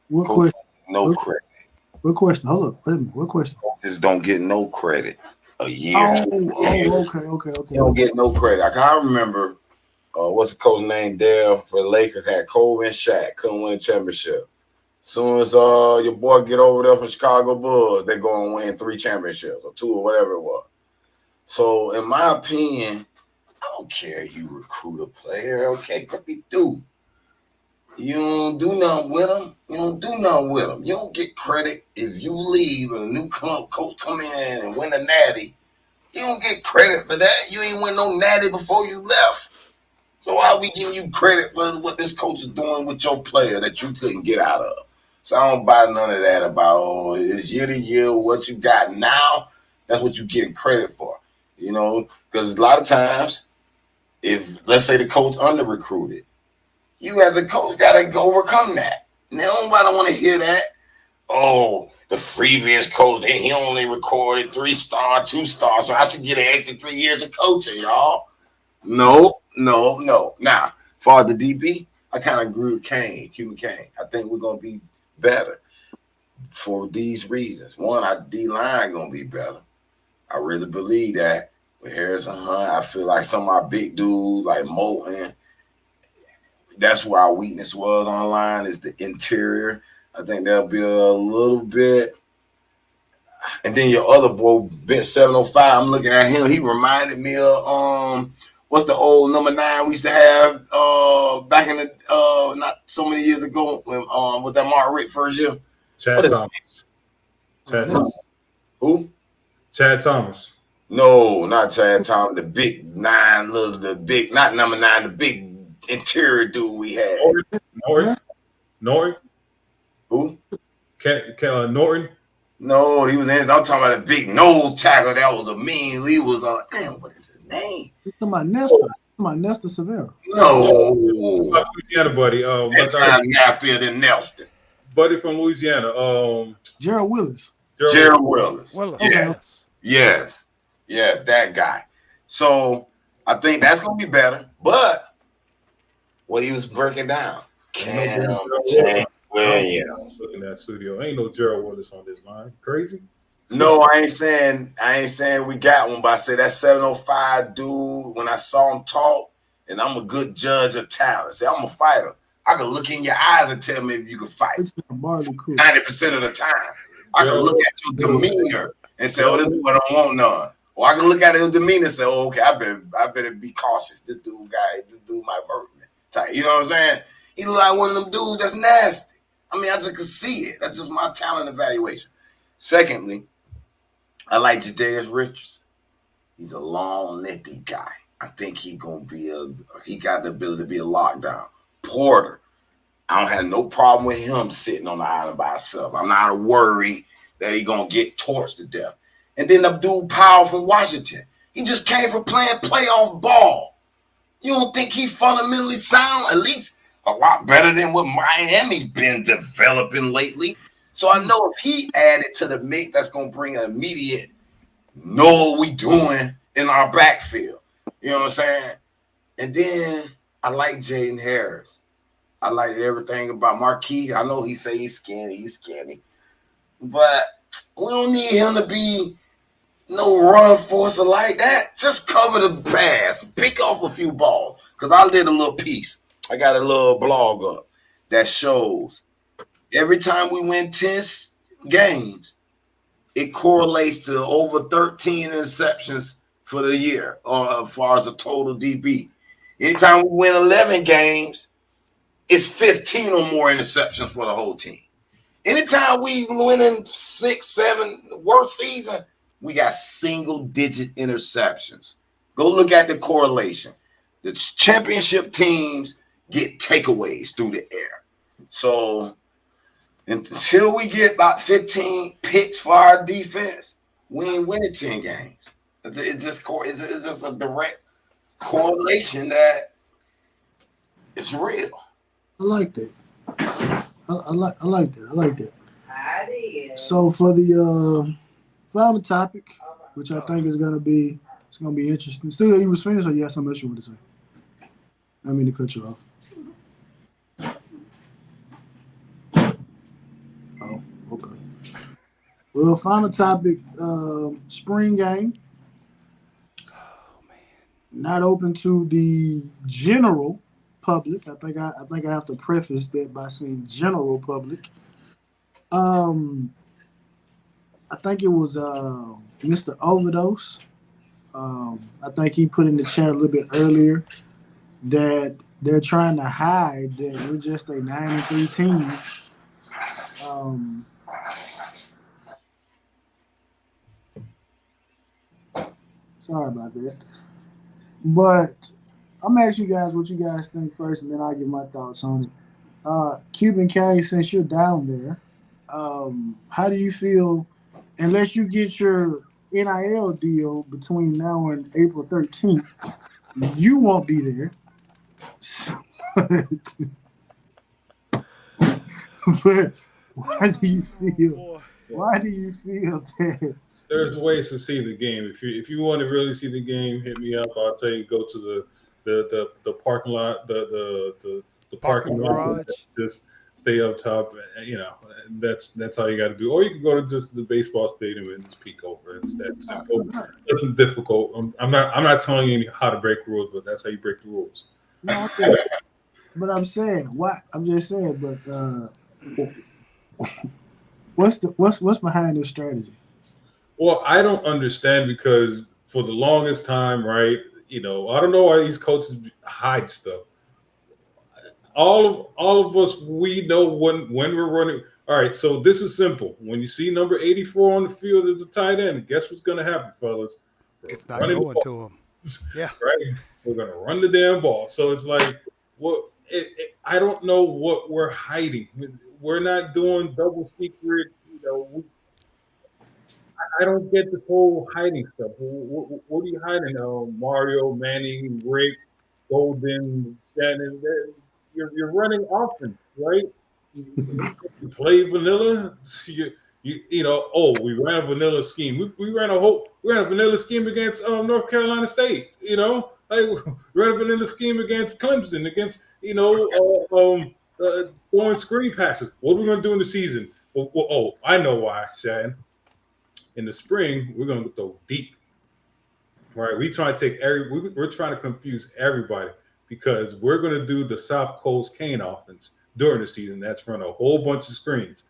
What Coach, question? no credit. What question? Hold up. Wait a minute. What question? Just don't get no credit. A year. Okay. You don't get no credit. I remember what's the coach named Dale for the Lakers had Kobe and Shaq, couldn't win a championship. Soon as your boy get over there from Chicago Bulls, they're going to win 3 championships or 2 or whatever it was. So in my opinion, I don't care you recruit a player. Okay, what we do? You don't do nothing with them. You don't get credit if you leave and a new coach come in and win a natty. You don't get credit for that. You ain't win no natty before you left. So why are we giving you credit for what this coach is doing with your player that you couldn't get out of? So I don't buy none of that about, it's year to year, what you got now, that's what you're getting credit for. Because a lot of times, if, let's say the coach under-recruited, you as a coach got to overcome that. Now, nobody want to hear that. Oh, the previous coach, he only recorded 3-star, 2-star, so I should get an extra 3 years of coaching, y'all. No. Now, for the DB, I kind of agree with Cuban Kane. I think we're going to be better for these reasons. One, our D-line going to be better. I really believe that. With Harrison Hunt, I feel like some of our big dudes, like Moulton, that's where our weakness was online, is the interior. I think there'll be a little bit. And then your other boy, Bench 705, I'm looking at him. He reminded me of what's the old number 9 we used to have back in the not so many years ago when with that Mark Rick first year? Chad Thomas. Who? Chad Thomas. No, not Chad Thomas. The big 9, not number 9, the big interior dude we had. Norton. Who? Norton. No, he was in. I'm talking about a big nose tackle. That was a mean. He was on. Damn, what is his name? It's to my Nestor. My Nestor Severa. No. Louisiana buddy. That time nastier than Nelson. Buddy from Louisiana. Gerald Willis. Gerald Willis. Yes. Yes, that guy. So I think that's gonna be better. But what he was breaking down, Cam Williams. Look in that studio. Ain't no Gerald Willis on this line. Crazy. No, I ain't saying we got one, but I said that 705 dude, when I saw him talk, and I'm a good judge of talent. See, I'm a fighter. I can look in your eyes and tell me if you can fight. 90% of the time. I can look at your demeanor and say, oh, this dude don't want none. Or I can look at his demeanor and say, oh, okay, I better be cautious. This dude might hurt me. You know what I'm saying? He look like one of them dudes that's nasty. I mean, I just can see it. That's just my talent evaluation. Secondly, I like Jadarius Richards. He's a long, lengthy guy. I think he got the ability to be a lockdown. Porter, I don't have no problem with him sitting on the island by himself. I'm not worried that he's going to get torched to death. And then the dude Powell from Washington. He just came from playing playoff ball. You don't think he's fundamentally sound? At least a lot better than what Miami's been developing lately. So I know if he added to the mix, that's going to bring an immediate know what we doing in our backfield. You know what I'm saying? And then I like Jaden Harris. I like everything about Marquis. I know he say he's skinny. But we don't need him to be no run forcer like that. Just cover the pass. Pick off a few balls. Because I did a little piece. I got a little blog up that shows every time we win 10 games, it correlates to over 13 interceptions for the year, as far as a total DB. Anytime we win 11 games, it's 15 or more interceptions for the whole team. Anytime we win in 6, 7, worst season, we got single-digit interceptions. Go look at the correlation. The championship teams get takeaways through the air. So until we get about 15 picks for our defense, we ain't winning 10 games. It's just a direct correlation that it's real. I like that. I like that. So for the final topic, which I think is gonna be interesting. Still, you was finished, or you had something else you want to say? I mean to cut you off. Oh, okay. Well, final topic: spring game. Not open to the general public. I think I have to preface that by saying general public. I think it was Mr. Overdose. I think he put in the chat a little bit earlier that they're trying to hide that we're just a 9-3 team. Sorry about that. But I'm gonna ask you guys what you guys think first, and then I'll give my thoughts on it. Cuban K, since you're down there, how do you feel? Unless you get your NIL deal between now and April 13th, you won't be there. But why do you feel? Why do you feel that? There's ways to see the game. If you want to really see the game, hit me up. I'll tell you go to the parking lot, the parking garage. Just stay up top. You know, that's how you got to do. Or you can go to just the baseball stadium and just peek over. It's that simple. Nothing difficult. I'm not telling you how to break rules, but that's how you break the rules. No, okay. But I'm saying what I'm just saying. But what's behind this strategy? Well, I don't understand because for the longest time, right? You know, I don't know why these coaches hide stuff. All of us, we know when we're running. All right, so this is simple. When you see number 84 on the field as a tight end, guess what's going to happen, fellas? It's not going to him. Yeah. Right? We're going to run the damn ball. So it's like, Well, I don't know what we're hiding. We're not doing double secret. I don't get this whole hiding stuff. What are you hiding? Mario, Manning, Rick, Golden, Shannon. You're running offense, right? You play vanilla. Oh, we ran a vanilla scheme. We ran a vanilla scheme against North Carolina State. Like we ran a vanilla scheme against Clemson, against throwing screen passes. What are we going to do in the season? I know why, Shannon. In the spring, we're going to throw deep. Right? We're trying to confuse everybody because we're going to do the South Coast Kane offense during the season. That's run a whole bunch of screens.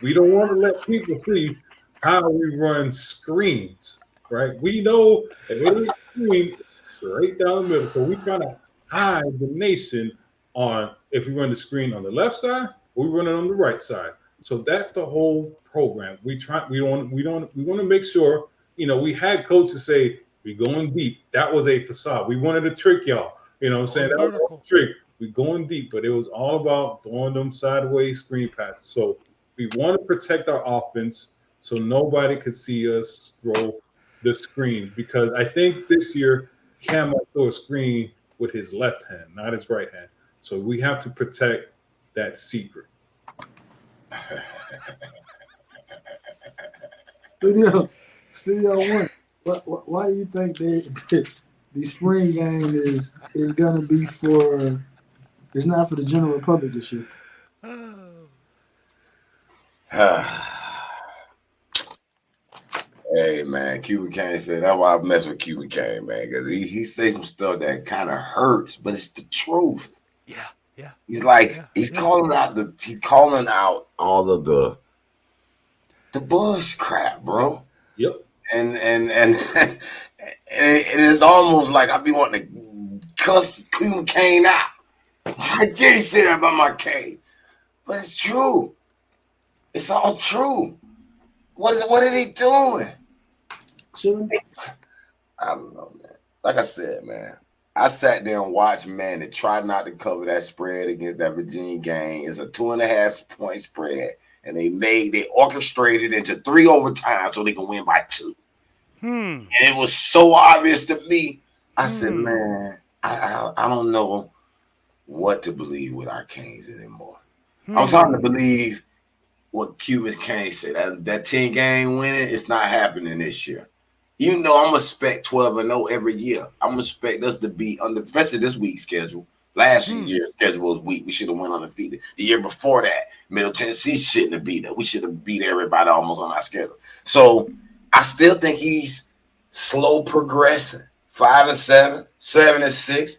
We don't want to let people see how we run screens. Right? We know that it is screen straight down the middle. So we trying to hide the nation on if we run the screen on the left side or we run it on the right side. So that's the whole program. We want to make sure, we had coaches say we going deep. That was a facade. We wanted to trick y'all. You know what I'm saying? That was a trick. We going deep, but it was all about throwing them sideways screen passes. So we want to protect our offense so nobody could see us throw the screens because I think this year Cam might throw a screen with his left hand, not his right hand. So we have to protect that secret. Studio One. Why do you think the spring game is gonna be for? It's not for the general public this year. Hey man, Cuban Kane said that's why I mess with Cuban Kane, man, because he says some stuff that kind of hurts, but it's the truth. Yeah. He's calling out all of the bush crap, bro. Yep. And it's almost like I be wanting to cuss Cuban Kane out. I dare you say that about my Kane, but it's true. It's all true. What are they doing? I don't know, man. Like I said, man, I sat there and watched, man, and tried not to cover that spread against that Virginia game. It's a 2.5 point spread, and they orchestrated into 3 overtimes so they can win by 2. And it was so obvious to me. I said, man, I don't know what to believe with our Canes anymore. I'm starting to believe what Cuban Kane said. That 10 game winning, it's not happening this year. Even though I'm gonna expect 12-0 every year, I'm gonna expect us to be especially this week's schedule. Last year's schedule was weak. We should have went undefeated. The year before that, Middle Tennessee shouldn't have beat us. We should have beat everybody almost on our schedule. So I still think he's slow progressing. 5-7, 7-6,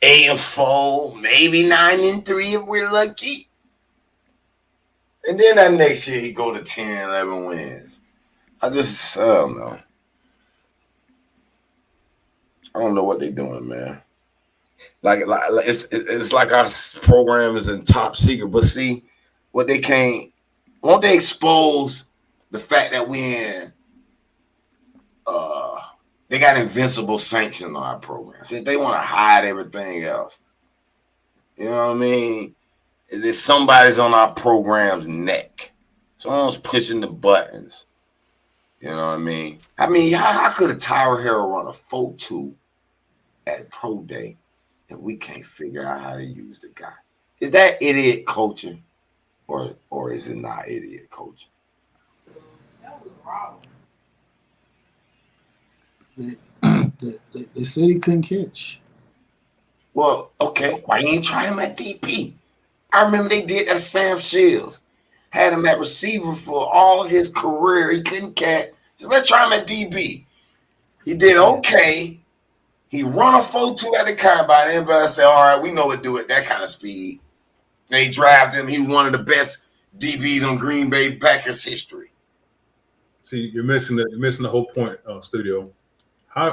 8-4, maybe 9-3 if we're lucky. And then that next year he go to 10, 11 wins. I don't know. I don't know what they're doing, man. Like it's like our program is in top secret. But see, what they can't, won't they expose the fact that they got invincible sanctions on our program. See, they want to hide everything else. You know what I mean? There's somebody's on our program's neck. Someone's pushing the buttons. You know what I mean? How could a Tyra Harrell run a 4.2 at Pro Day and we can't figure out how to use the guy? Is that idiot coaching or is it not idiot coaching? That was wrong. They said he couldn't catch. Well, okay. Why you ain't try him at DP? I remember they did that. Sam Shields had him at receiver for all his career. He couldn't catch. So let's try him at DB. He did okay. He run a 4.2 at the combine. Everybody said, all right, we know what to do at that kind of speed. They drafted him. He was one of the best DBs on Green Bay Packers history. See, you're missing the whole point, Studio.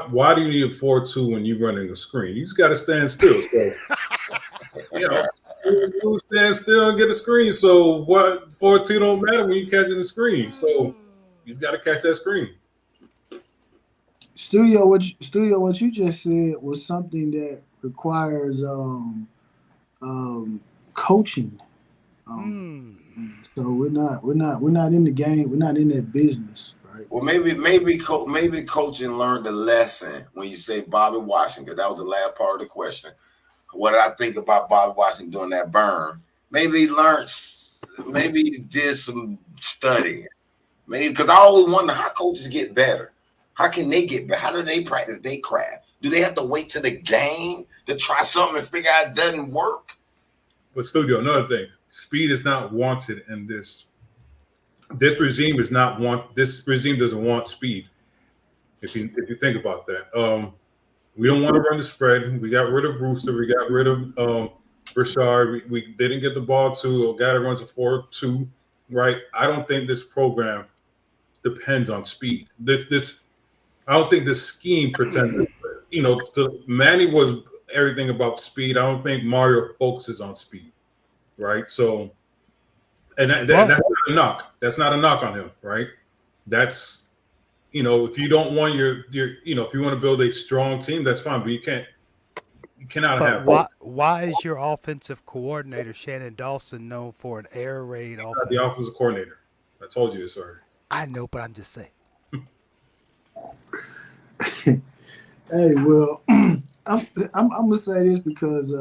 Why do you need a 4.2 when you're running a screen? You just got to stand still. So, you stand still and get a screen. So what 4.2 don't matter when you're catching the screen. So you just got to catch that screen. Studio, what you just said was something that requires coaching. So we're not in the game. We're not in that business, right? Well, maybe coaching learned the lesson when you say Bobby Washington. That was the last part of the question. What did I think about Bobby Washington doing that burn? Maybe he learned. Maybe he did some studying. Maybe because I always wonder how coaches get better. How can they get better? How do they practice their craft? Do they have to wait to the game to try something and figure out it doesn't work? But Studio, another thing, speed is not wanted in this. This regime is not want. This regime doesn't want speed. If you think about that, we don't want to run the spread. We got rid of Brewster. We got rid of Richard. We didn't get the ball to a guy that runs a 4-2. Right. I don't think this program depends on speed. I don't think this scheme pretends. Manny was everything about speed. I don't think Mario focuses on speed. Right. So. And that's not a knock. That's not a knock on him, right? That's, if you don't want if you want to build a strong team, that's fine. But you cannot have. Why is your offensive coordinator Shannon Dawson known for an air raid offense? The offensive coordinator. I told you this already. I know, but I'm just saying. Hey, well, I'm gonna say this because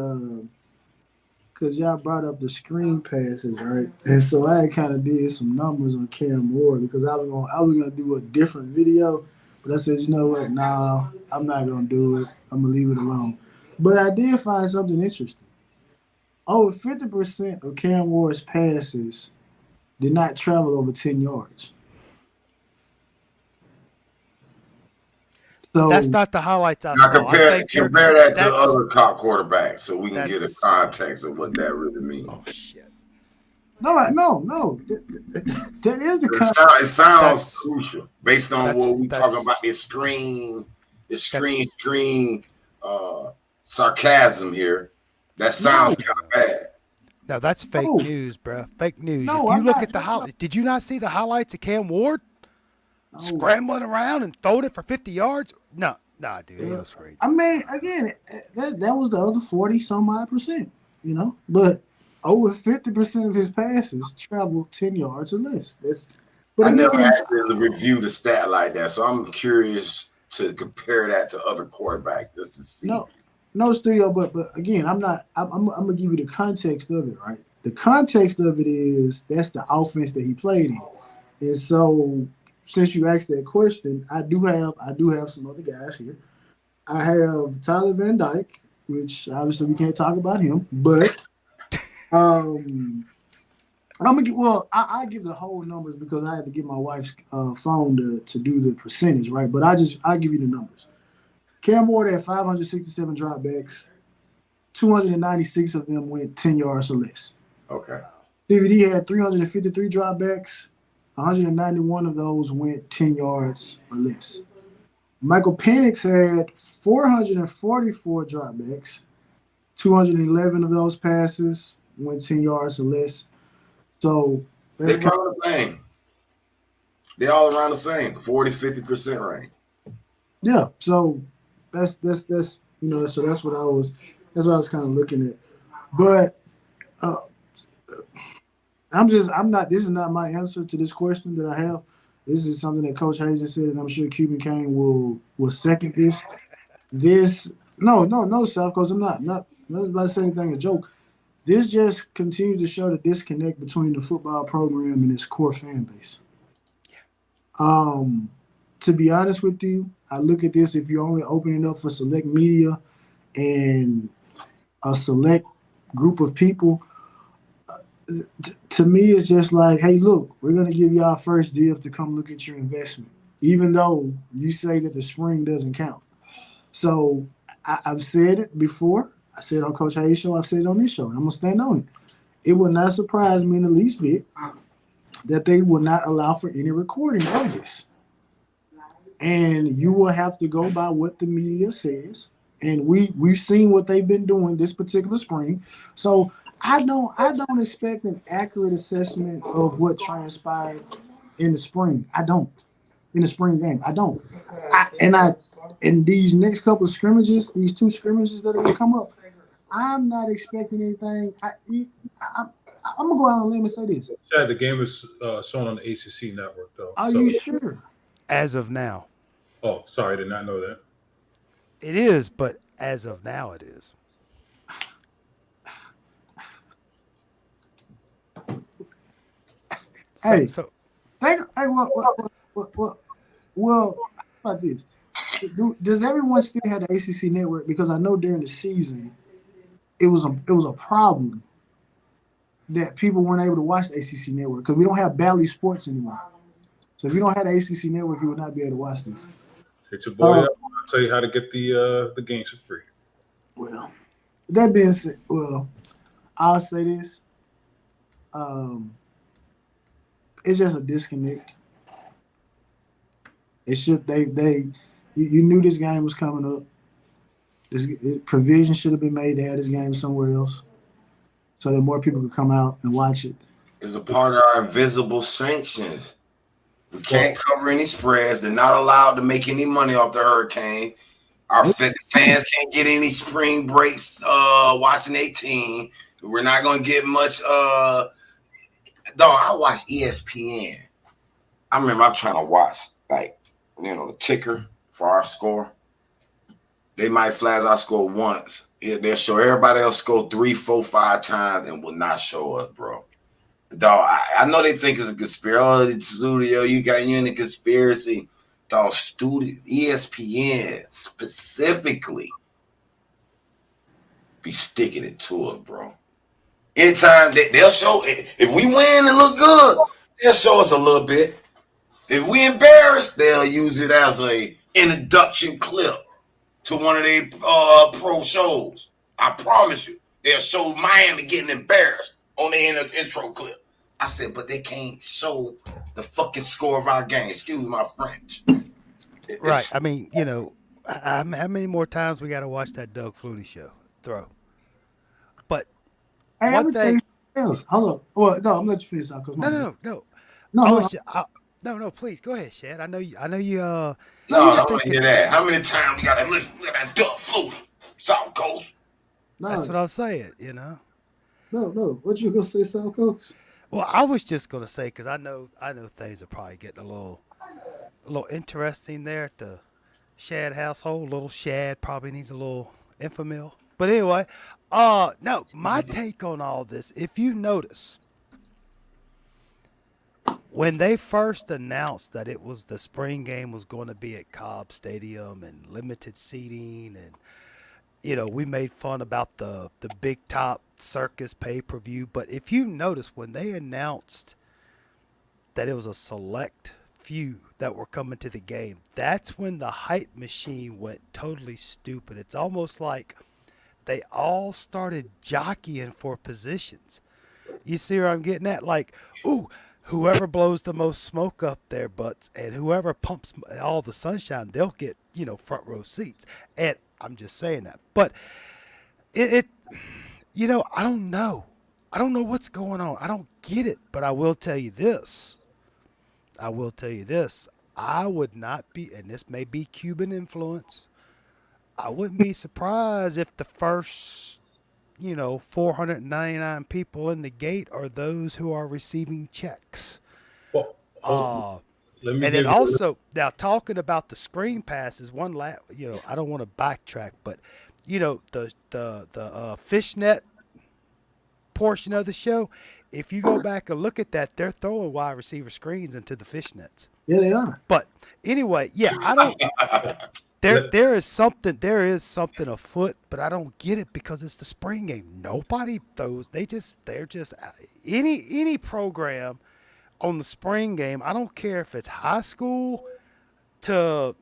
y'all brought up the screen passes, right? And so I kind of did some numbers on Cam Ward because I was gonna do a different video, but I said, you know what? Nah, I'm not gonna do it. I'm gonna leave it alone. But I did find something interesting. Over 50% of Cam Ward's passes did not travel over 10 yards. So that's not the highlights I saw. Compare that to other top quarterbacks so we can get a context of what that really means. Oh, shit. No. That is the context. It sounds crucial based on what we talking about. The screen sarcasm here. That sounds kind of bad. No, that's fake news, bro. Fake news. If you look at the highlights, did you not see the highlights of Cam Ward? Scrambling around and throwing it for 50 yards? Nah, dude, it was great. I mean, again, that was the other 40-some-odd%, But over 50% of his passes travel 10 yards or less. I never actually reviewed the stat like that, so I'm curious to compare that to other quarterbacks just to see. No, Studio, but again, I'm gonna give you the context of it, right? The context of it is that's the offense that he played in, and so. Since you asked that question, I do have some other guys here. I have Tyler Van Dyke, which obviously we can't talk about him, but I'm gonna give. Well, I give the whole numbers because I had to get my wife's phone to do the percentage, right? But I'll give you the numbers. Cam Ward had 567 dropbacks, 296 of them went 10 yards or less. Okay. CVD had 353 dropbacks. 191 of those went 10 yards or less. Michael Penix had 444 dropbacks. 211 of those passes went 10 yards or less. So they're about the same. They're all around the same, 40-50% range. Yeah. So that's so that's what I was kind of looking at. But this is not my answer to this question that I have. This is something that Coach Hazen said, and I'm sure Cuban Kane will second this. No, South Coast, I'm not about to say anything a joke. This just continues to show the disconnect between the football program and its core fan base. To be honest with you, I look at this, if you're only opening up for select media and a select group of people, to me, it's just like, hey, look, we're going to give y'all first dibs to come look at your investment, even though you say that the spring doesn't count. So I've said it before. I said it on Coach Hayes' show. I've said it on this show, and I'm going to stand on it. It would not surprise me in the least bit that they will not allow for any recording of this. And you will have to go by what the media says. And we've seen what they've been doing this particular spring. So I don't expect an accurate assessment of what transpired in the spring. I don't. In the spring game. I don't. In these next couple of scrimmages, these two scrimmages that are going to come up, I'm not expecting anything. I, I'm gonna go out on a limb and say this. Chad, the game is shown on the ACC network though. Are So, you sure? As of now, oh, sorry, I did not know that. it is, but as of now, it is. So, Hey, so hey, well, how about this? Does everyone still have the ACC network? Because I know during the season it was a problem that people weren't able to watch the ACC network because we don't have Bally Sports anymore. So if you don't have the ACC network, you will not be able to watch this. Hit your boy Uh, up. I'll tell you how to get the games for free. well, that being said, well, I'll say this. Um, it's just a disconnect. It should you knew this game was coming up. Provision should have been made to have this game somewhere else so that more people could come out and watch it. It's a part of our invisible sanctions. We can't cover any spreads. They're not allowed to make any money off the hurricane. Our fans can't get any spring breaks watching 18. We're not going to get much. Dog, I watch ESPN. I remember I'm trying to watch, like, the ticker for our score. They might flash our score once. They'll show everybody else score 3, 4, 5 times and will not show us, bro. Dog, I know they think it's a conspiracy. Oh, the studio, you in the conspiracy. Dog, studio, ESPN specifically be sticking it to us, bro. Anytime they'll show, if we win and look good, they'll show us a little bit. If we embarrass, they'll use it as a introduction clip to one of their pro shows. I promise you, they'll show Miami getting embarrassed on the intro clip. I said, but they can't show the fucking score of our game. Excuse my French. right. I mean, how many more times we got to watch that Doug Flutie show throw? But Hey, I'm one gonna tell thing, you else. Hold up. Well, no, I'm gonna let you finish out because no. no, I no, was, no. Please go ahead, Shad. I know you. no, you No, got I want to hear that. How many times we got to listen to that Doug Flutie, South Coast? That's what no, I'm saying. no. What you gonna say, South Coast? Well, I was just gonna say because I know things are probably getting a little interesting there at the Shad household. Little Shad probably needs a little infamil. But anyway, no, my take on all this, if you notice, when they first announced that it was the spring game was going to be at Cobb Stadium and limited seating and we made fun about the big top circus pay-per-view, but if you notice when they announced that it was a select few that were coming to the game, that's when the hype machine went totally stupid. It's almost like they all started jockeying for positions. You see where I'm getting at? Like, ooh, whoever blows the most smoke up their butts and whoever pumps all the sunshine, they'll get, front row seats. And I'm just saying that. But it I don't know. I don't know what's going on. I don't get it. But I will tell you this. I would not be, and this may be Cuban influence, I wouldn't be surprised if the first 499 people in the gate are those who are receiving checks. Well, let me And give then you. also, now talking about the screen passes, I don't want to backtrack, but the fishnet portion of the show, if you go back and look at that, they're throwing wide receiver screens into the fishnets. Yeah, they are. But anyway, yeah, I don't. There is something afoot, but I don't get it because it's the spring game. Nobody throws. They're just any program on the spring game. I don't care if it's high school to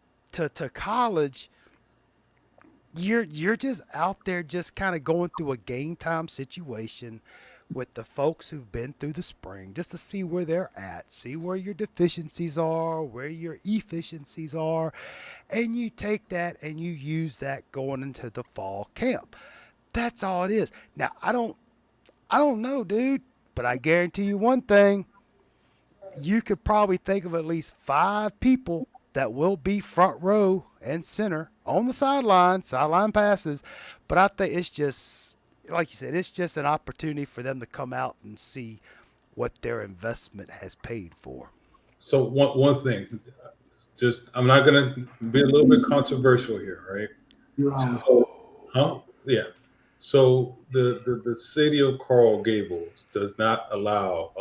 college. You're just out there just kind of going through a game time situation with the folks who've been through the spring just to see where they're at, see where your deficiencies are, where your efficiencies are, and you take that and you use that going into the fall camp. That's all it is. Now, I don't know, dude, but I guarantee you one thing. You could probably think of at least 5 people that will be front row and center on the sideline passes. But I think it's just like you said, it's just an opportunity for them to come out and see what their investment has paid for. So one thing, just I'm not gonna be a little bit controversial here, right? You always. So, huh? Yeah. So the city of Coral Gables does not want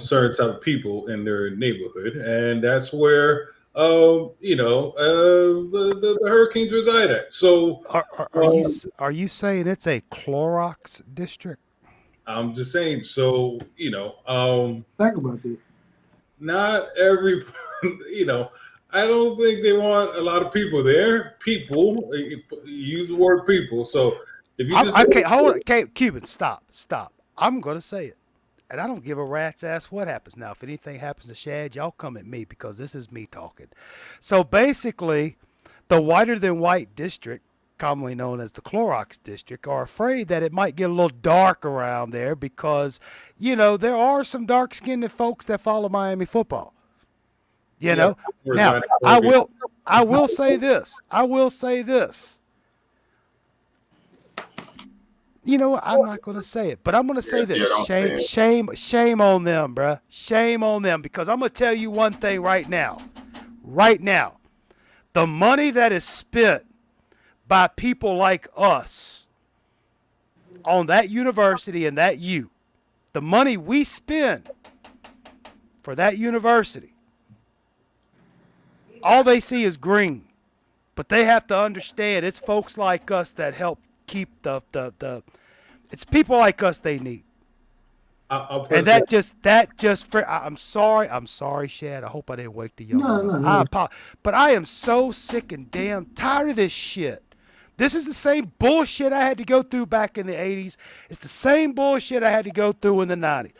certain type of people in their neighborhood, and that's where the hurricanes reside at. So um, Are you saying it's a Clorox district? I'm just saying. So Think about that. not every you know. I don't think they want a lot of people there. People, use the word people. So if you just Okay, hold on. Okay, Cuban, stop. I'm gonna say it. And I don't give a rat's ass what happens. Now, if anything happens to Shad, y'all come at me because this is me talking. So basically, the whiter than white district, commonly known as the Clorox district, are afraid that it might get a little dark around there because, there are some dark skinned folks that follow Miami football. You yeah, know? Now, reside in I Coral will I will say this. I will say this. You know what? I'm not going to say it, but I'm going to say this. Yeah, don't say it. Shame on them, bruh. Shame on them because I'm going to tell you one thing right now. Right now. The money that is spent by people like us on that university and that the money we spend for that university, all they see is green. But they have to understand it's folks like us that help keep it's people like us they need. I'll put And it I'm sorry, Shad. I hope I didn't wake the young No, one up. no, no. But I am so sick and damn tired of this shit. This is the same bullshit I had to go through back in the 80s. It's the same bullshit I had to go through in the 90s.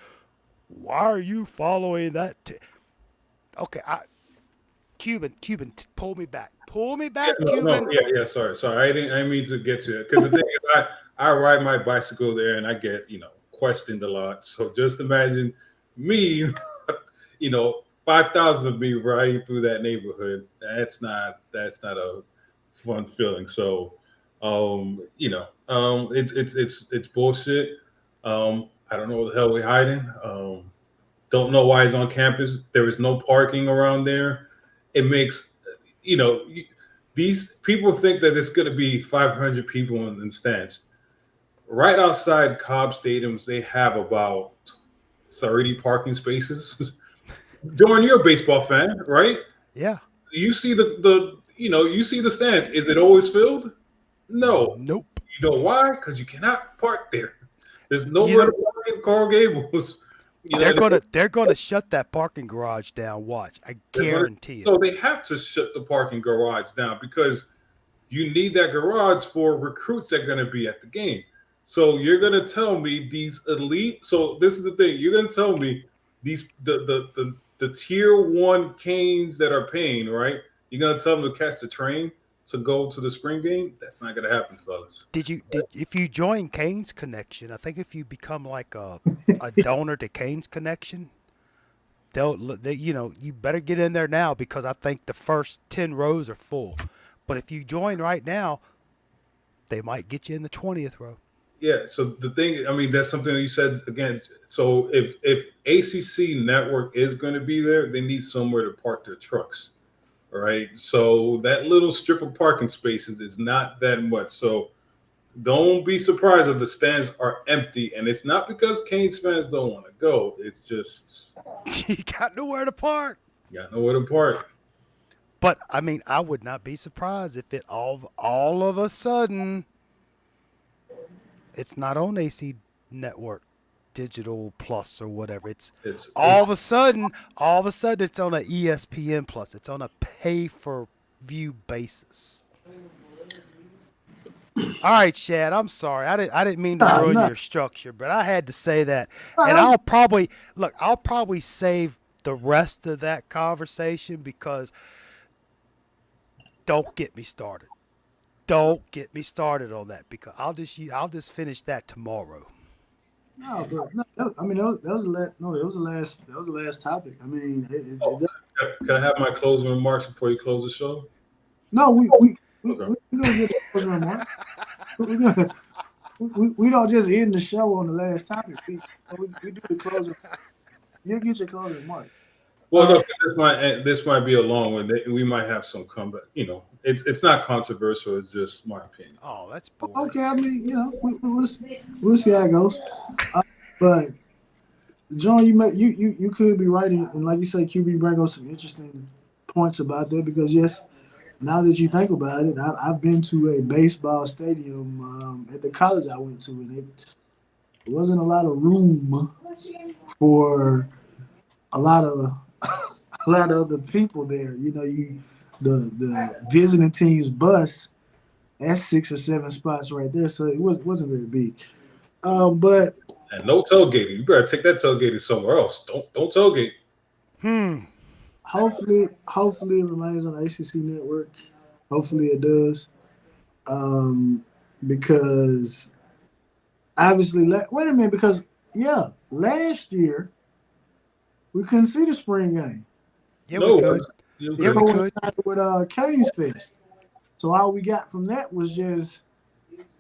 Why are you following that? Okay, Cuban, pull me back. Pull me back, Cuban. yeah. Sorry. I didn't mean to get to it because the thing is, I ride my bicycle there and I get questioned a lot. So just imagine me, 5,000 of me riding through that neighborhood. That's not a fun feeling. So, it's bullshit. I don't know what the hell we're hiding. Don't know why he's on campus. There is no parking around there. It makes, these people think that it's going to be 500 people in the stands. Right outside Cobb Stadiums, they have about 30 parking spaces. Jordan, you're a baseball fan, right? Yeah. You see you see the stands. Is it always filled? No. Nope. You know why? Because you cannot park there. There's You nowhere know- to park in Coral Gables. They're gonna shut that parking garage down. Watch, I guarantee it. So they have to shut the parking garage down because you need that garage for recruits that are going to be at the game. So you're going to tell me these elite. So this is the thing. You're going to tell me the tier 1 Canes that are paying, right? You're going to tell them to catch the train to go to the spring game. That's not going to happen, fellas. If you join Canes Connection, I think if you become like a donor to Canes Connection, you better get in there now because I think the first 10 rows are full. But if you join right now, they might get you in the 20th row. Yeah. So the thing, I mean, that's something that you said again. So if ACC Network is going to be there, they need somewhere to park their trucks. All right. So that little strip of parking spaces is not that much. So don't be surprised if the stands are empty. And it's not because Canes fans don't want to go. It's just You got nowhere to park. you got nowhere to park. But I mean, I would not be surprised if it all of a sudden it's not on AC Network Digital Plus or whatever. It's all of a sudden it's on a ESPN Plus. It's on a pay-for-view basis. All right, Shad, I'm sorry. I didn't mean to ruin your structure, but I had to say that. And I'll probably save the rest of that conversation because don't get me started. Don't get me started on that because I'll just finish that tomorrow. No, but no, I mean that was the last topic. I mean, Can I have my closing remarks before you close the show? no, we gonna get to closing remarks. we're gonna, we don't just end the show on the last topic. We do the closing. You get your closing mark. Well, no, this might be a long one. We might have some comeback. It's not controversial. It's just my opinion. Oh, that's boring. Okay, I mean, we'll see how it goes. But John, you could be right, and like you say, QB bring up some interesting points about that because yes, now that you think about it, I've been to a baseball stadium at the college I went to, and it wasn't a lot of room for a lot of a lot of other people there. The visiting team's bus, that's 6 or 7 spots right there, so it wasn't very big. But And no tailgating. You better take that tailgating somewhere else. Don't tailgate. hopefully it remains on the ACC network. Hopefully it does, because obviously, wait a minute, because yeah, last year we couldn't see the spring game. Yeah, No, we could. you Yeah, could. we could. With Canes Fest. So all we got from that was just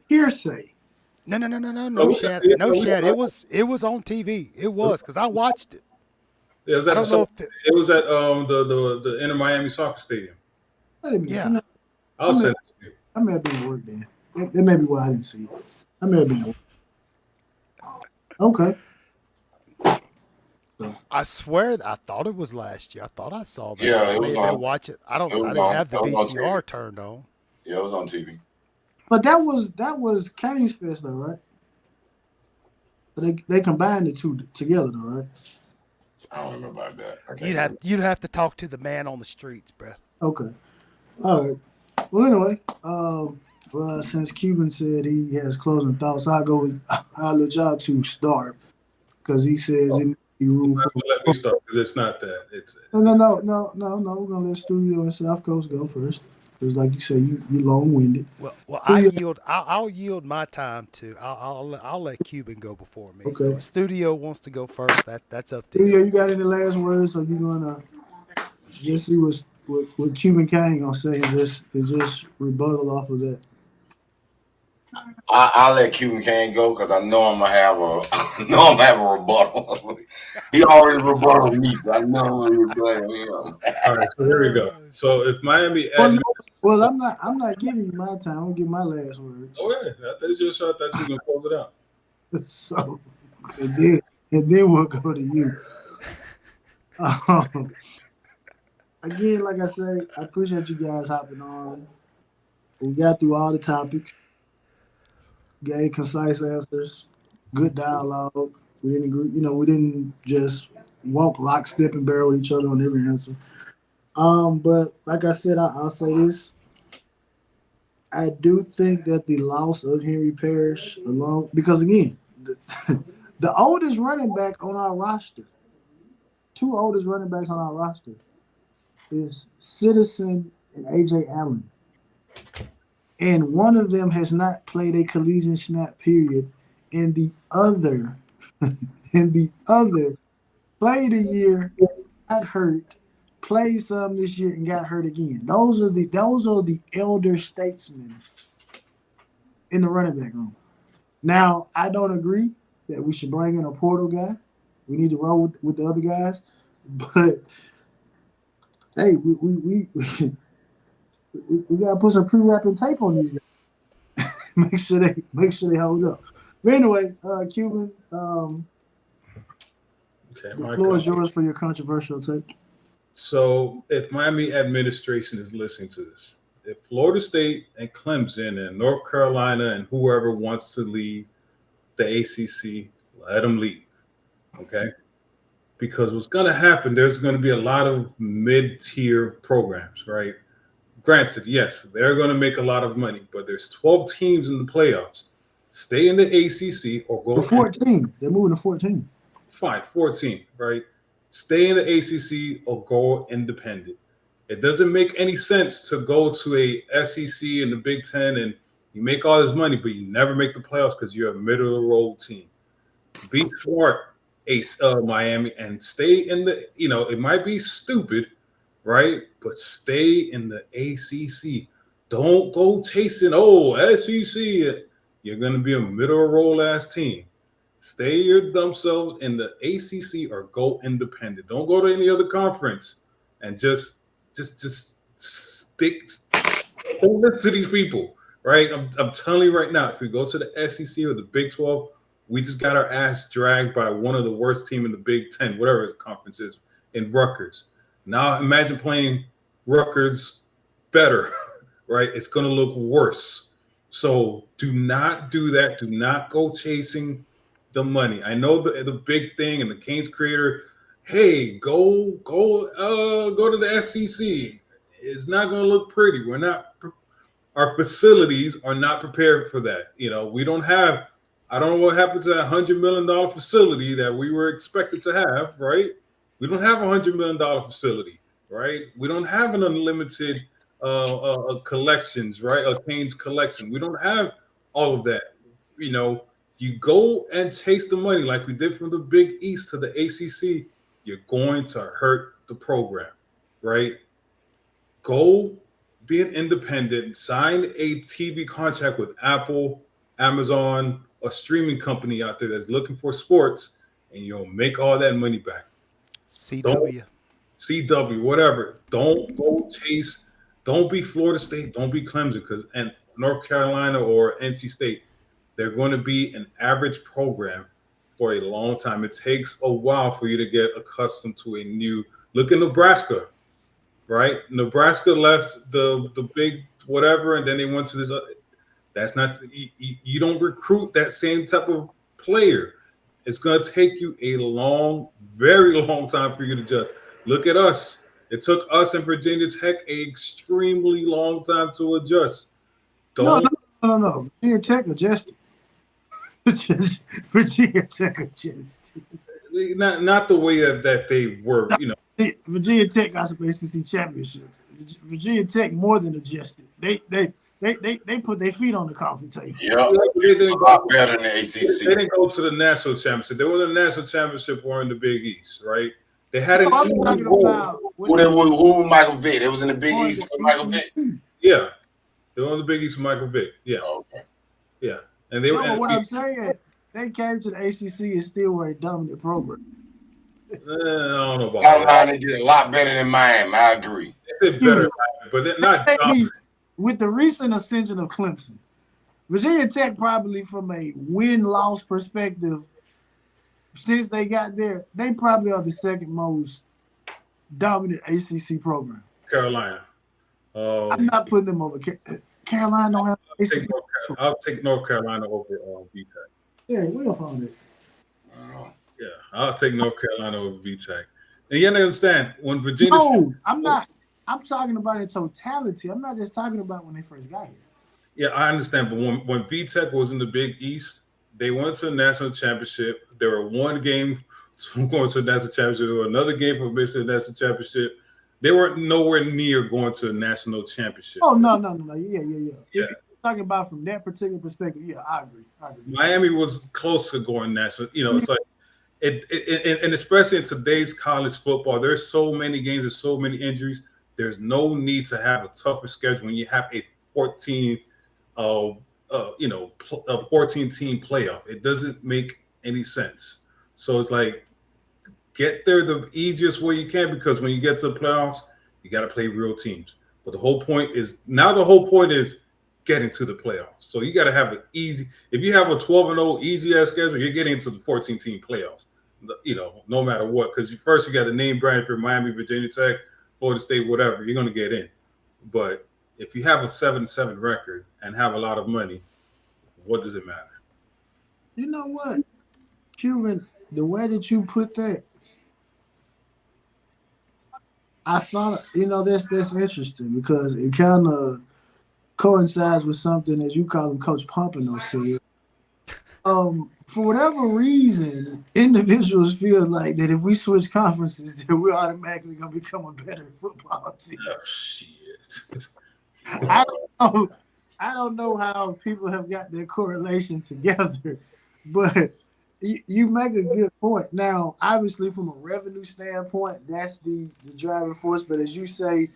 hearsay. No, Oh, Shad. yeah, No, Shad. It was on TV. It was because I watched it. it was I at don't know if it was at the Inter Miami Soccer Stadium. Wait a minute. yeah. I'll send it to you. I may have been at work then. That may be why I didn't see it. I may have been at work. Okay. I swear I thought it was last year. I thought I saw that. Yeah, I it may was have been on. watching. I It was didn't on. have the It was on VCR TV. turned on. Yeah, it was on TV. But that was Canes Fest though, right? So they combined the two together though, right? I don't know about that. I can't You'd have to talk to the man on the streets, bruh. Okay. All right. Well, anyway, well, since Cuban said he has closing thoughts, I'll let y'all two start because he says it may be room for. Let me start because it's not that. It's No. We're gonna let Studio and South Coast go first because, like you say, you long winded. Well, Studio, I'll yield my time to. I'll let Cuban go before me. So okay. if Studio wants to go first, that's up to Studio, him. you got any last words? Or you gonna just see what Cuban Kane gonna say and just rebuttal off of that? I'll let Cuban Kane go because I know I'm gonna have I know I'm gonna have a rebuttal. He always rebutted me. So I know I'm gonna rebuttal him. all right. So here we go. So if Miami Well, admits, well, I'm not giving you my time. I'll give my last words. okay, that's your shot. That you can close it out. So, and then we'll go to you. Um, again, like I say, I appreciate you guys hopping on. We got through all the topics, gave concise answers, good dialogue. We didn't agree, we didn't just walk lock, step, and barrel with each other on every answer. But like I said, I'll say this. I do think that the loss of Henry Parrish, along because again, the oldest running back on our roster, two oldest running backs on our roster, is Citizen and AJ Allen, and one of them has not played a collegiate snap period, and the other, and the other played a year, got hurt, played some this year, and got hurt again. Those are the elder statesmen in the running back room. Now, I don't agree that we should bring in a portal guy. We need to roll with the other guys, but hey, we gotta put some pre-wrapping tape on these guys. make sure they hold up. But anyway, Cuban, Okay, the my floor is God. yours for your controversial take. So if Miami administration is listening to this, if Florida State and Clemson and North Carolina and whoever wants to leave the ACC, let them leave. Okay. Because what's going to happen, there's going to be a lot of mid-tier programs, right? Granted, yes, they're going to make a lot of money, but there's 12 teams in the playoffs. Stay in the ACC or The go 14, they're moving to 14. fine, 14, right? Stay in the ACC or go independent. It doesn't make any sense to go to a SEC and the Big Ten and you make all this money, but you never make the playoffs because you're a middle of the road team. Be smart, Miami, and stay in the, it might be stupid, right? But stay in the ACC. Don't go chasing, SEC. You're going to be a middle of roll ass team. Stay your dumb selves in the ACC or go independent. Don't go to any other conference and just stick. Don't listen to these people, right? I'm telling you right now, if we go to the SEC or the Big 12, we just got our ass dragged by one of the worst team in the Big 10, whatever the conference is, in Rutgers. Now imagine playing Rutgers better, right? It's going to look worse. So do not do that. Do not go chasing the money. I know the big thing and the Canes creator. Hey, go to the SEC. It's not going to look pretty. We're not. Our facilities are not prepared for that. We don't have. I don't know what happened to that $100 million facility that we were expected to have. Right? We don't have a $100 million facility. Right? We don't have an unlimited collections. Right? A Canes collection. We don't have all of that. You go and chase the money like we did from the Big East to the ACC. You're going to hurt the program, right? Go be an independent, sign a TV contract with Apple, Amazon, a streaming company out there that's looking for sports, and you'll make all that money back. CW. CW, whatever. Don't go chase. Don't be Florida State. Don't be Clemson and North Carolina or NC State. They're going to be an average program for a long time. It takes a while for you to get accustomed to a new look. In Nebraska, right? Nebraska left the big whatever, and then they went to this. That's not you don't recruit that same type of player. It's going to take you a long, very long time for you to adjust. Look at us. It took us in Virginia Tech an extremely long time to adjust. No. Virginia Tech adjusted. Virginia Tech adjusted. Not the way that they were, Virginia Tech got some ACC championships. Virginia Tech more than adjusted. They put their feet on the coffee table. Yeah, they did a lot better than the ACC. They didn't go to the national championship. They were in the national championship or in the Big East, right? They had I'm talking about who Michael Vick. They was in the Big East with Michael Vick. Yeah, they were in the Big East with Michael Vick. Yeah, okay. Yeah, and they were. What I'm saying, they came to the ACC and still were a dominant program. I don't know about that. They did a lot better than Miami. I agree. They did better, but they're not dominant. With the recent ascension of Clemson, Virginia Tech probably from a win-loss perspective, since they got there, they probably are the second most dominant ACC program. Carolina. I'm not putting them over. Carolina don't have ACC. I'll take North Carolina over VTech. Yeah, we'll find it. Yeah, I'll take North Carolina over VTech. And you understand, when Virginia... No, I'm not. I'm talking about in totality. I'm not just talking about when they first got here. Yeah, I understand. But when VTech was in the Big East, they went to the national championship. There were one game from going to the national championship. There was another game from missing the national championship. They weren't nowhere near going to the national championship. Oh, no. Yeah. If you're talking about from that particular perspective, yeah, I agree. Miami was close to going national. It's like and especially in today's college football, there's so many games, there's so many injuries. There's no need to have a tougher schedule when you have a 14 team playoff. It doesn't make any sense. So it's like, get there the easiest way you can, because when you get to the playoffs, you got to play real teams. But the whole point is getting to the playoffs. So you got to have an easy. If you have a 12-0 easy ass schedule, you're getting into the 14-team playoffs. No matter what, because you got the name brand for Miami, Virginia Tech, Florida State, whatever, you're going to get in. But if you have a 7-7 record and have a lot of money, what does it matter? You know what, Cuban, the way that you put that, I thought, that's interesting, because it kind of coincides with something, as you call him, Coach Pompano said. For whatever reason, individuals feel like that if we switch conferences, that we're automatically going to become a better football team. Oh, shit. I don't know how people have got their correlation together, but you make a good point. Now, obviously, from a revenue standpoint, that's the driving force. But as you say,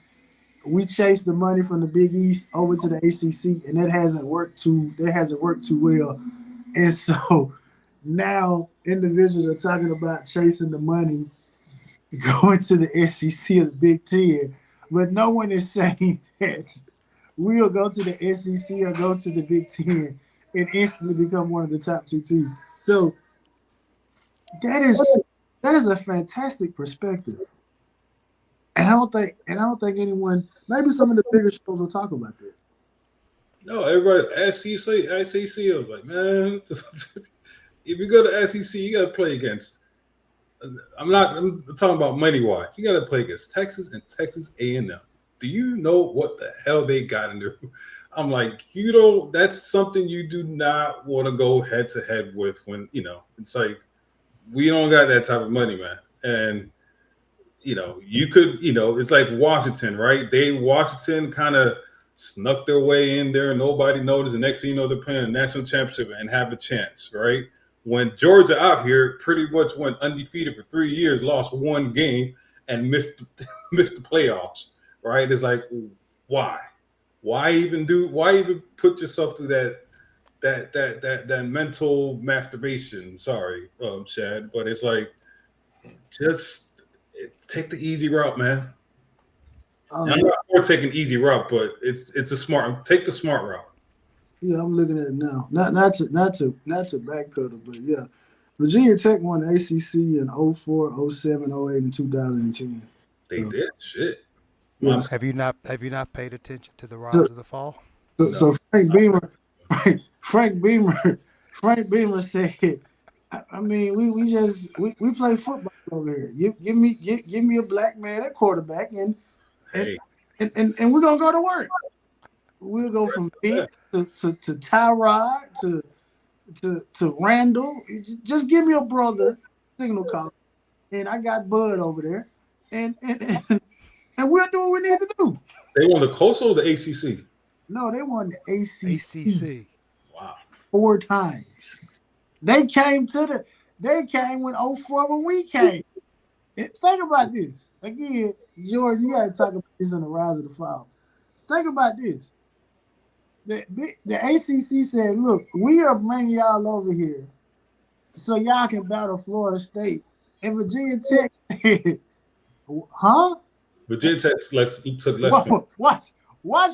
we chased the money from the Big East over to the ACC, and that hasn't worked too well. And so now individuals are talking about chasing the money, going to the SEC or the Big Ten, but no one is saying that we'll go to the SEC or go to the Big Ten and instantly become one of the top two teams. So that is a fantastic perspective. And I don't think anyone, maybe some of the bigger shows will talk about that. No, everybody SEC. I was like, man, if you go to SEC, you got to play against. I'm talking about money wise. You got to play against Texas and Texas A&M. Do you know what the hell they got in there? I'm like, that's something you do not want to go head to head with when, it's like, we don't got that type of money, man. And, you could, it's like Washington, right? Washington kind of snuck their way in there. Nobody noticed. The next thing you know, they're playing a national championship and have a chance, right? When Georgia out here pretty much went undefeated for 3 years, lost one game and missed the playoffs, right? It's like, why? Why even put yourself through that mental masturbation? Sorry, Shad, but it's like, just take the easy route, man. I'm not for taking easy route, but it's take the smart route. Yeah, I'm looking at it now. Not to backpedal, but yeah, Virginia Tech won the ACC in 04, 07, 08, and 2010. They did shit. Yes. Have you not paid attention to the rise of the fall? So Frank Beamer said, I mean, we play football over here. Give me a black man at quarterback and we're gonna go to work. We'll go from Vic to Tyrod to Randall. Just give me a brother signal call, and I got Bud over there, and we'll do what we need to do. They won the Coastal or the ACC? No, they won the ACC. Wow. 4 times. They came when 04 when we came. And think about this. Again, Jordan, you got to talk about this in the rise of the fall. Think about this. The ACC said, look, we are bringing y'all over here so y'all can battle Florida State. And Virginia Tech, huh? Virginia Tech took less. Watch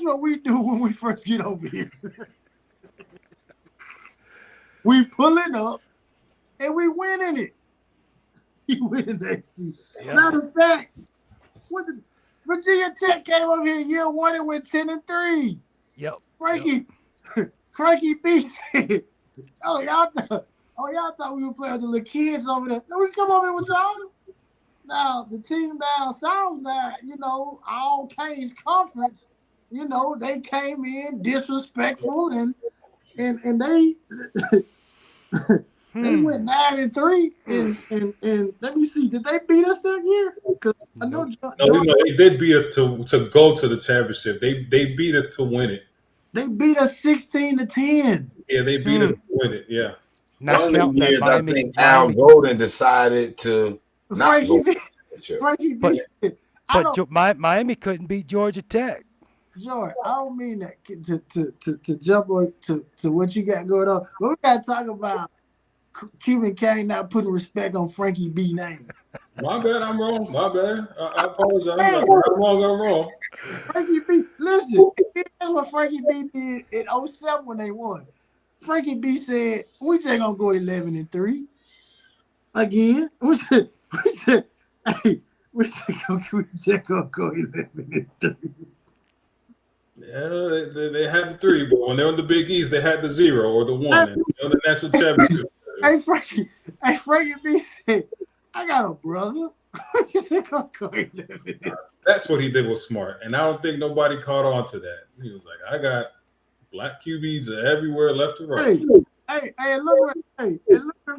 what we do when we first get over here. We pull it up and we winning it. You winning the ACC. Yeah. Matter of fact, Virginia Tech came over here year 1 and went 10-3. Yep. Frankie B said, y'all thought we were playing with the little kids over there. No, we come over here with y'all. Now, the team down south now, all Canes conference, they came in disrespectful and they they went 9-3 and let me see, did they beat us that year? Because I know they did beat us to go to the championship. They beat us to win it. They beat us 16-10. Yeah, they beat us to win it. Yeah. Not counting that Miami, I think Al Golden decided to not go. But Miami couldn't beat Georgia Tech. George, I don't mean that to jump on to what you got going on. But we got to talk about Cuban Kane not putting respect on Frankie B name. My bad, I'm wrong. My bad. I apologize. I'm wrong. Frankie B, listen, that's what Frankie B did in 07 when they won. Frankie B said, we just gonna go 11-3. Again. We just gonna go 11-3. Yeah, they had the 3, but when they're on the Big East, they had the 0 or the 1 and they're on the national championship. Hey, Frankie B said, I got a brother. That's what he did was smart. And I don't think nobody caught on to that. He was like, I got black QBs everywhere left to right. Hey, look what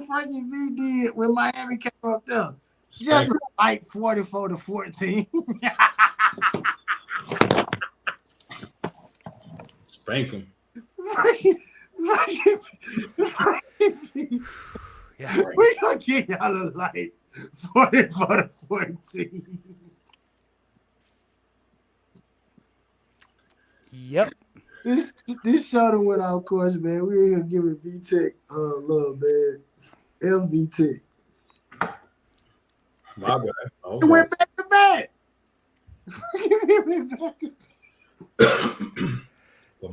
Frankie V did when Miami came up there. Just like 44-14. Spank him. Yeah. We gonna get y'all a light 44-14. Yep. This show done went off course, man. We ain't gonna give it V-Tech love, man. LV Tech. My bad. It Okay. went back to back. It went back to But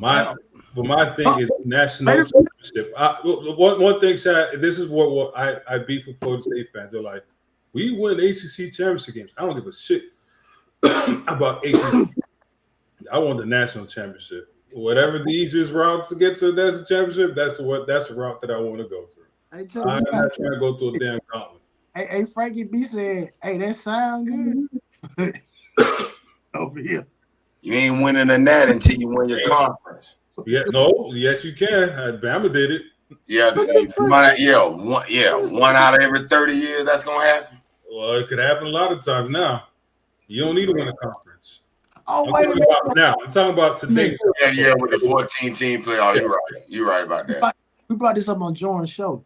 my thing is national championship. One thing, Shad, this is what I beef with Florida State fans. They're like, we win ACC championship games. I don't give a shit about ACC. I want the national championship. Whatever the easiest route to get to the national championship, that's the route that I want to go through. Hey, check I'm me not out. trying to go through a damn gauntlet. Hey, Frankie B said, "Hey, that sound good." Over here. You ain't winning a net until you win your conference. Yeah, no, yes, you can. Bama did it. Yeah, one out of every 30 years that's gonna happen. Well, it could happen a lot of times now. You don't need to win a conference. Oh, I'm wait a talking minute. about now. I'm talking about today. Yeah, with the 14-team playoff. You're right. You're right about that. We brought this up on Jordan's show.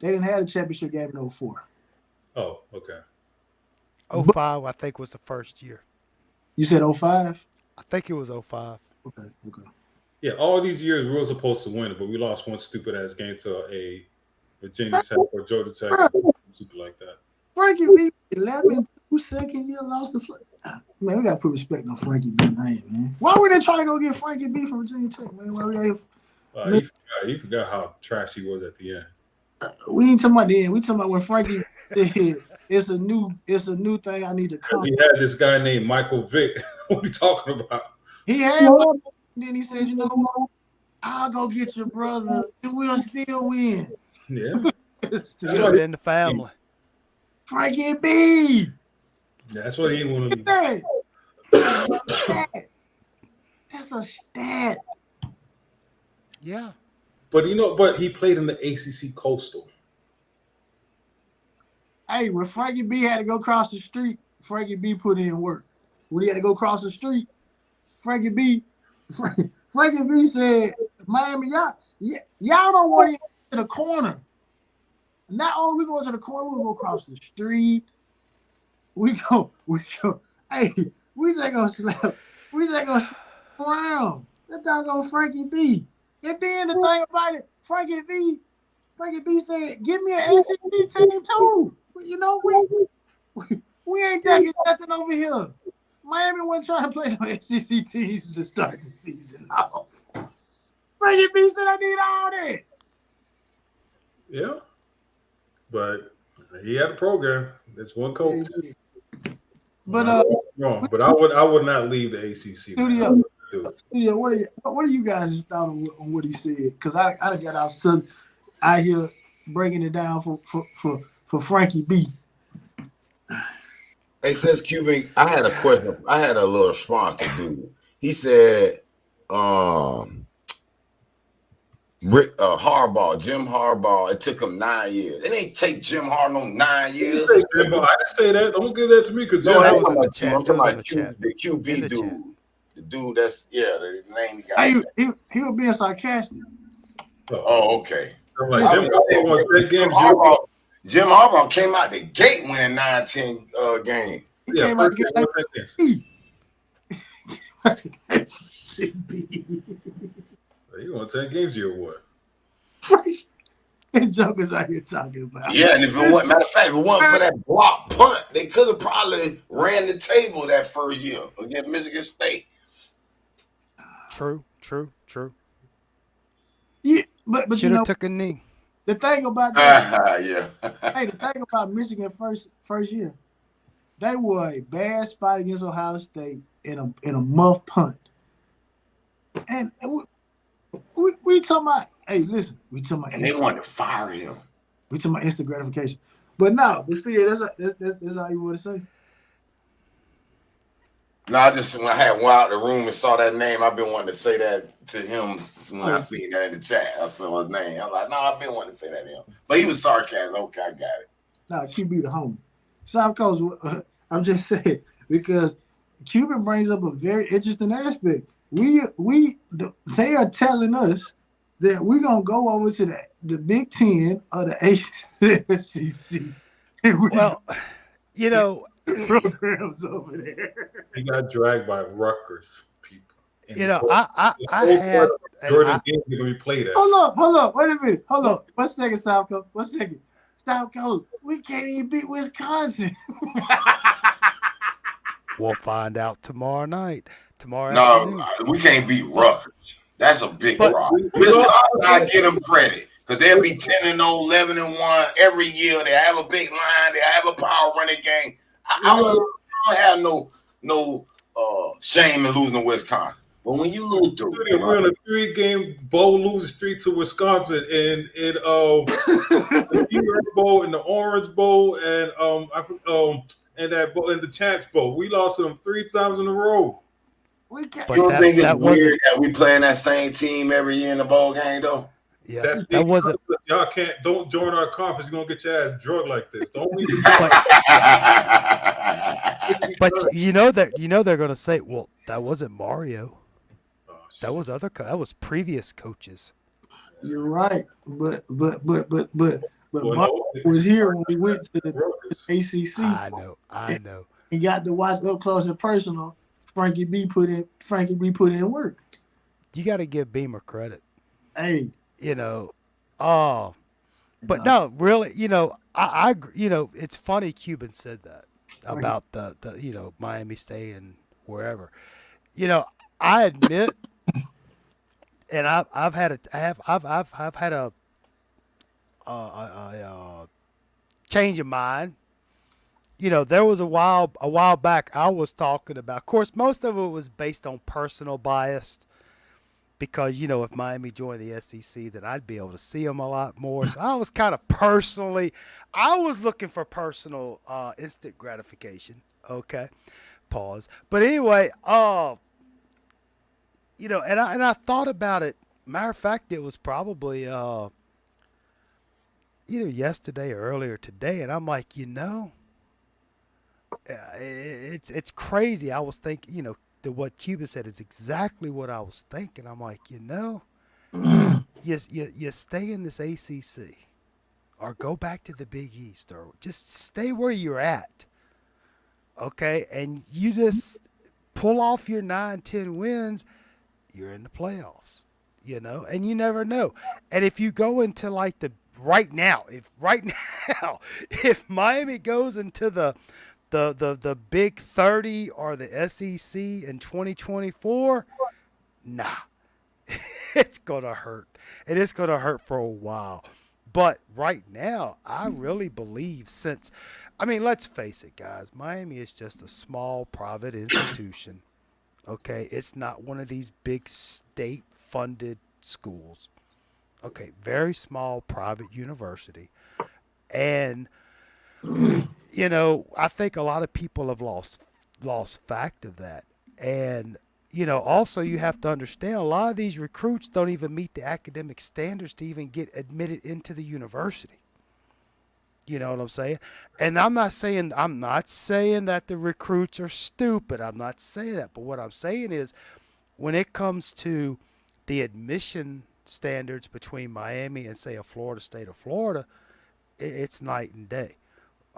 They didn't have a championship game in 04. Oh, okay. 05, I think, was the first year. You said 05? I think it was 05. Okay. Yeah, all these years we were supposed to win it, but we lost one stupid ass game to a Virginia Tech or Georgia Tech, something like that. Frankie B, 11 second year lost the man. We gotta put respect on Frankie B name, man. Why we didn't try to go get Frankie B from Virginia Tech, man? Why He forgot how trash he was at the end. We ain't talking about the end. We talking about when Frankie said it's a new thing. I need to come. He had this guy named Michael Vick. What are you talking about? He had one, and then he said, "You know what? I'll go get your brother, and we'll still win." Yeah, That's what in the family. Frankie B. That's what he wanted to do. That's a stat. Yeah. But he played in the ACC Coastal. Hey, when Frankie B had to go across the street, Frankie B put in work. When he had to go across the street, Frankie B said, "Miami, y'all don't want to get to the corner. Not only we going to the corner, we go across the street. We go. Hey, we just gonna slap. We just gonna slap around. That doggone Frankie B. And then the thing about it, Frankie B said, "Give me an SEC team too. You know, we ain't ducking nothing over here. Miami wasn't trying to play no SEC teams to start the season off. Frankie B said, I need all that." Yeah, but he had a program. That's one coach. But wrong. But I would not leave the ACC. Studio, what are you guys' thought on what he said? Because I got our son out here breaking it down for Frankie B. Hey, says Cuban, I had a question. I had a little response to do. He said, Harbaugh, Jim Harbaugh, it took him 9 years. It ain't take Jim Harbaugh 9 years. I didn't say that. Don't give that to me because that was in the chat. I'm talking about the QB dude. The dude that's, the name he got. He was being sarcastic. Oh, okay. I'm like, Jim Harbaugh came out the gate winning 9-10 games. He came out the gate. You want 10 games year what? And jokers out here talking about. Yeah, and if it wasn't, matter of fact, if it wasn't for that block punt, they could have probably ran the table that first year against Michigan State. True. Yeah, but should have took a knee. The thing about that, the thing about Michigan first year, they were a bad spot against Ohio State in a muff punt, and we talking about. Hey, listen, we talking about. And they wanted to fire him. We talking about instant gratification, but that's all you want to say. No, I just when I had went out the room and saw that name, I've been wanting to say that to him when I seen that in the chat. I saw his name. I'm like, no, I've been wanting to say that to him. But he was sarcastic. Okay, I got it. No, QB the homie. South Coast, I'm just saying, because Cuban brings up a very interesting aspect. They are telling us that we're gonna go over to the Big Ten or the SEC. Well, programs over there. He got dragged by Rutgers people. And You the know, whole, the I whole had, and Jordan I games are gonna be played at. Hold up, wait a minute, hold up. look. 1 second, Stop Coach. 1 second. Stop Coach. We can't even beat Wisconsin. We'll find out tomorrow night, tomorrow No, afternoon. we can't beat But Rutgers. That's a big but problem. We Wisconsin, lost. I give them credit because they'll be 10-0, 11-1 every year. They have a big line. They have a power running game. I don't have no shame in losing to Wisconsin. But when you lose to We're on a 3-game bowl losing streak to Wisconsin in the New York Bowl and the Orange Bowl and that bowl in the Chance Bowl. We lost them 3 times in a row. We can't. but you don't think it's that wasn't. weird that we playing that same team every year in the bowl game though? Yeah, That's that big. wasn't. Y'all don't join our conference. You're gonna get your ass drugged like this. Don't even. But you know they're gonna say, well, that wasn't Mario. Oh, That was shit. that was previous coaches. You're right, but Well, Mark no, was here when we went to the Rutgers. ACC I know. and got to watch up close and personal. Frankie B put in work. You got to give Beamer credit. Hey, You know, oh, but no, really, I it's funny Cuban said that about the Miami State and wherever. You know, I admit, and I've had a I have I've had a change of mind. You know, there was a while back I was talking about. Of course, most of it was based on personal bias because if Miami joined the SEC, then I'd be able to see them a lot more. So I was kind of I was looking for personal instant gratification. Okay, pause. But anyway, and I thought about it. Matter of fact, it was probably either yesterday or earlier today, and I'm like, it's crazy. I was thinking, what Cuba said is exactly what I was thinking. I'm like, you stay in this ACC or go back to the Big East or just stay where you're at. Okay. And you just pull off your 9-10 wins, you're in the playoffs, and you never know. And if you go into like right now, if Miami goes into the Big 30 or the SEC in 2024, nah, it's gonna hurt, and it's gonna hurt for a while. But right now, I really believe let's face it, guys, Miami is just a small private institution. Okay, it's not one of these big state-funded schools. Okay, very small private university, and I think a lot of people have lost fact of that. And also you have to understand a lot of these recruits don't even meet the academic standards to even get admitted into the university. You know what I'm saying? And I'm not saying that the recruits are stupid. I'm not saying that. But what I'm saying is when it comes to the admission standards between Miami and say a Florida State or Florida, it's night and day.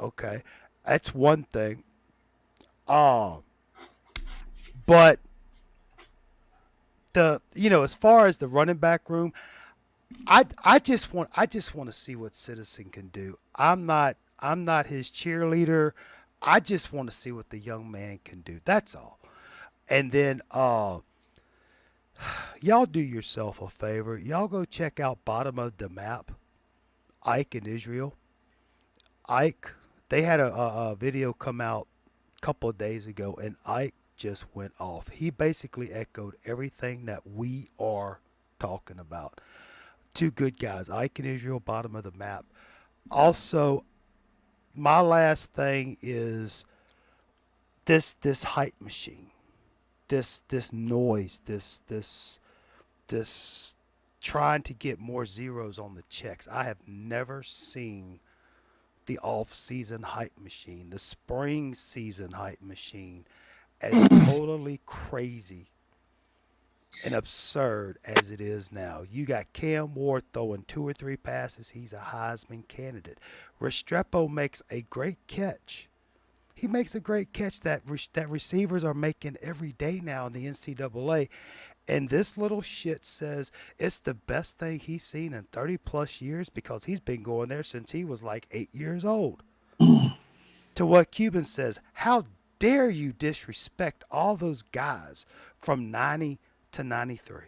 Okay, that's one thing. But as far as the running back room, I just want to see what Citizen can do. I'm not his cheerleader. I just want to see what the young man can do. That's all. And then y'all do yourself a favor. Y'all go check out Bottom of the Map, Ike in Israel. Ike, they had a video come out a couple of days ago, and Ike just went off. He basically echoed everything that we are talking about. Two good guys, Ike and Israel, Bottom of the Map. Also, my last thing is this hype machine, this noise, this trying to get more zeros on the checks. I have never seen the off-season hype machine, the spring season hype machine, as totally crazy and absurd as it is now. You got Cam Ward throwing 2 or 3 passes. He's a Heisman candidate. Restrepo makes a great catch. He makes a great catch that receivers are making every day now in the NCAA. And this little shit says it's the best thing he's seen in 30 plus years because he's been going there since he was like 8 years old. To what Cuban says, how dare you disrespect all those guys from 90 to 93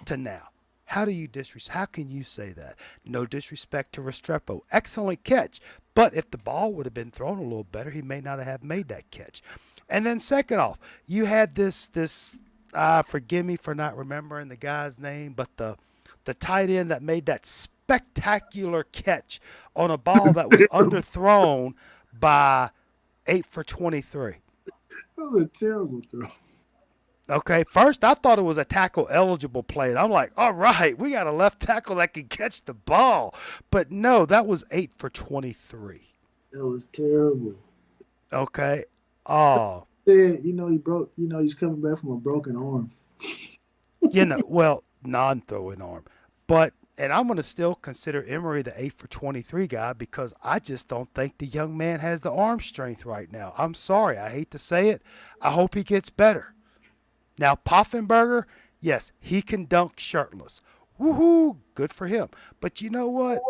to now? How do you disrespect? How can you say that? No disrespect to Restrepo. Excellent catch. But if the ball would have been thrown a little better, he may not have made that catch. And then second off, you had this forgive me for not remembering the guy's name, but the tight end that made that spectacular catch on a ball that was That underthrown by 8 for 23. was a terrible throw. Okay, first I thought it was a tackle eligible play. And I'm like, all right, we got a left tackle that can catch the ball. But no, that was 8 for 23. That was terrible. Okay. Oh, Said, he broke. He's coming back from a broken arm. well, non throwing arm. But, and I'm going to still consider Emery the 8 for 23 guy because I just don't think the young man has the arm strength right now. I'm sorry. I hate to say it. I hope he gets better. Now, Poffenberger, yes, he can dunk shirtless. Woohoo! Good for him. But you know what?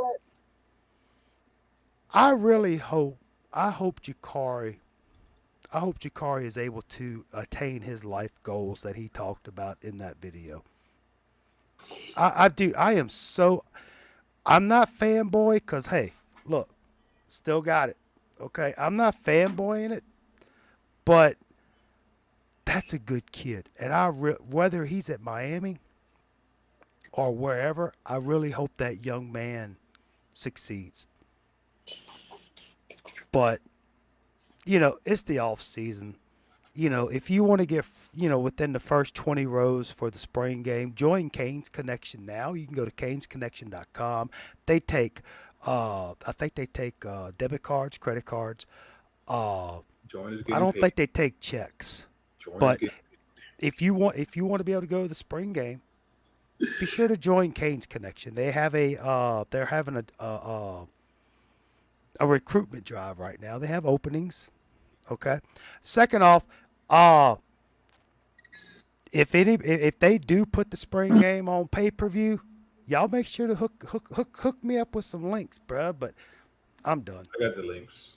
I really hope, I hope Jakari, I hope Jakari is able to attain his life goals that he talked about in that video. I do. I'm not fanboy because, hey, look, still got it. Okay. I'm not fanboying it, but that's a good kid. And whether he's at Miami or wherever, I really hope that young man succeeds. But, it's the off season. If you want to get, within the first 20 rows for the spring game, join Canes Connection now. You can go to canesconnection.com. They take, I think they take debit cards, credit cards. Join is I getting don't paid. think they take checks. Join But is getting if you want to be able to go to the spring game, be sure to join Canes Connection. They're having a recruitment drive right now. They have openings. Okay. Second off, if they do put the spring game on pay per view, y'all make sure to hook me up with some links, bruh. But I'm done. I got the links.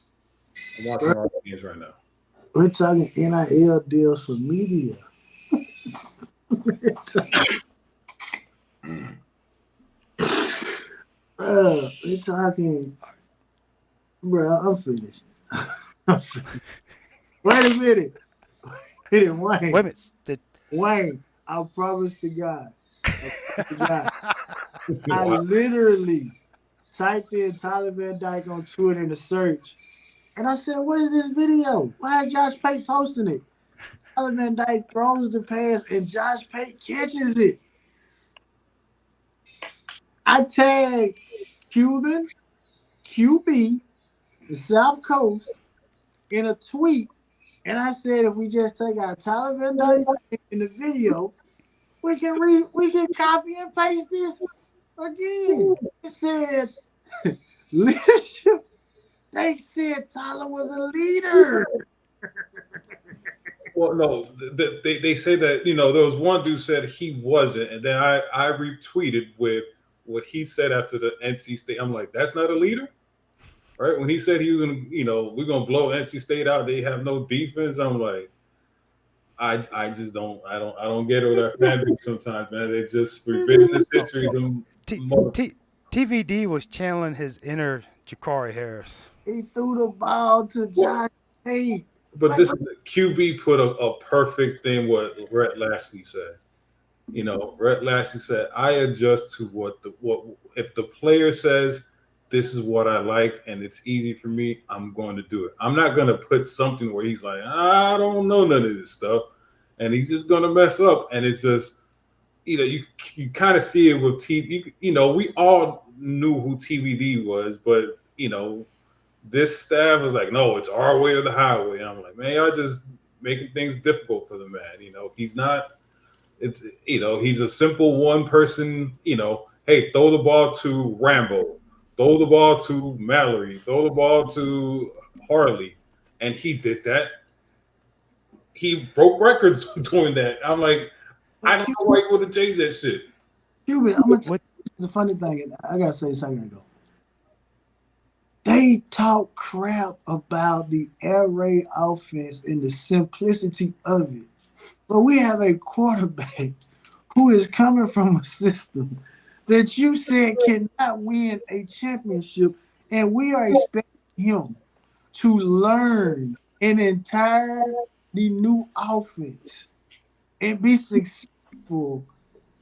I'm watching all the games right now. We're talking NIL deals for media. We're talking, bro. I'm finished. Wait a minute. Wayne. Wait a minute. Wayne, I promise to God. I literally typed in Tyler Van Dyke on Twitter in the search, and I said, "What is this video? Why is Josh Pate posting it?" Tyler Van Dyke throws the pass, and Josh Pate catches it. I tagged Cuban, QB, the South Coast, in a tweet, and I said, if we just take out Tyler Van Dyke in the video, we can copy and paste this again. It said leadership. They said Tyler was a leader. Well, no, they say that there was one dude said he wasn't, and then I retweeted with what he said after the NC State. I'm like, that's not a leader, right? When he said he was gonna, we're gonna blow NC State out, they have no defense. I'm like, I just don't get it with our fan base sometimes, man. They just revisionist history. TVD was channeling his inner Jakari Harris. He threw the ball to Josh Pate. But this QB put a perfect thing what Rhett Lashley said. Rhett Lashley said, I adjust to what if the player says this is what I like and it's easy for me, I'm going to do it. I'm not going to put something where he's like, I don't know none of this stuff, and he's just going to mess up. And it's just, you kind of see it with TV. We all knew who TVD was, but this staff was like, no, it's our way or the highway. And I'm like, man, y'all just making things difficult for the man. He's not. It's he's a simple one person. Hey, throw the ball to Rambo, throw the ball to Mallory, throw the ball to Harley. and he did that. He broke records doing that. I'm like, I don't know why he would have changed that shit. Cuban, I'm gonna tell What? you the funny thing, and I gotta say a second ago. They talk crap about the air raid offense and the simplicity of it. But we have a quarterback who is coming from a system that you said cannot win a championship, and we are expecting him to learn an entirely new offense and be successful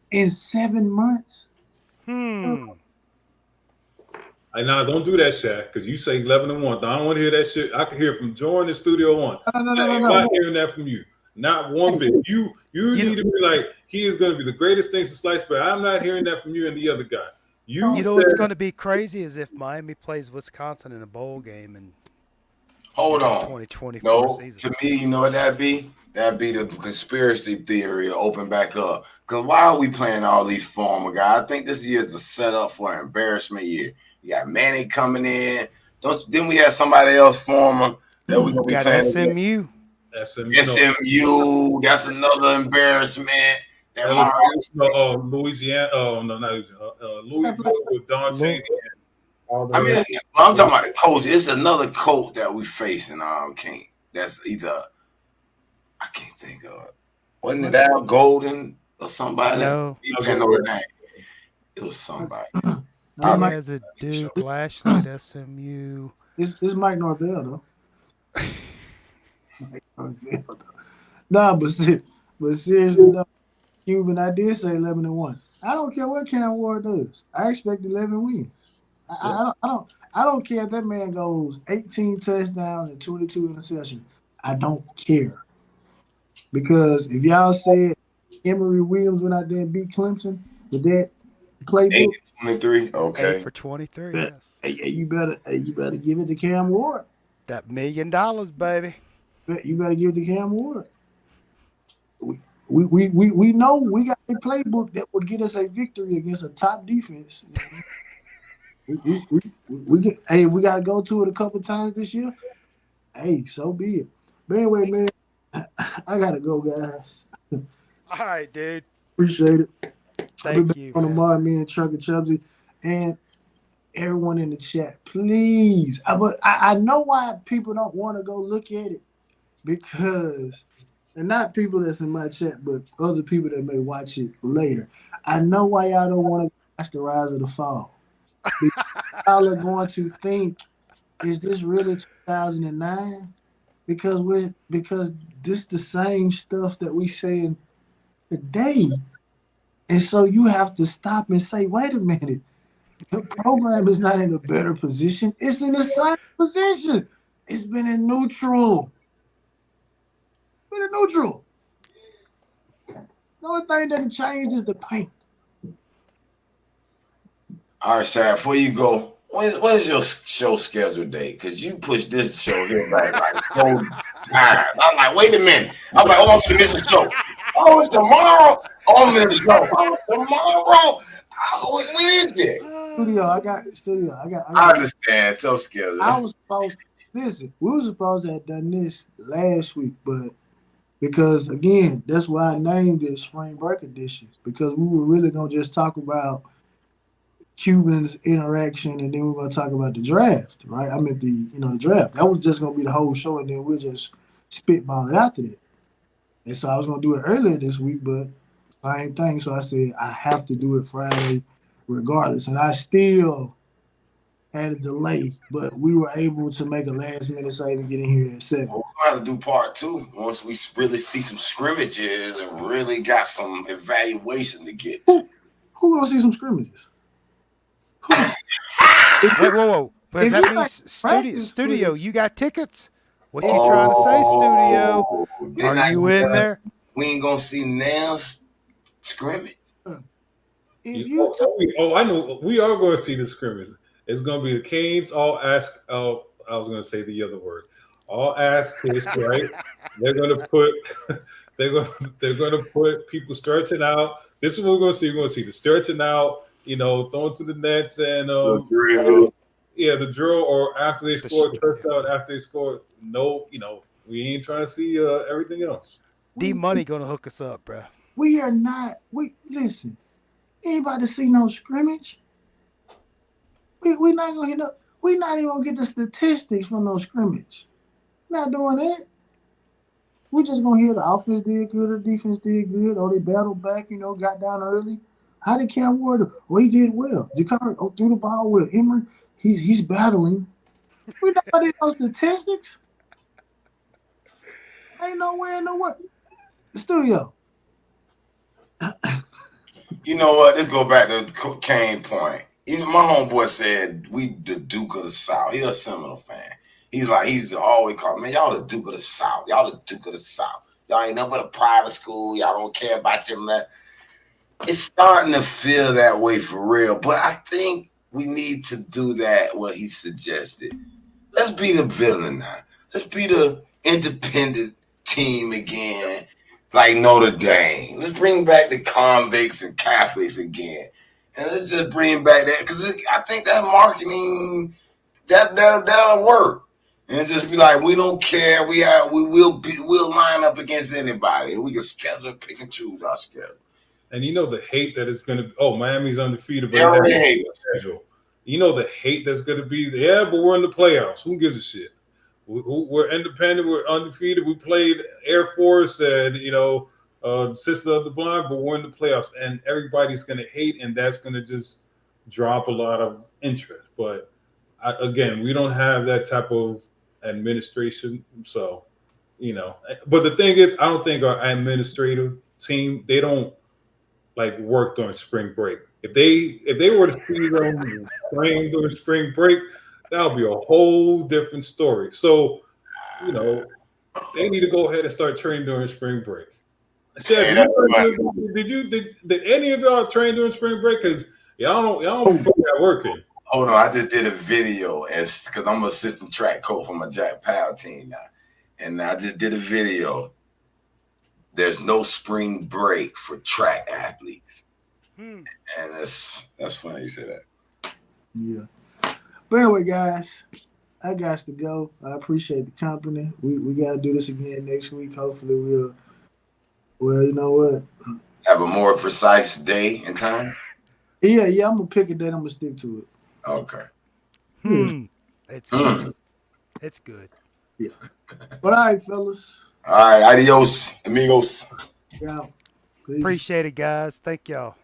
in 7 months. Hmm. And now don't do that, Shaq, because you say 11-1. I don't want to hear that shit. I can hear it from Jordan in Studio One. No, no, no, I no, am no. not hearing that from you. Not one bit. You need to be like, he is going to be the greatest thing to slice, but I'm not hearing that from you and the other guy. You You know what's said, going to be crazy is if Miami plays Wisconsin in a bowl game in Hold the on. 2024 No, season. to me, you know what that'd be? That'd be the conspiracy theory open back up. Because why are we playing all these former guys? I think this year is a setup for an embarrassment year. You got Manny coming in. Didn't we have somebody else former that we're gonna be Got playing against? SMU. SMU, that's another embarrassment. That Louisiana. Oh no, not Louisiana. Louisville with Don Chaney. I mean, I'm talking about the coach. It's another coach that we facing. Can't. That's either I can't think of it. Wasn't it Al Golden or somebody? No. He didn't know the name. It was somebody. He has a Duke, Lashley at SMU. It's Mike Norvell though. Mike Norvell though. Nah, but seriously though, Cuban, I did say 11-1. I don't care what Cam Ward does. I expect 11 wins. I don't care if that man goes 18 touchdowns and 22 interceptions. I don't care. Because if y'all said Emory Williams went out there and beat Clemson with that playbook, 8-23, okay. 8 for 23, yes. Hey, you better give it to Cam Ward. That $1 million, baby. You better give it to Cam Ward. We know we got a playbook that will get us a victory against a top defense. We get, hey, if we got to go to it a couple times this year, hey, so be it. But anyway, man, I got to go, guys. All right, dude. Appreciate it. Thank you, on man. tomorrow, me and Chuck and Chubsy, and everyone in the chat, please. But I know why people don't want to go look at it, because, and not people that's in my chat, but other people that may watch it later. I know why y'all don't want to watch the rise or the fall. Y'all are going to think, is this really 2009? Because this the same stuff that we saying today. And so you have to stop and say, wait a minute, the program is not in a better position. It's in the same position. It's been in neutral. The only thing that changed is the paint. All right, Shaq, before you go, what is your show schedule date? Because you pushed this show here back like 4 times. I'm like, wait a minute. I'm like, oh, I'm going to miss a show. Oh, it's tomorrow. Oh, I'm going to miss a show. Oh, tomorrow. Oh, when is it? I understand. Tough schedule. I was supposed, listen, we were supposed to have done this last week, but because, again, that's why I named it Spring Break Edition, because we were really going to just talk about Cuban's interaction, and then we're going to talk about the draft, right? I meant the draft. That was just going to be the whole show, and then we'll just spitball it after that. And so I was going to do it earlier this week, but same thing. So I said I have to do it Friday regardless. And I still had a delay, but we were able to make a last-minute save and get in here at 7. We'll have to do part 2 once we really see some scrimmages and really got some evaluation to get to. Who going to see some scrimmages? Whoa. But that means studio, you got tickets? What you trying to say, studio? Are you in there? We ain't going to see nails scrimmage. I know. We are going to see the scrimmage. It's going to be the Canes all ask. Oh, I was going to say the other word. All ask this, right? They're going to put. They're going to put people stretching out. This is what we're going to see. We're going to see the stretching out. Throwing to the nets and Yeah, the drill or after they The score a sh- touchdown, after they score, no, we ain't trying to see everything else. D We Money gonna hook us up, bruh. we are not. We listen. Anybody see no scrimmage? We not gonna hit up. We not even gonna get the statistics from no scrimmage. Not doing that. We just gonna hear the offense did good, the defense did good, or they battled back, got down early. How did Cam Ward? Oh, he did well. Jakari threw the ball well. Emery, he's battling. We not getting no statistics. Ain't nowhere in the what studio. You know what? Let's go back to the Kane point. Even my homeboy said we the Duke of the South. He's a Seminole fan. He's always called, man, y'all the Duke of the South. Y'all the Duke of the South. Y'all ain't nothing but a private school. Y'all don't care about your man. It's starting to feel that way for real. But I think we need to do that, what he suggested. Let's be the villain now. Let's be the independent team again, like Notre Dame. Let's bring back the convicts and Catholics again. And let's just bring back that, because I think that marketing, that'll work. And just be like, we don't care. We'll line up against anybody. We can schedule, pick and choose our schedule. And the hate that is going to. Oh, Miami's undefeated, but They they have already a hate us. schedule. The hate that's going to be. Yeah, but we're in the playoffs. Who gives a shit? We're independent. We're undefeated. We played Air Force and Sister of the Blind, but we're in the playoffs, and everybody's going to hate, and that's going to just drop a lot of interest. But again, we don't have that type of administration, so But the thing is, I don't think our administrative team, they don't like work during spring break. If they were to see them train during spring break, that would be a whole different story. So, they need to go ahead and start training during spring break. Chef, Hey, that's right. did any of y'all train during spring break? Because y'all don't put that work in. Hold on, I just did a video because I'm an assistant track coach for my Jack Powell team now. And I just did a video. There's no spring break for track athletes. And that's funny you say that. Yeah. But anyway, guys, I got to go. I appreciate the company. We got to do this again next week. Hopefully well, you know what? Have a more precise day and time? Yeah, I'm going to pick a date. I'm going to stick to it. Okay. Yeah. It's good. It's good. Yeah. But all right, fellas. All right. Adios, amigos. Yeah. Appreciate it, guys. Thank y'all.